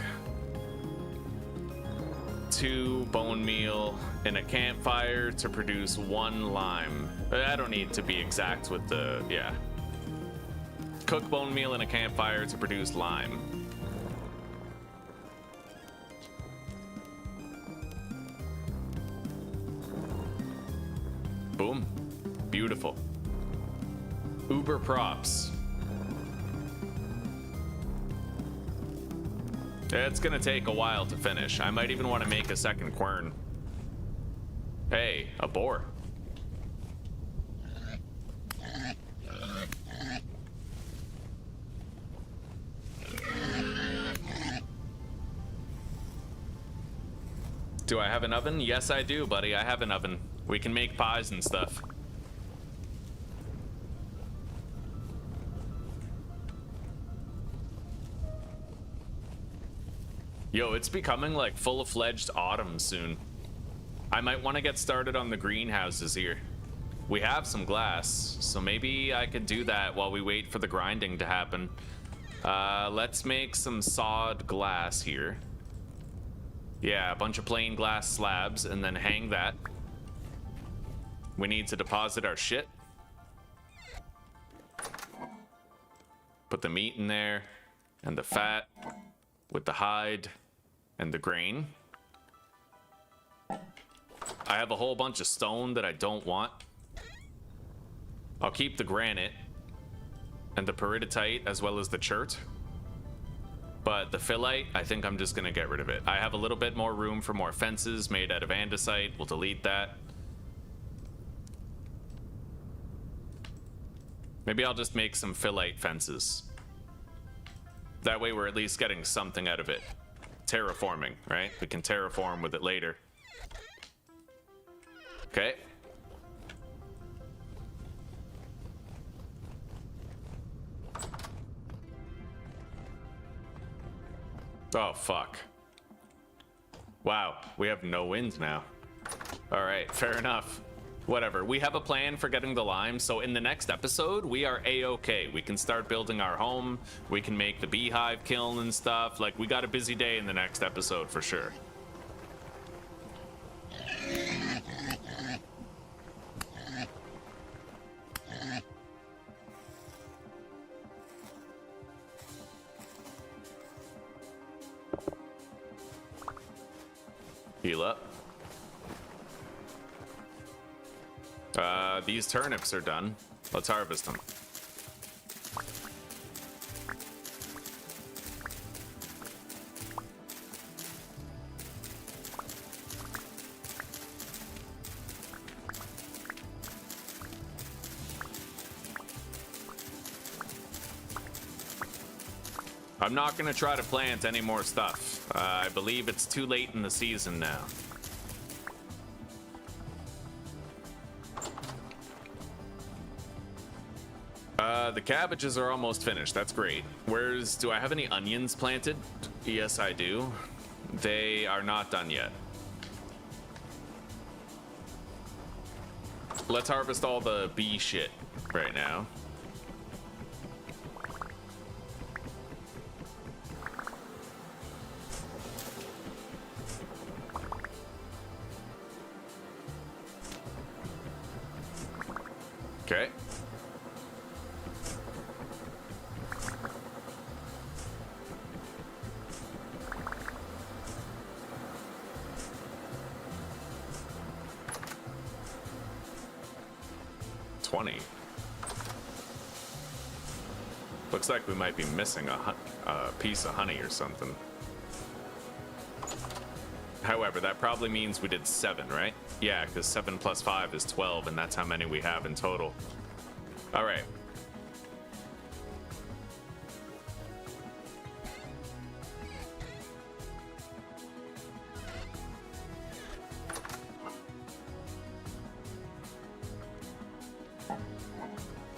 2 bone meal in a campfire to produce 1 lime. I don't need to be exact with the, yeah. Cook bone meal in a campfire to produce lime. Boom. Beautiful. Uber props. It's gonna take a while to finish. I might even want to make a second quern. Hey, a boar. Do I have an oven? Yes, I do, buddy. I have an oven. We can make pies and stuff. Yo, it's becoming like full-fledged autumn soon. I might want to get started on the greenhouses here. We have some glass, so maybe I could do that while we wait for the grinding to happen. Let's make some sawed glass here. Yeah, a bunch of plain glass slabs, and then hang that. We need to deposit our shit. Put the meat in there, and the fat, with the hide, and the grain. I have a whole bunch of stone that I don't want. I'll keep the granite and the peridotite as well as the chert. But the phyllite, I think I'm just gonna get rid of it. I have a little bit more room for more fences made out of andesite. We'll delete that. Maybe I'll just make some phyllite fences. That way we're at least getting something out of it. Terraforming, right? We can terraform with it later. Okay. Oh, fuck. Wow, we have no wind now. All right, fair enough. Whatever, we have a plan for getting the lime, so in the next episode, we are A-okay. We can start building our home, we can make the beehive kiln and stuff. Like, we got a busy day in the next episode for sure. Heal up. These turnips are done. Let's harvest them. I'm not gonna try to plant any more stuff. I believe it's too late in the season now. The cabbages are almost finished. That's great. Do I have any onions planted? Yes, I do. They are not done yet. Let's harvest all the bee shit right now. Okay. Looks like we might be missing a piece of honey or something. However, that probably means we did 7, right? Yeah, because 7 plus 5 is 12, and that's how many we have in total. All right.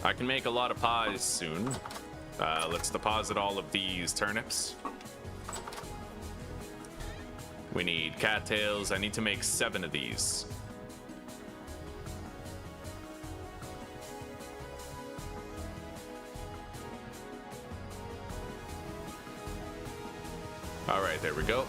I can make a lot of pies soon. Let's deposit all of these turnips. We need cattails. I need to make 7 of these. All right, there we go.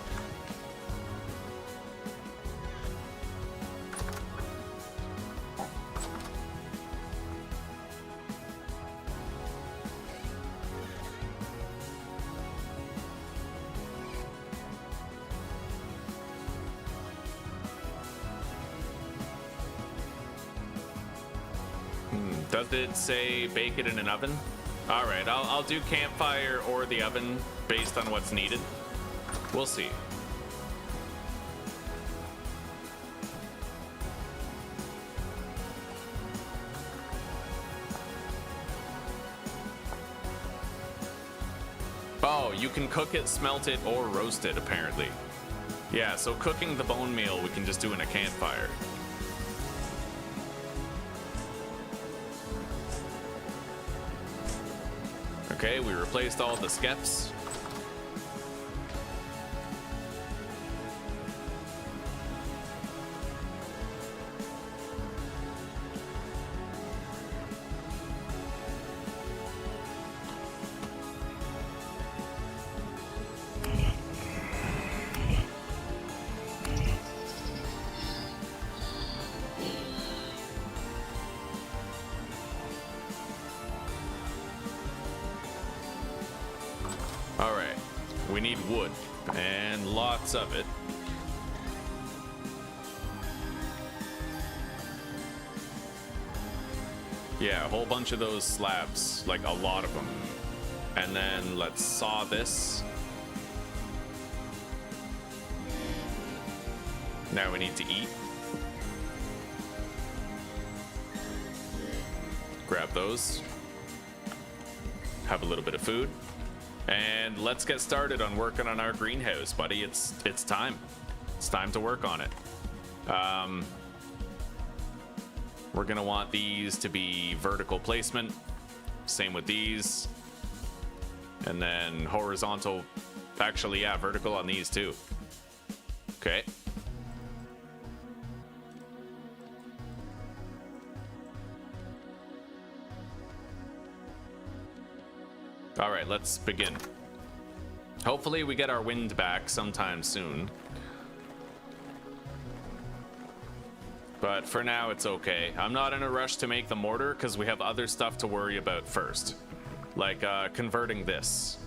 Does it say bake it in an oven? All right, I'll do campfire or the oven based on what's needed. We'll see. Oh, you can cook it, smelt it, or roast it, apparently. Yeah, so cooking the bone meal we can just do in a campfire. Okay, we replaced all the skeps. All right, we need wood, and lots of it. Yeah, a whole bunch of those slabs, like a lot of them. And then let's saw this. Now we need to eat. Grab those. Have a little bit of food. And let's get started on working on our greenhouse, buddy. It's time. It's time to work on it. We're gonna want these to be vertical placement. Same with these. And then horizontal. Actually, yeah, vertical on these too. Okay. All right, let's begin. Hopefully we get our wind back sometime soon. But for now, it's okay. I'm not in a rush to make the mortar because we have other stuff to worry about first. Like converting this.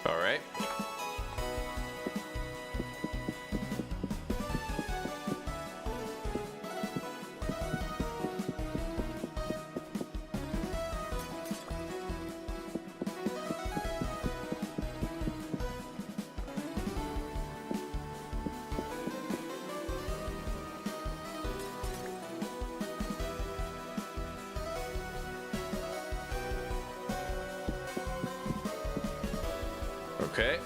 All right. Okay.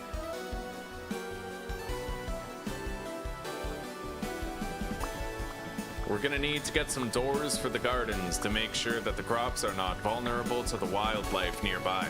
We're gonna need to get some doors for the gardens to make sure that the crops are not vulnerable to the wildlife nearby.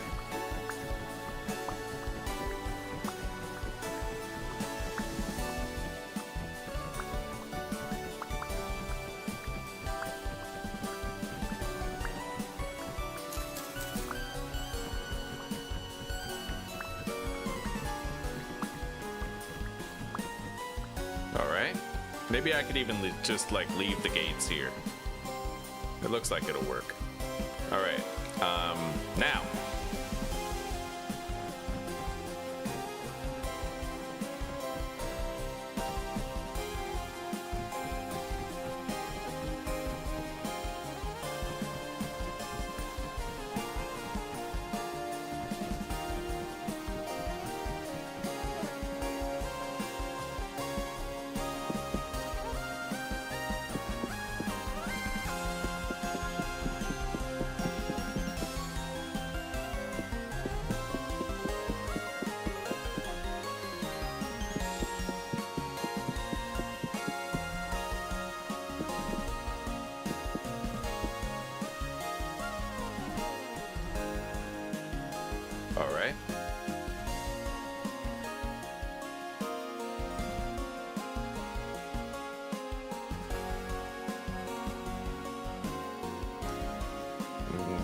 Maybe I could even just like leave the gates here. It looks like it'll work. All right, now. All right.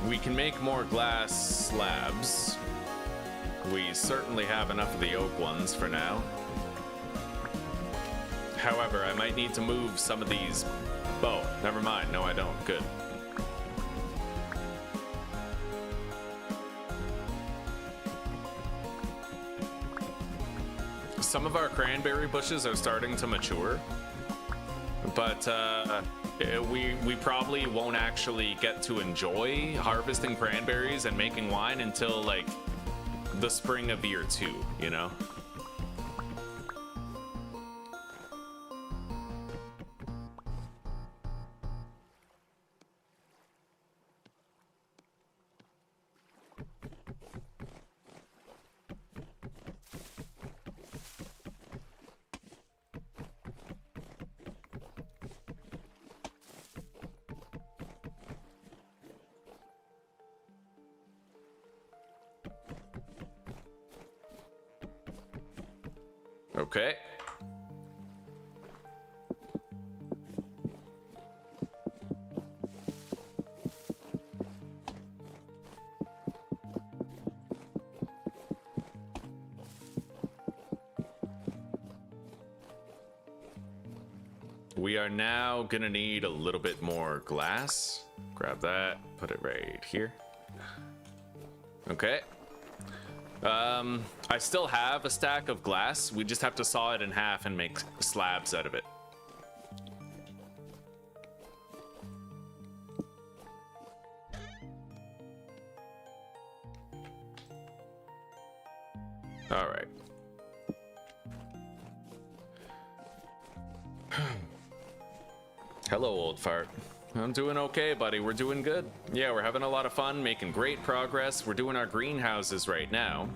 We can make more glass slabs. We certainly have enough of the oak ones for now. However, I might need to move some of these. Oh, never mind. No, I don't. Good. Some of our cranberry bushes are starting to mature, but we probably won't actually get to enjoy harvesting cranberries and making wine until like the spring of year 2, you know? Okay. We are now gonna need a little bit more glass. Grab that, put it right here. Okay. I still have a stack of glass. We just have to saw it in half and make slabs out of it. All right. Hello, old fart. I'm doing okay, buddy. We're doing good. Yeah, we're having a lot of fun, making great progress. We're doing our greenhouses right now.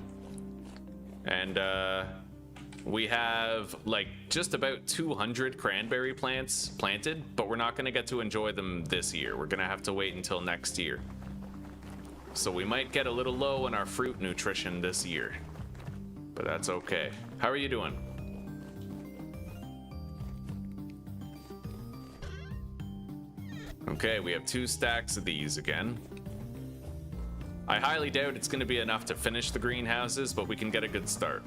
And, we have, like, just about 200 cranberry plants planted, but we're not going to get to enjoy them this year. We're going to have to wait until next year. So we might get a little low in our fruit nutrition this year. But that's okay. How are you doing? Okay, we have 2 stacks of these again. I highly doubt it's going to be enough to finish the greenhouses, but we can get a good start.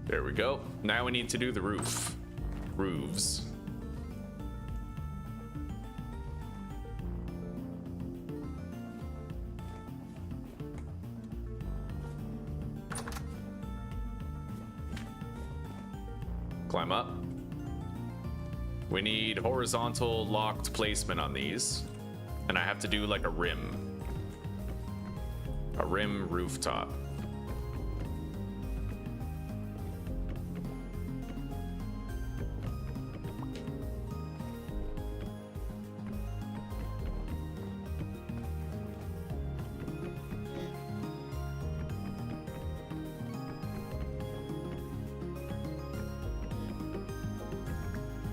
There we go. Now we need to do the roofs. Climb up. We need horizontal locked placement on these. And I have to do like a rim. A rim rooftop.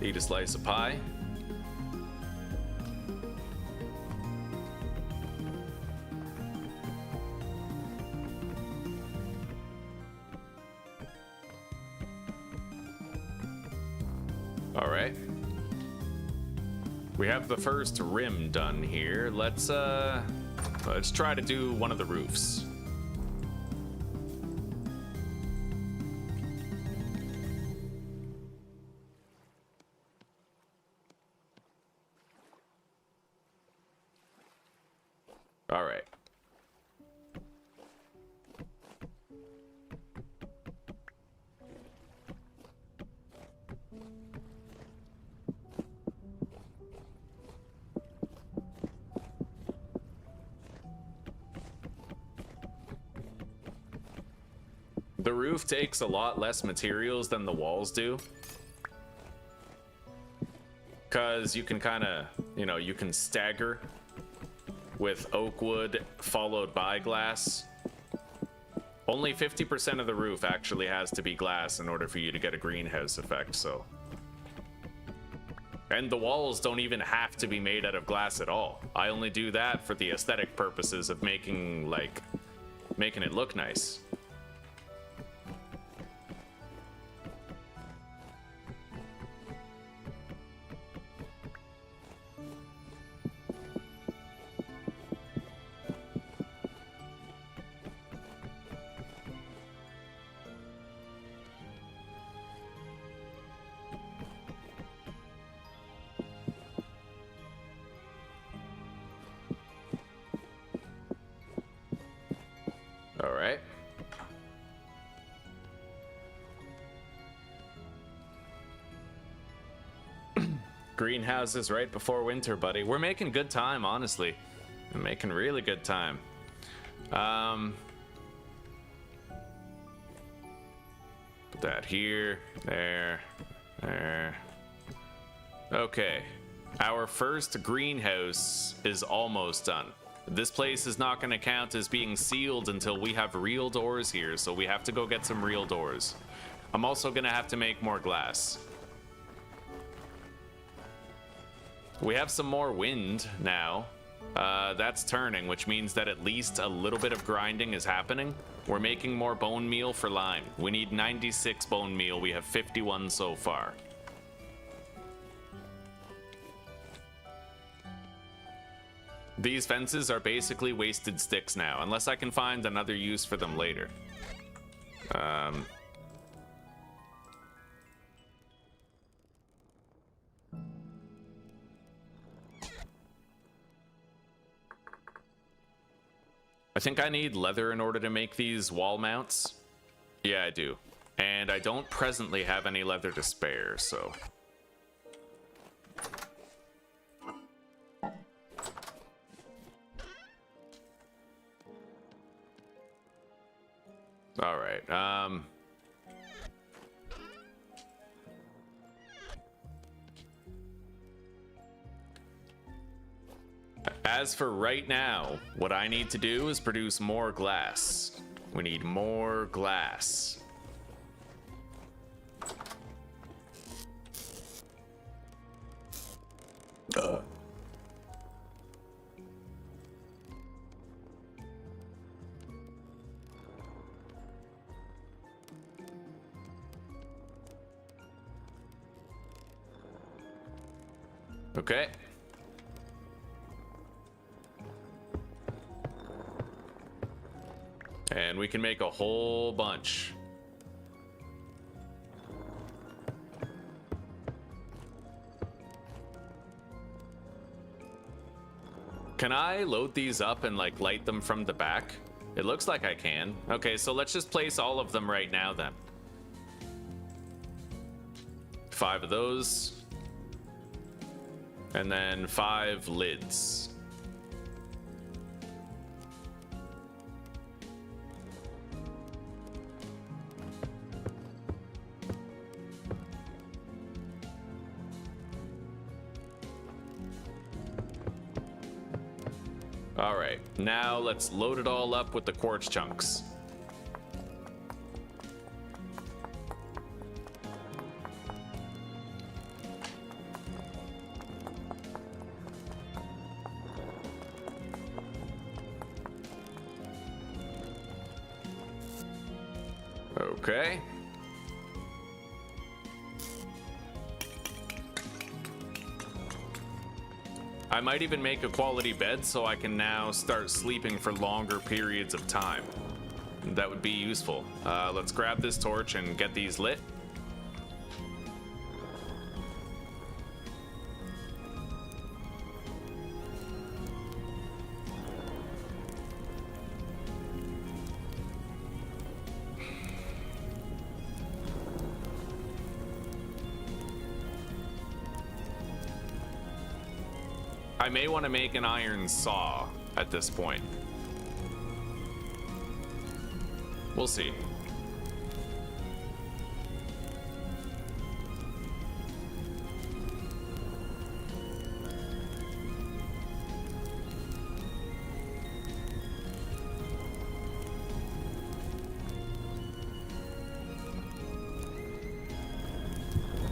Eat a slice of pie. All right. We have the first rim done here. Let's try to do one of the roofs. All right. The roof takes a lot less materials than the walls do. Because you can kind of, you can stagger with oak wood followed by glass. Only 50% of the roof actually has to be glass in order for you to get a greenhouse effect, so. And the walls don't even have to be made out of glass at all. I only do that for the aesthetic purposes of making it look nice. All right. Greenhouses right before winter, buddy. We're making good time, honestly. We're making really good time. Put that here, there. Okay. Our first greenhouse is almost done. This place is not going to count as being sealed until we have real doors here, so we have to go get some real doors. I'm also going to have to make more glass. We have some more wind now. That's turning, which means that at least a little bit of grinding is happening. We're making more bone meal for lime. We need 96 bone meal. We have 51 so far. These fences are basically wasted sticks now, unless I can find another use for them later. I think I need leather in order to make these wall mounts. Yeah, I do. And I don't presently have any leather to spare, so... Alright, as for right now, what I need to do is produce more glass. We need more glass. Okay. And we can make a whole bunch. Can I load these up and like light them from the back? It looks like I can. Okay, so let's just place all of them right now then. 5 of those. And then 5 lids. All right, now let's load it all up with the quartz chunks. Okay. I might even make a quality bed so I can now start sleeping for longer periods of time. That would be useful. Let's grab this torch and get these lit. I may want to make an iron saw at this point. We'll see.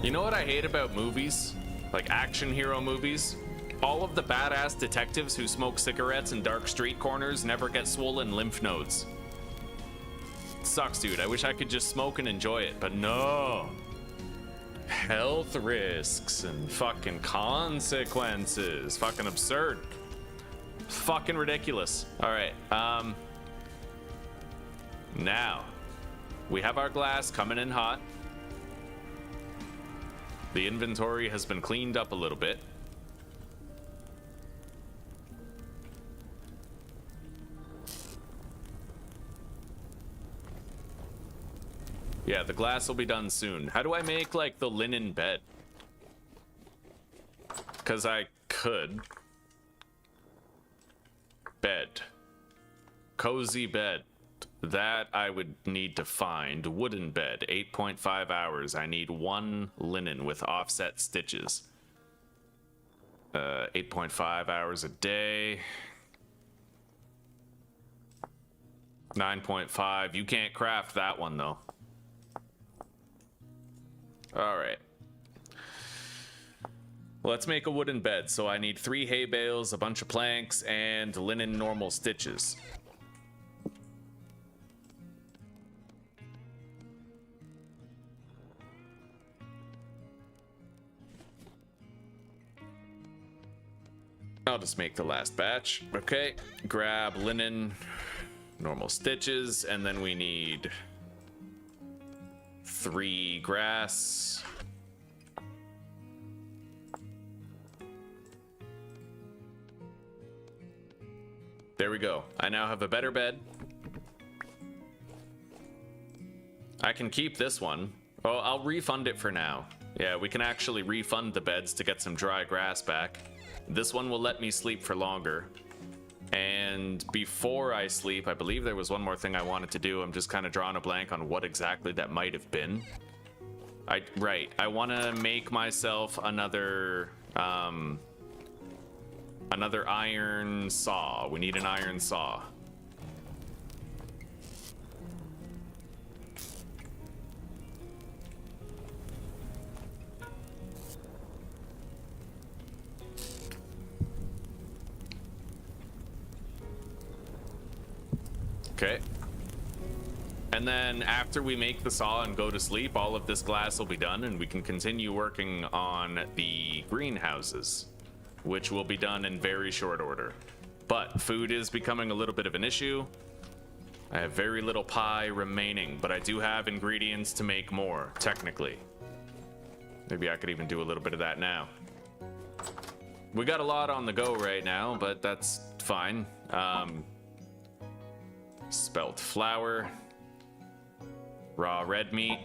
You know what I hate about movies? Like action hero movies? All of the badass detectives who smoke cigarettes in dark street corners never get swollen lymph nodes. It sucks, dude. I wish I could just smoke and enjoy it, but no. Health risks and fucking consequences. Fucking absurd. Fucking ridiculous. All right. Now, we have our glass coming in hot. The inventory has been cleaned up a little bit. Yeah, the glass will be done soon. How do I make, like, the linen bed? Because I could. Bed. Cozy bed. That I would need to find. Wooden bed. 8.5 hours. I need 1 linen with offset stitches. 8.5 hours a day. 9.5. You can't craft that one, though. All right. Let's make a wooden bed. So I need 3 hay bales, a bunch of planks, and linen normal stitches. I'll just make the last batch. Okay, grab linen, normal stitches, and then we need 3 grass. There we go. I now have a better bed. I can keep this one. Oh, I'll refund it for now. Yeah, we can actually refund the beds to get some dry grass back. This one will let me sleep for longer. And before I sleep, I believe there was one more thing I wanted to do. I'm just kind of drawing a blank on what exactly that might have been. Right, I want to make myself another iron saw. We need an iron saw. Okay. And then after we make the saw and go to sleep, all of this glass will be done and we can continue working on the greenhouses, which will be done in very short order. But food is becoming a little bit of an issue. I have very little pie remaining, but I do have ingredients to make more, technically. Maybe I could even do a little bit of that now. We got a lot on the go right now, but that's fine. Spelt flour, raw red meat,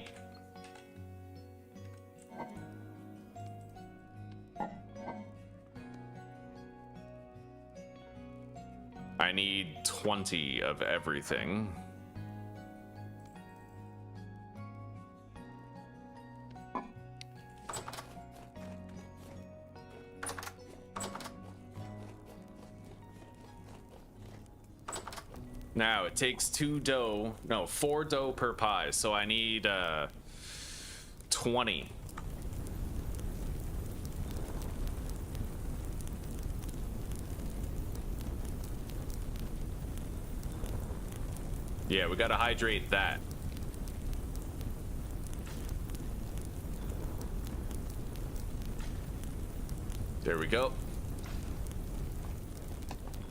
I need 20 of everything. Now it takes 4 dough per pie, so I need 20. Yeah, we gotta hydrate that. There we go.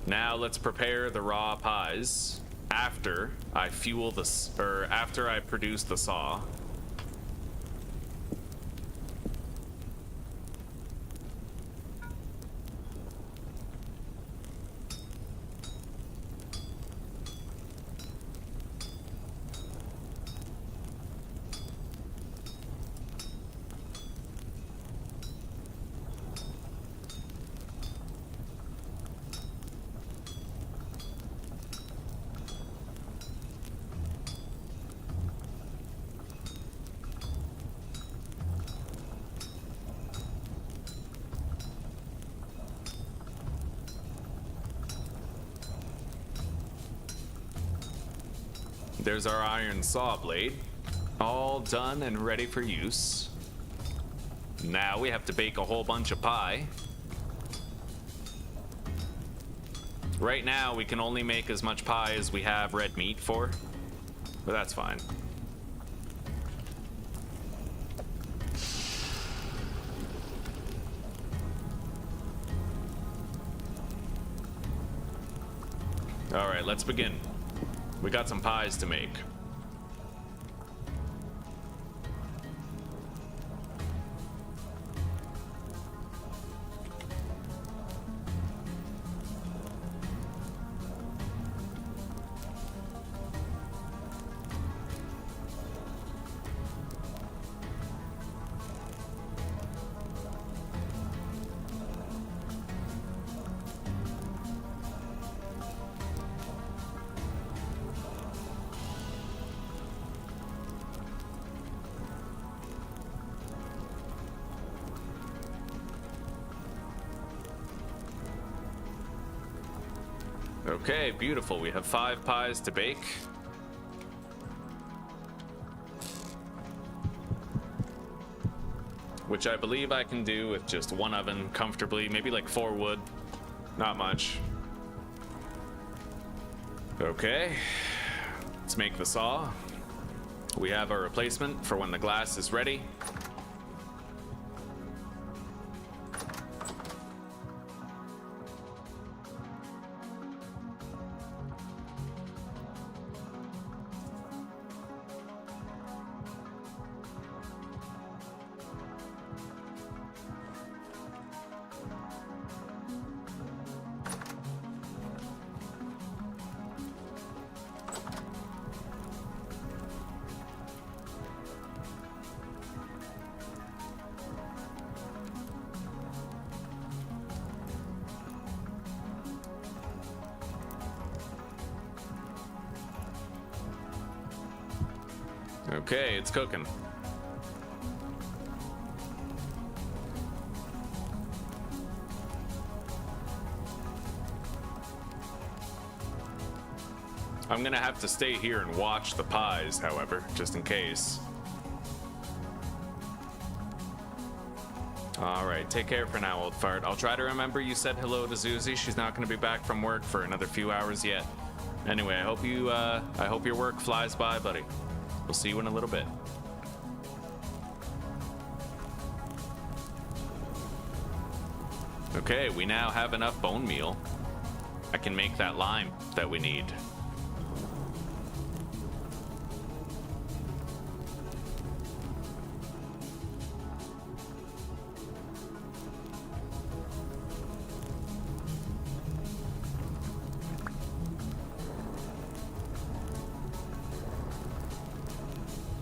Now let's prepare the raw pies after I after I produce the saw. There's our iron saw blade, all done and ready for use. Now we have to bake a whole bunch of pie. Right now we can only make as much pie as we have red meat for, but that's fine. All right, let's begin. We got some pies to make. Okay, beautiful. We have 5 pies to bake. Which I believe I can do with just 1 oven comfortably, maybe like 4 wood. Not much. Okay, let's make the saw. We have our replacement for when the glass is ready. Okay, it's cooking. I'm gonna have to stay here and watch the pies, however, just in case. Alright, take care for now, old fart. I'll try to remember you said hello to Zuzi. She's not gonna be back from work for another few hours yet. Anyway, I hope your work flies by, buddy. We'll see you in a little bit. Okay, we now have enough bone meal. I can make that lime that we need.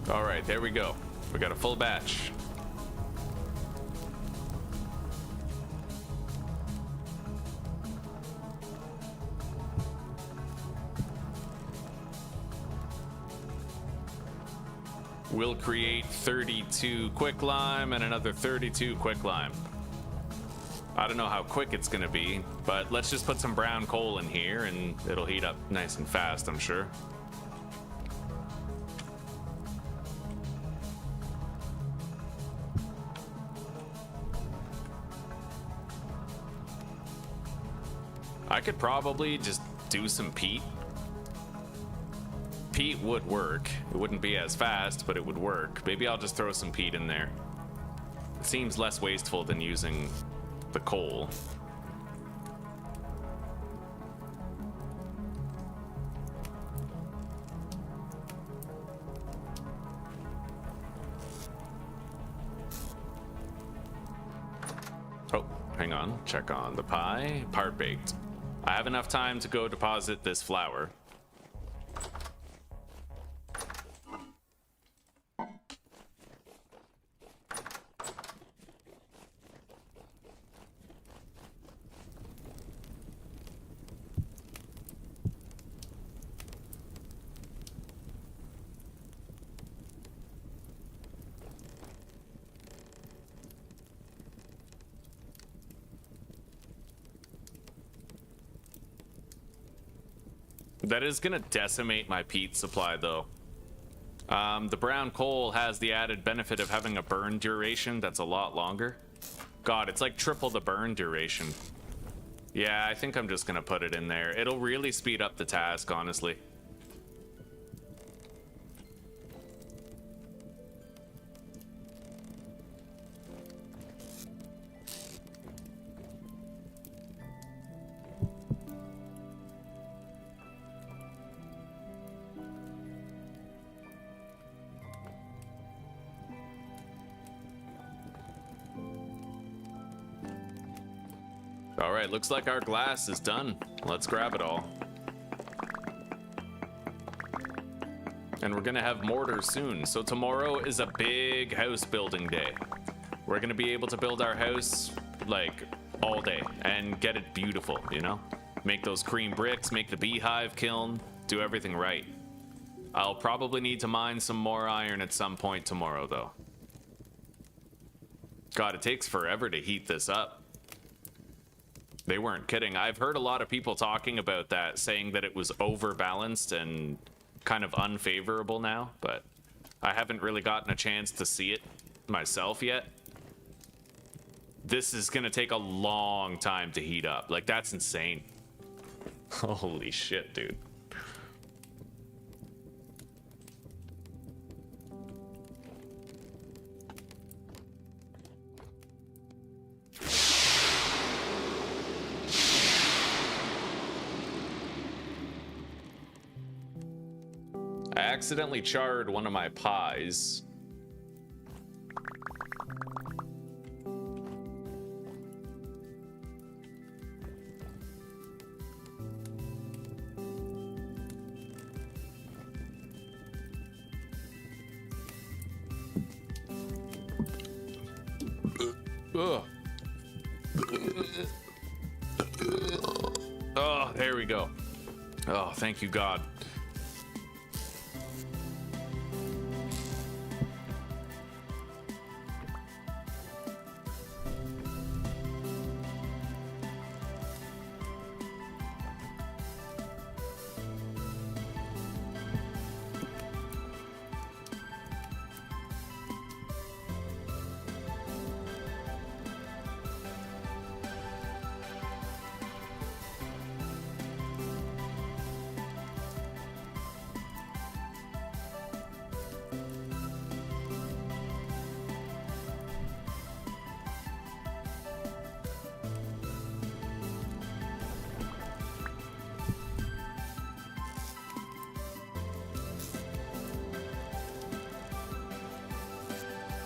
All right, there we go. We got a full batch. We'll create 32 quicklime and another 32 quicklime. I don't know how quick it's gonna be, but let's just put some brown coal in here and it'll heat up nice and fast, I'm sure. I could probably just do some peat. Peat would work. It wouldn't be as fast, but it would work. Maybe I'll just throw some peat in there. It seems less wasteful than using the coal. Oh, hang on. Check on the pie. Part baked. I have enough time to go deposit this flour. That is gonna decimate my peat supply though. The brown coal has the added benefit of having a burn duration that's a lot longer. God, it's like triple the burn duration. Yeah, I think I'm just gonna put it in there. It'll really speed up the task, honestly. All right, looks like our glass is done. Let's grab it all. And we're gonna have mortar soon. So tomorrow is a big house building day. We're gonna be able to build our house like all day and get it beautiful, you know? Make those cream bricks, make the beehive kiln, do everything right. I'll probably need to mine some more iron at some point tomorrow though. God, it takes forever to heat this up. They weren't kidding. I've heard a lot of people talking about that, saying that it was overbalanced and kind of unfavorable now, but I haven't really gotten a chance to see it myself yet. This is gonna take a long time to heat up. Like, that's insane. Holy shit, dude. I accidentally charred one of my pies. Ugh. Oh, there we go. Oh, thank you, God.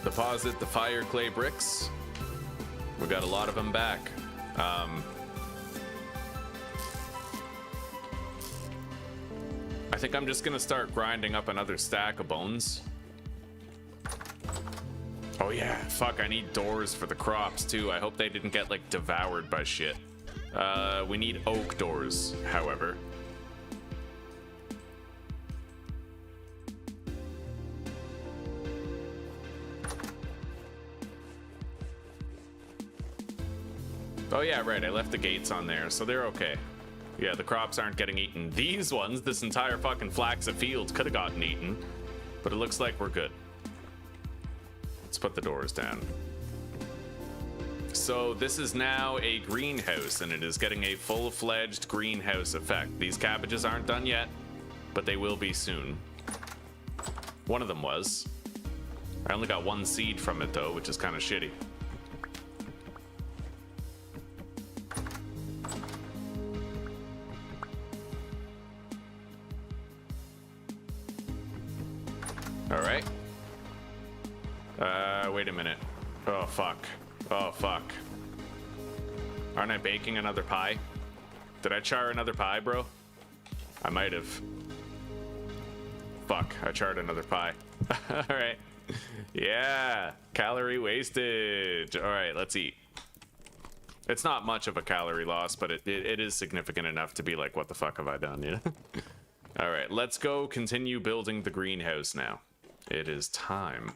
Deposit the fire clay bricks. We got a lot of them back. I think I'm just gonna start grinding up another stack of bones. Oh yeah, fuck, I need doors for the crops too. I hope they didn't get like devoured by shit. We need oak doors, however. Oh yeah, right, I left the gates on there, so they're okay. Yeah, the crops aren't getting eaten. These ones, this entire fucking flax of fields could have gotten eaten, but it looks like we're good. Let's put the doors down. So this is now a greenhouse, and it is getting a full-fledged greenhouse effect. These cabbages aren't done yet, but they will be soon. One of them was. I only got one seed from it though, which is kind of shitty. All right. Wait a minute. Oh, fuck. Oh, fuck. Aren't I baking another pie? Did I char another pie, bro? I might have. Fuck, I charred another pie. All right. Yeah, calorie wastage. All right, let's eat. It's not much of a calorie loss, but it is significant enough to be like, what the fuck have I done, you know? All right, let's go continue building the greenhouse now. It is time.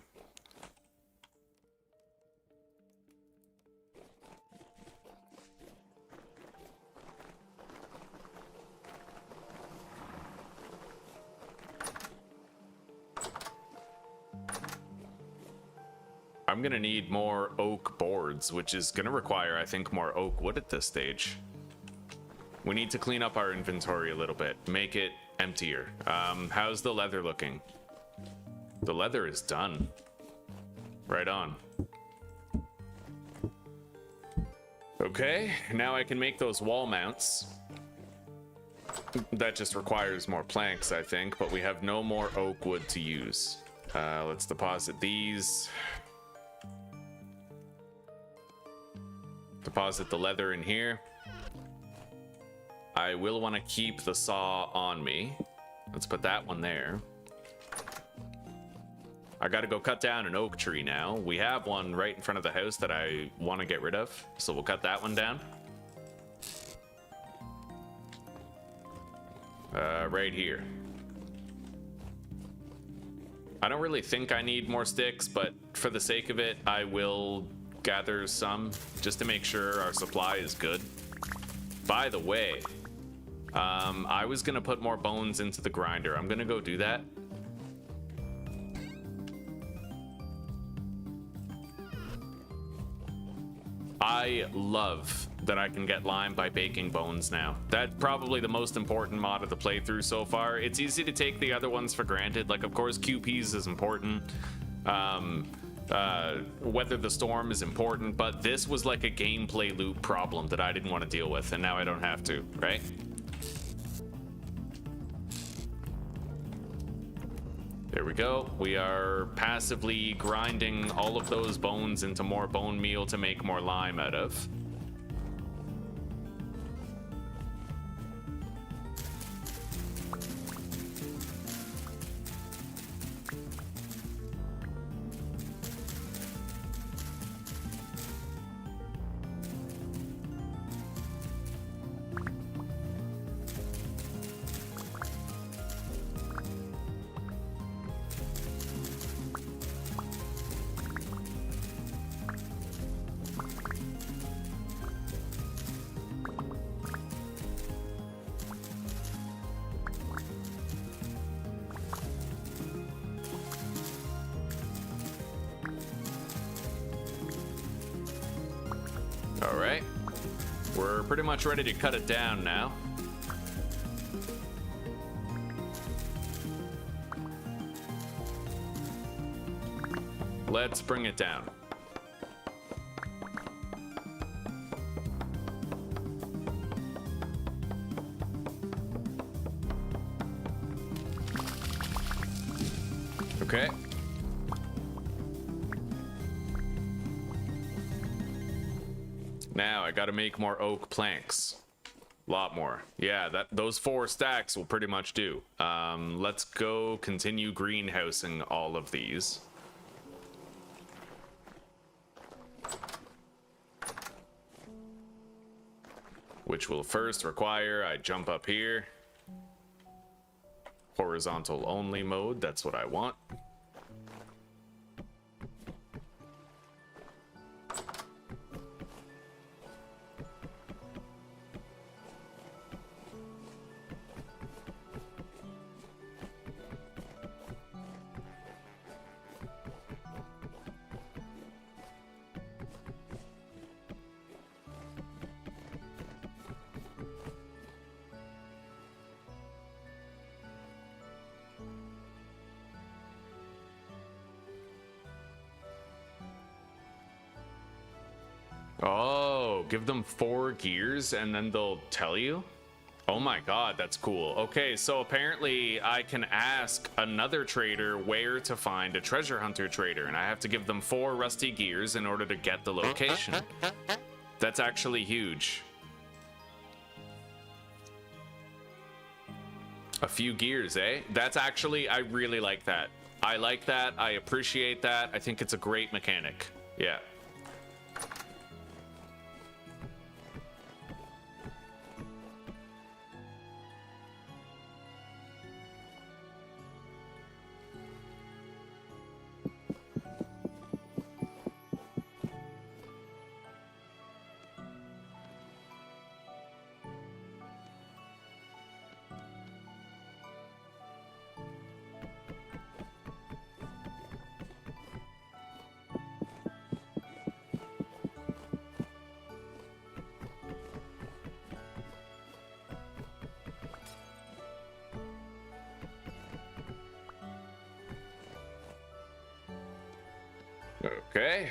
I'm gonna need more oak boards, which is gonna require, I think, more oak wood at this stage. We need to clean up our inventory a little bit, make it emptier. How's the leather looking? The leather is done. Right on. Okay, now I can make those wall mounts. That just requires more planks, I think, but we have no more oak wood to use. Let's deposit these. Deposit the leather in here. I will want to keep the saw on me. Let's put that one there. I gotta go cut down an oak tree now. We have one right in front of the house that I want to get rid of, so we'll cut that one down. Right here. I don't really think I need more sticks, but for the sake of it, I will gather some just to make sure our supply is good. By the way, I was gonna put more bones into the grinder. I'm gonna go do that. I love that I can get lime by baking bones now. That's probably the most important mod of the playthrough so far. It's easy to take the other ones for granted. Like, of course, QPs is important. Weather the storm is important, but this was like a gameplay loop problem that I didn't want to deal with, and now I don't have to, right? There we go. We are passively grinding all of those bones into more bone meal to make more lime out of. All right, we're pretty much ready to cut it down now. Let's bring it down. Okay. Now I gotta make more oak planks. A lot more. Yeah, those 4 stacks will pretty much do. Let's go continue greenhousing all of these. Which will first require I jump up here. Horizontal only mode, that's what I want. Oh, give them 4 gears and then they'll tell you? Oh my god, that's cool. Okay, so apparently I can ask another trader where to find a treasure hunter trader, and I have to give them 4 rusty gears in order to get the location. That's actually huge. A few gears, eh? That's actually, I really like that. I like that, I appreciate that. I think it's a great mechanic. Yeah. Okay.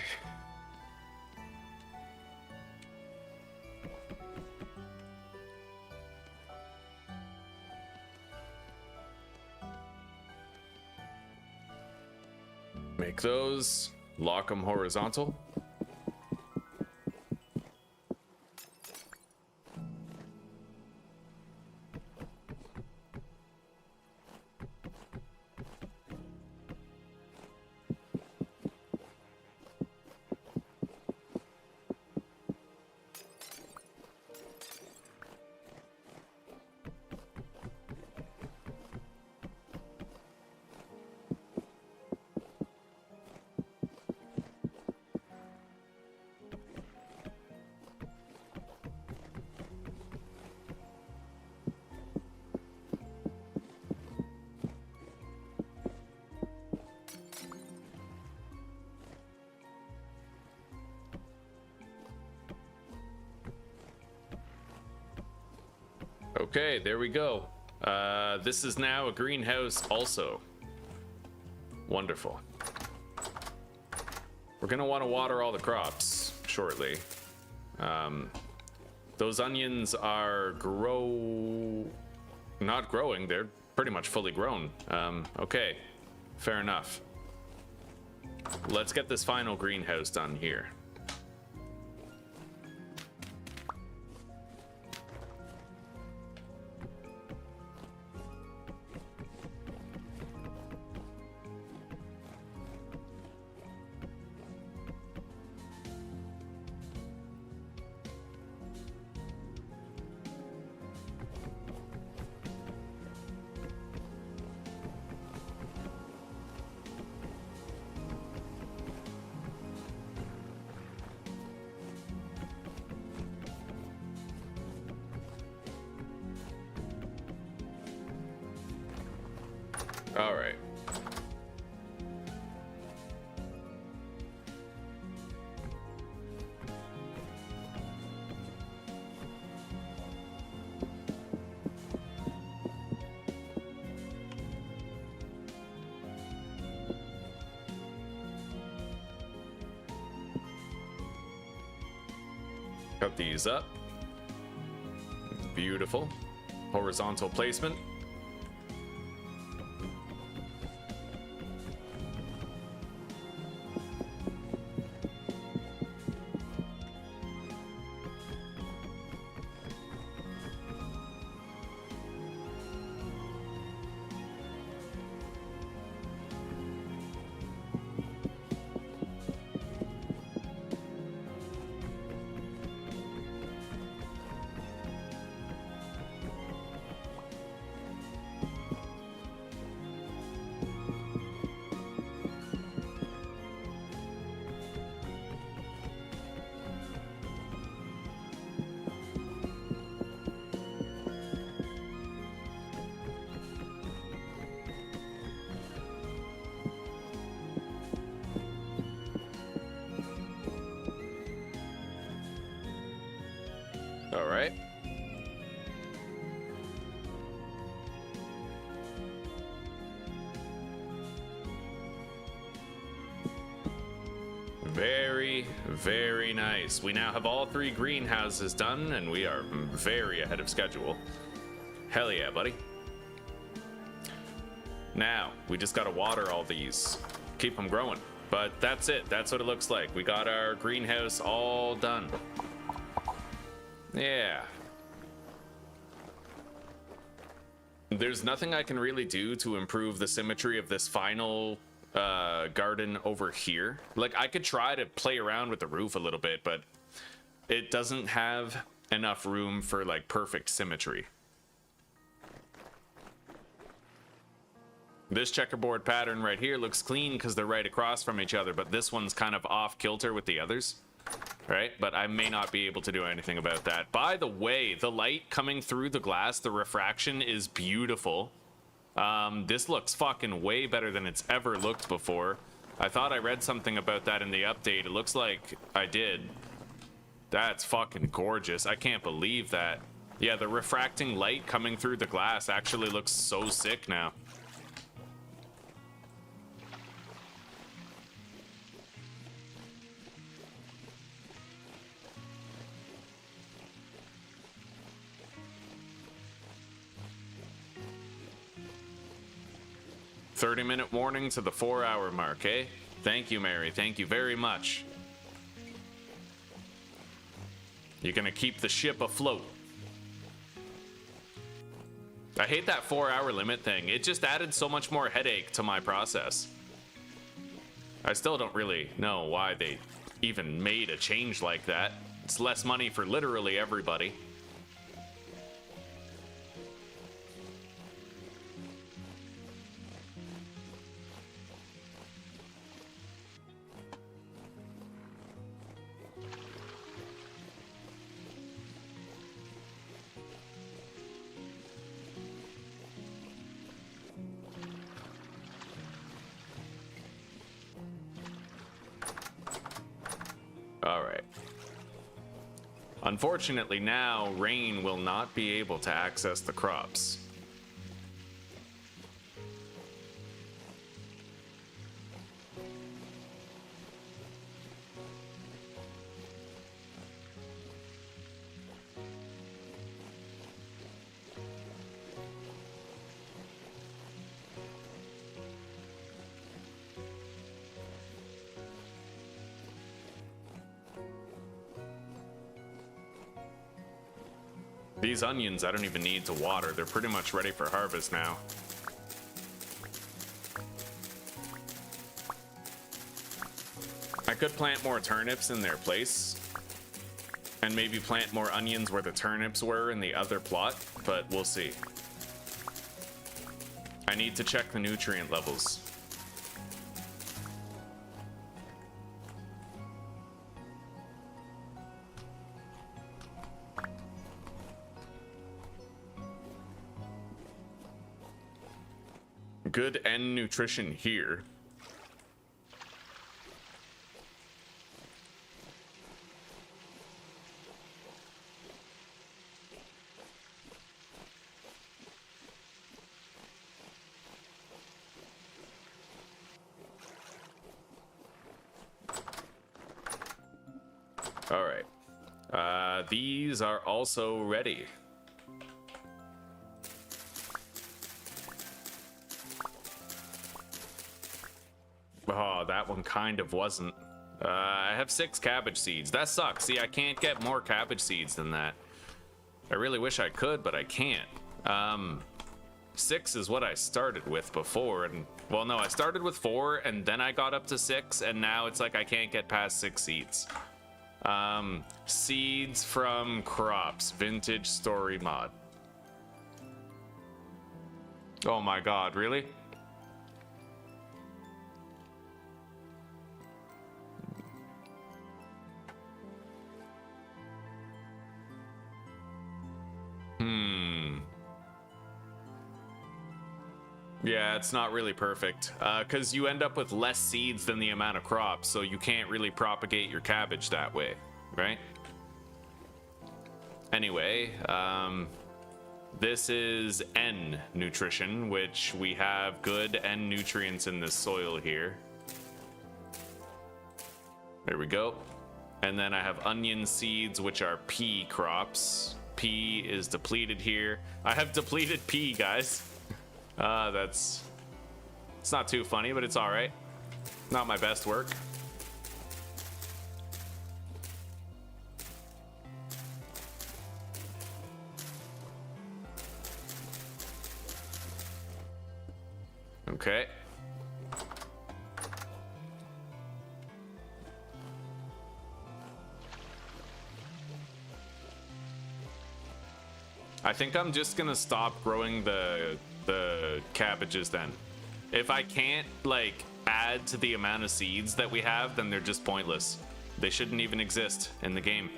Make those, lock them horizontal. Okay, there we go. This is now a greenhouse also. Wonderful. We're gonna want to water all the crops shortly. Those onions are not growing, they're pretty much fully grown. Okay, fair enough. Let's get this final greenhouse done here. All right. Cut these up. Beautiful. Horizontal placement. All right. Very, very nice. We now have all 3 greenhouses done, and we are very ahead of schedule. Hell yeah, buddy. Now, we just gotta water all these. Keep them growing. But that's it. That's what it looks like. We got our greenhouse all done. Yeah. There's nothing I can really do to improve the symmetry of this final garden over here. Like, I could try to play around with the roof a little bit, but it doesn't have enough room for, like, perfect symmetry. This checkerboard pattern right here looks clean because they're right across from each other, but this one's kind of off kilter with the others. Right, but I may not be able to do anything about that. By the way, the light coming through the glass, the refraction is beautiful. This looks fucking way better than it's ever looked before. I thought I read something about that in the update. It looks like I did. That's fucking gorgeous. I can't believe that. Yeah, the refracting light coming through the glass actually looks so sick now. "30-minute warning to the 4-hour mark, eh? Thank you, Mary. Thank you very much. You're gonna keep the ship afloat." I hate that 4-hour limit thing. It just added so much more headache to my process. I still don't really know why they even made a change like that. It's less money for literally everybody. Unfortunately, now rain will not be able to access the crops. These onions I don't even need to water. They're pretty much ready for harvest now. I could plant more turnips in their place. And maybe plant more onions where the turnips were in the other plot, but we'll see. I need to check the nutrient levels. Good N nutrition here. All right. These are also ready. Oh, that one kind of wasn't. I have 6 cabbage seeds. That sucks. See, I can't get more cabbage seeds than that. I really wish I could, but I can't. 6 is what I started with before, and well, no, I started with 4, and then I got up to 6, and now it's like I can't get past 6 seeds. Seeds from crops, vintage story mod. Oh my god, really? Yeah, it's not really perfect, because you end up with less seeds than the amount of crops, so you can't really propagate your cabbage that way, right? Anyway, this is N nutrition, which we have good N nutrients in this soil here. There we go. And then I have onion seeds, which are P crops. P is depleted here. I have depleted P, guys. It's not too funny, but it's all right. Not my best work. Okay. I think I'm just gonna stop growing the cabbages then. If I can't like add to the amount of seeds that we have, then they're just pointless. They shouldn't even exist in the game.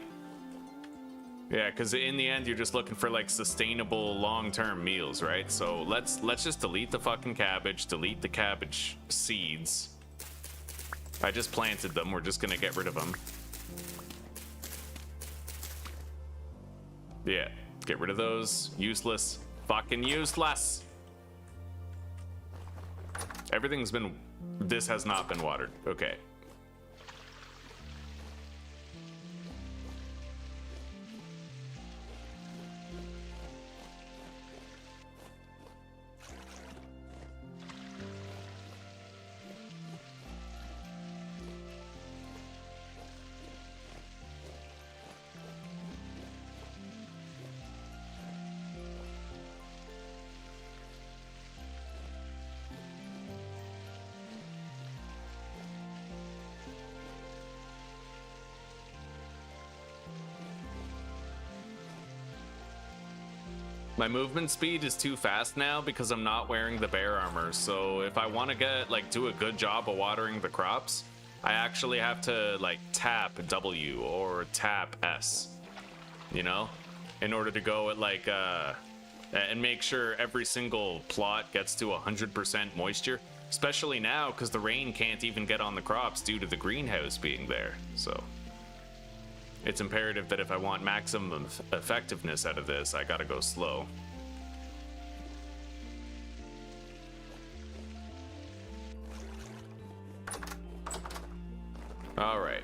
Yeah, because in the end you're just looking for like sustainable long-term meals, right? So let's just delete the fucking cabbage, delete the cabbage seeds. I just planted them, we're just gonna get rid of them. Yeah, get rid of those. Useless. Fucking useless. Everything's been... This has not been watered. Okay. My movement speed is too fast now because I'm not wearing the bear armor. So if I want to get like do a good job of watering the crops, I actually have to like tap W or tap S, you know, in order to go at like and make sure every single plot gets to 100% moisture, especially now because the rain can't even get on the crops due to the greenhouse being there. So It's imperative that if I want maximum effectiveness out of this, I gotta go slow. All right.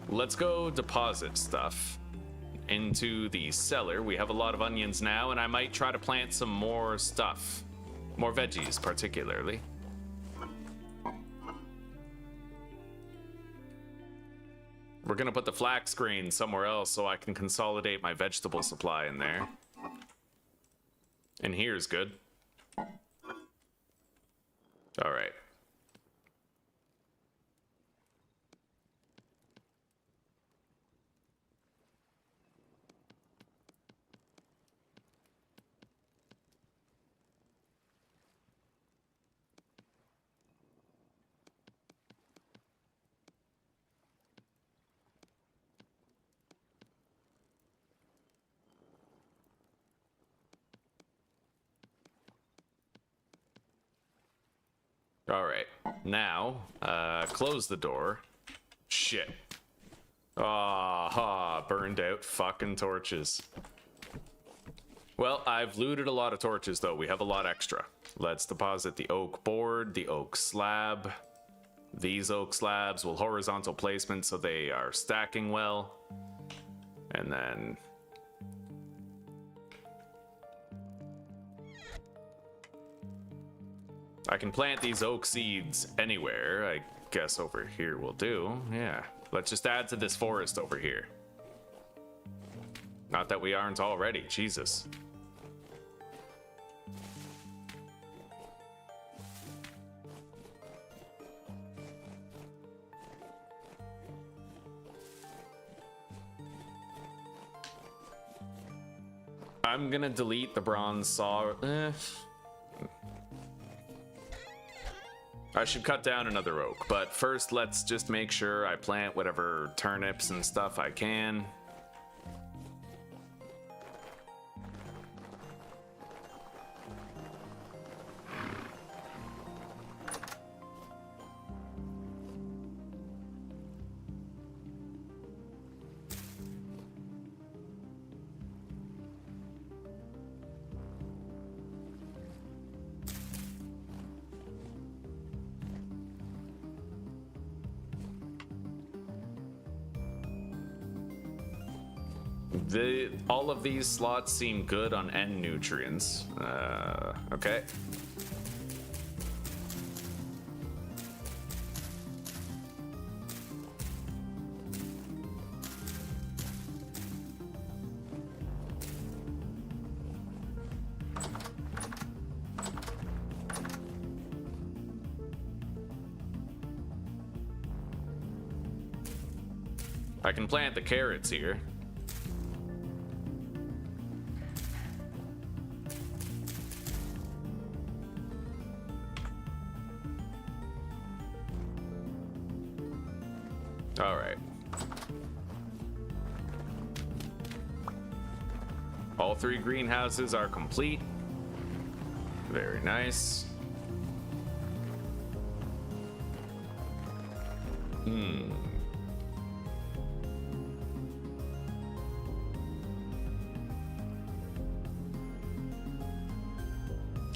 Let's go deposit stuff into the cellar. We have a lot of onions now, and I might try to plant some more stuff. More veggies, particularly. We're gonna put the flax grain somewhere else so I can consolidate my vegetable supply in there. And here's good. All right. All right, now, close the door. Shit. Ah, burned out fucking torches. Well, I've looted a lot of torches, though. We have a lot extra. Let's deposit the oak board, the oak slab. These oak slabs will horizontal placement so they are stacking well. And then... I can plant these oak seeds anywhere. I guess over here will do. Yeah. Let's just add to this forest over here. Not that we aren't already. Jesus. I'm gonna delete the bronze saw. I should cut down another oak, but first let's just make sure I plant whatever turnips and stuff I can. All of these slots seem good on end nutrients. Okay. I can plant the carrots here. All right. All three greenhouses are complete. Very nice.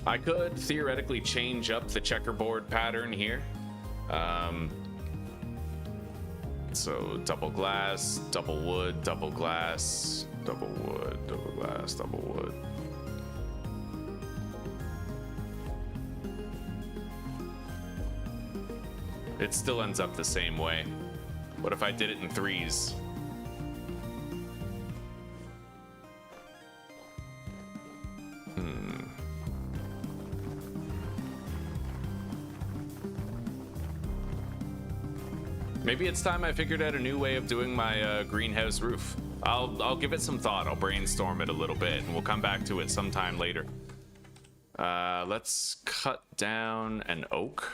I could theoretically change up the checkerboard pattern here. So double glass, double wood, double glass, double wood, double glass, double wood. It still ends up the same way. What if I did it in threes? Maybe it's time I figured out a new way of doing my greenhouse roof. I'll give it some thought. I'll brainstorm it a little bit, and we'll come back to it sometime later. Let's cut down an oak.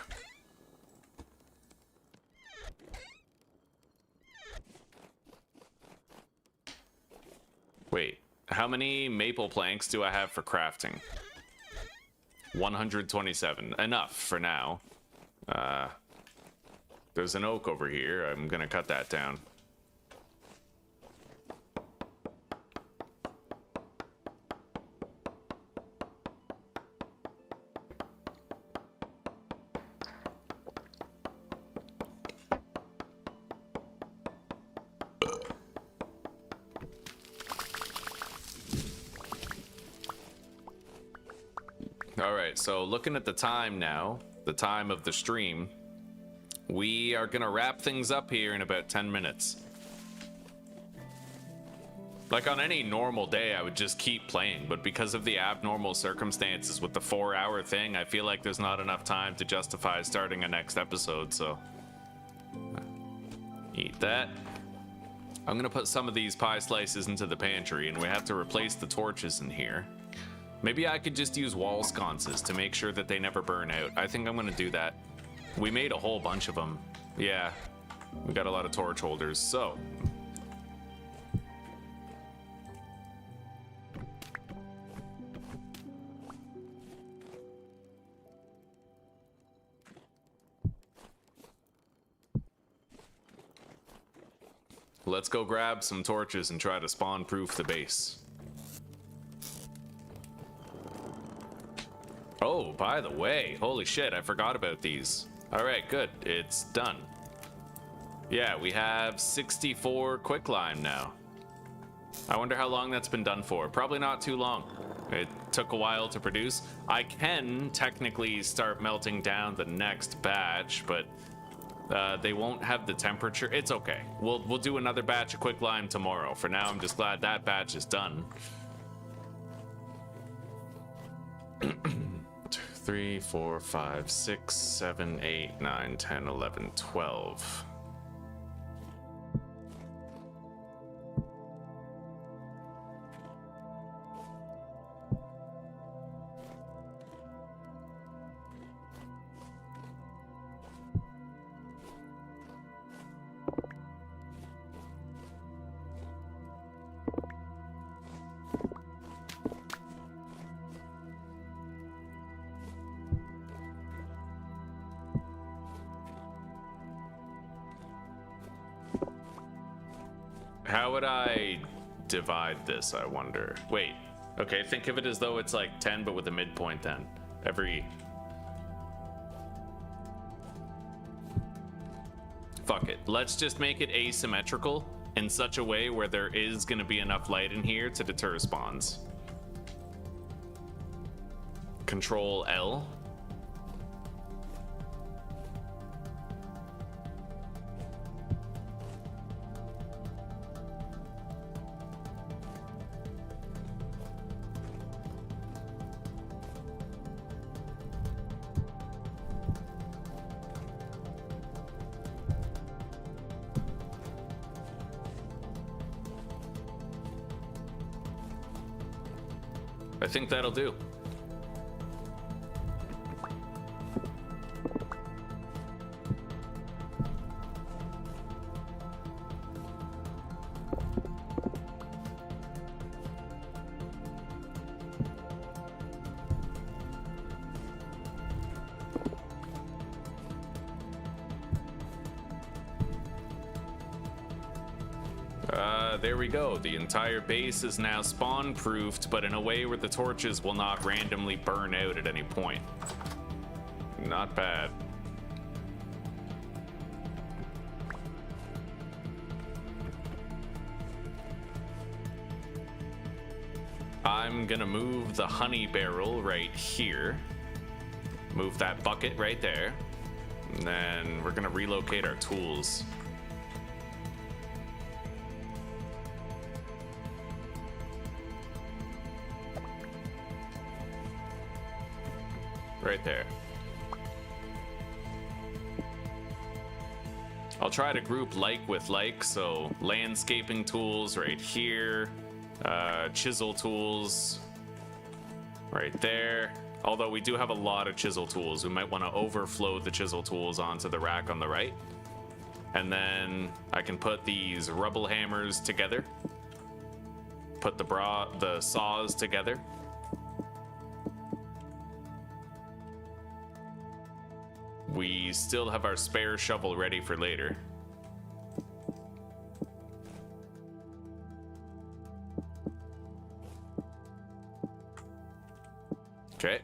Wait, how many maple planks do I have for crafting? 127. Enough for now. There's an oak over here. I'm gonna cut that down. Alright, so looking at the time now, the time of the stream, we are gonna wrap things up here in about 10 minutes. Like on any normal day, I would just keep playing, but because of the abnormal circumstances with the 4-hour thing, I feel like there's not enough time to justify starting a next episode, so... Eat that. I'm gonna put some of these pie slices into the pantry, and we have to replace the torches in here. Maybe I could just use wall sconces to make sure that they never burn out. I think I'm gonna do that. We made a whole bunch of them. Yeah, we got a lot of torch holders, so. Let's go grab some torches and try to spawn proof the base. Oh, by the way, holy shit, I forgot about these. All right, good, it's done. Yeah, we have 64 quicklime now. I wonder how long that's been done for. Probably not too long. It took a while to produce. I can technically start melting down the next batch, but they won't have the temperature. It's okay. We'll do another batch of quicklime tomorrow. For now, I'm just glad that batch is done. 3, 4, 5, 6, 7, 8, 9, 10, 11, 12. How would I divide this, I wonder? Wait, okay, think of it as though it's like 10, but with a midpoint then. Fuck it. Let's just make it asymmetrical in such a way where there is gonna be enough light in here to deter spawns. Control L. I think that'll do. There we go. The entire base is now spawn proofed, but in a way where the torches will not randomly burn out at any point. Not bad. I'm gonna move the honey barrel right here. Move that bucket right there. And then we're gonna relocate our tools. Right there. I'll try to group like with like, so landscaping tools right here, chisel tools right there. Although we do have a lot of chisel tools, we might want to overflow the chisel tools onto the rack on the right. And then I can put these rubble hammers together, put the saws together. we still have our spare shovel ready for later. Okay.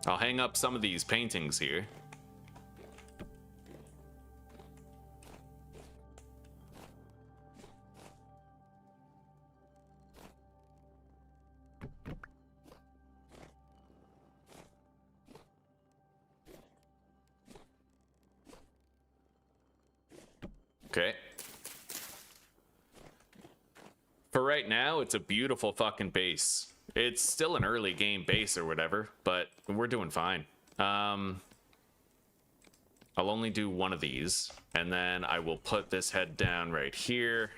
I'll hang up some of these paintings here. Okay. For right now, it's a beautiful fucking base. It's still an early game base or whatever, but we're doing fine. I'll only do one of these, and then I will put this head down right here.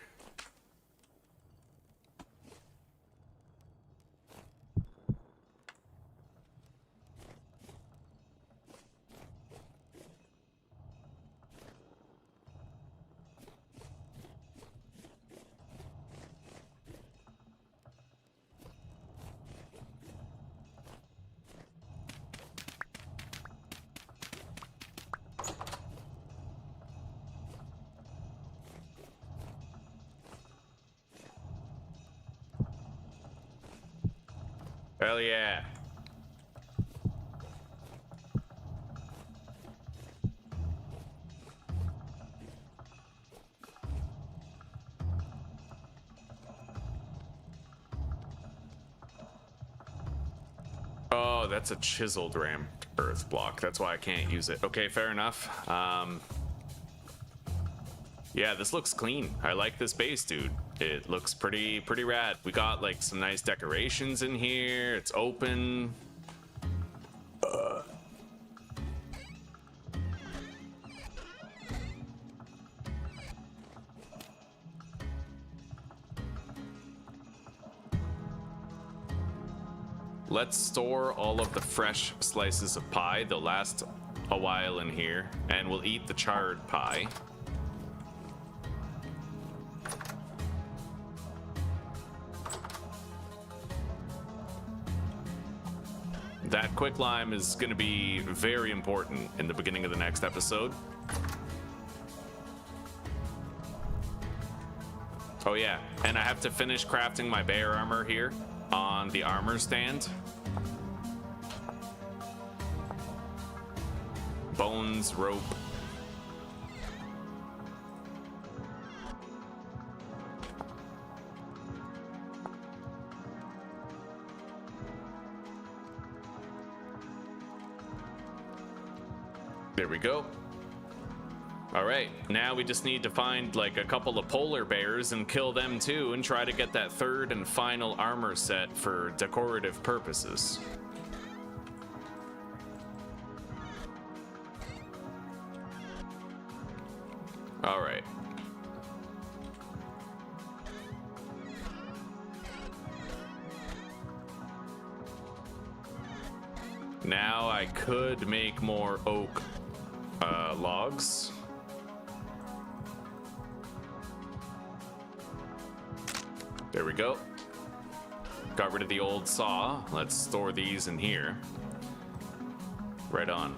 Hell yeah. Oh, that's a chiseled rammed earth block. That's why I can't use it. Okay, fair enough. Yeah, this looks clean. I like this base, dude. It looks pretty rad. We got like some nice decorations in here. It's open. Let's store all of the fresh slices of pie. They'll last a while in here, and we'll eat the charred pie. That quicklime is going to be very important in the beginning of the next episode. Oh yeah, and I have to finish crafting my bear armor here on the armor stand. Bones, rope. There we go. All right, now we just need to find like a couple of polar bears and kill them too, and try to get that third and final armor set for decorative purposes. All right. Now I could make more oak logs. There we go. Got rid of the old saw. Let's store these in here. Right on.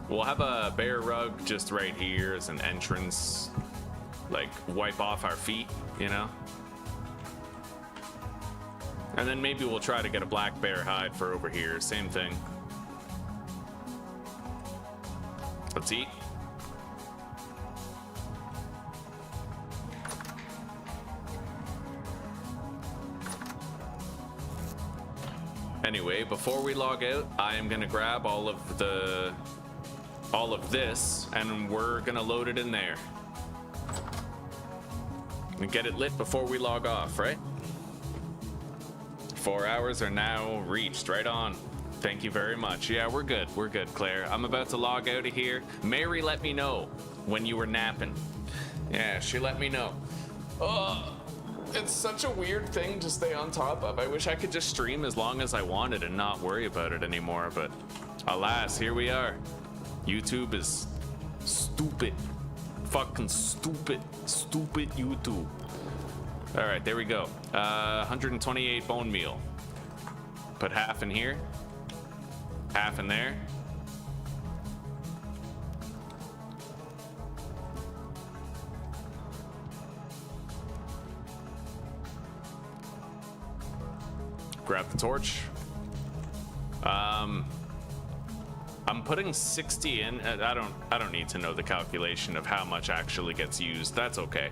We'll have a bear rug just right here as an entrance, like wipe off our feet, you know? And then maybe we'll try to get a black bear hide for over here, same thing. Let's eat. Anyway, before we log out, I am gonna grab all of this, and we're gonna load it in there and get it lit before we log off, right? 4 hours are now reached. Right on. Thank you very much. Yeah, we're good, Claire. I'm about to log out of here. Mary, let me know when you were napping. Yeah, she let me know. Oh, it's such a weird thing to stay on top of. I wish I could just stream as long as I wanted and not worry about it anymore, but alas, here we are. YouTube is stupid. Fucking stupid. Stupid YouTube. All right, there we go. 128 bone meal. Put half in here. Half in there. Grab the torch. I'm putting 60 in. I don't need to know the calculation of how much actually gets used. That's okay.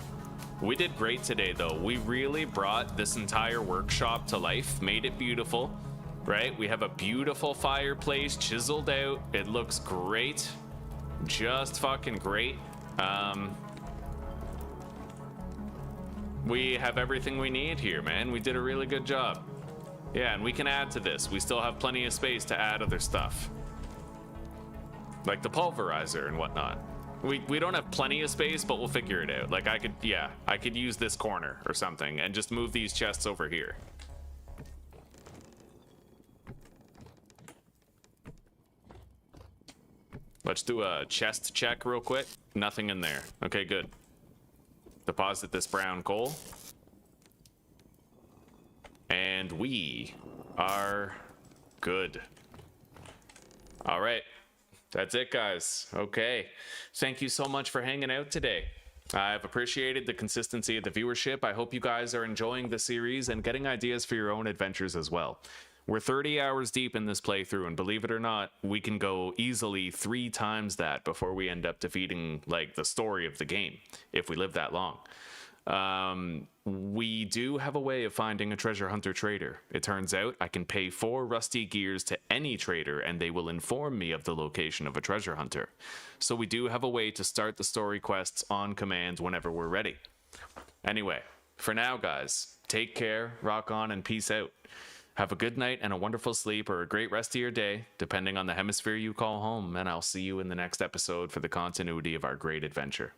We did great today though. We really brought this entire workshop to life, made it beautiful, right? We have a beautiful fireplace chiseled out. It looks great. Just fucking great. We have everything we need here, man. We did a really good job. Yeah, and we can add to this. We still have plenty of space to add other stuff. Like the pulverizer and whatnot. We don't have plenty of space, but we'll figure it out. Like I could use this corner or something and just move these chests over here. Let's do a chest check real quick. Nothing in there. Okay, good. Deposit this brown coal. And we are good. All right. That's it, guys. Okay. Thank you so much for hanging out today. I've appreciated the consistency of the viewership. I hope you guys are enjoying the series and getting ideas for your own adventures as well. We're 30 hours deep in this playthrough, and believe it or not, we can go easily 3 times that before we end up defeating, like, the story of the game, if we live that long. We do have a way of finding a treasure hunter trader. It turns out I can pay 4 rusty gears to any trader and they will inform me of the location of a treasure hunter. So we do have a way to start the story quests on command whenever we're ready. Anyway, for now guys, take care, rock on, and peace out. Have a good night and a wonderful sleep or a great rest of your day, depending on the hemisphere you call home, and I'll see you in the next episode for the continuity of our great adventure.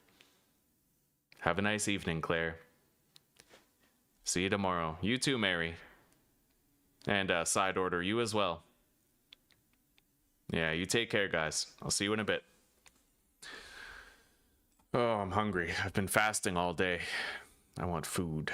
Have a nice evening, Claire. See you tomorrow. You too, Mary. And side order, you as well. Yeah, you take care, guys. I'll see you in a bit. Oh, I'm hungry. I've been fasting all day. I want food.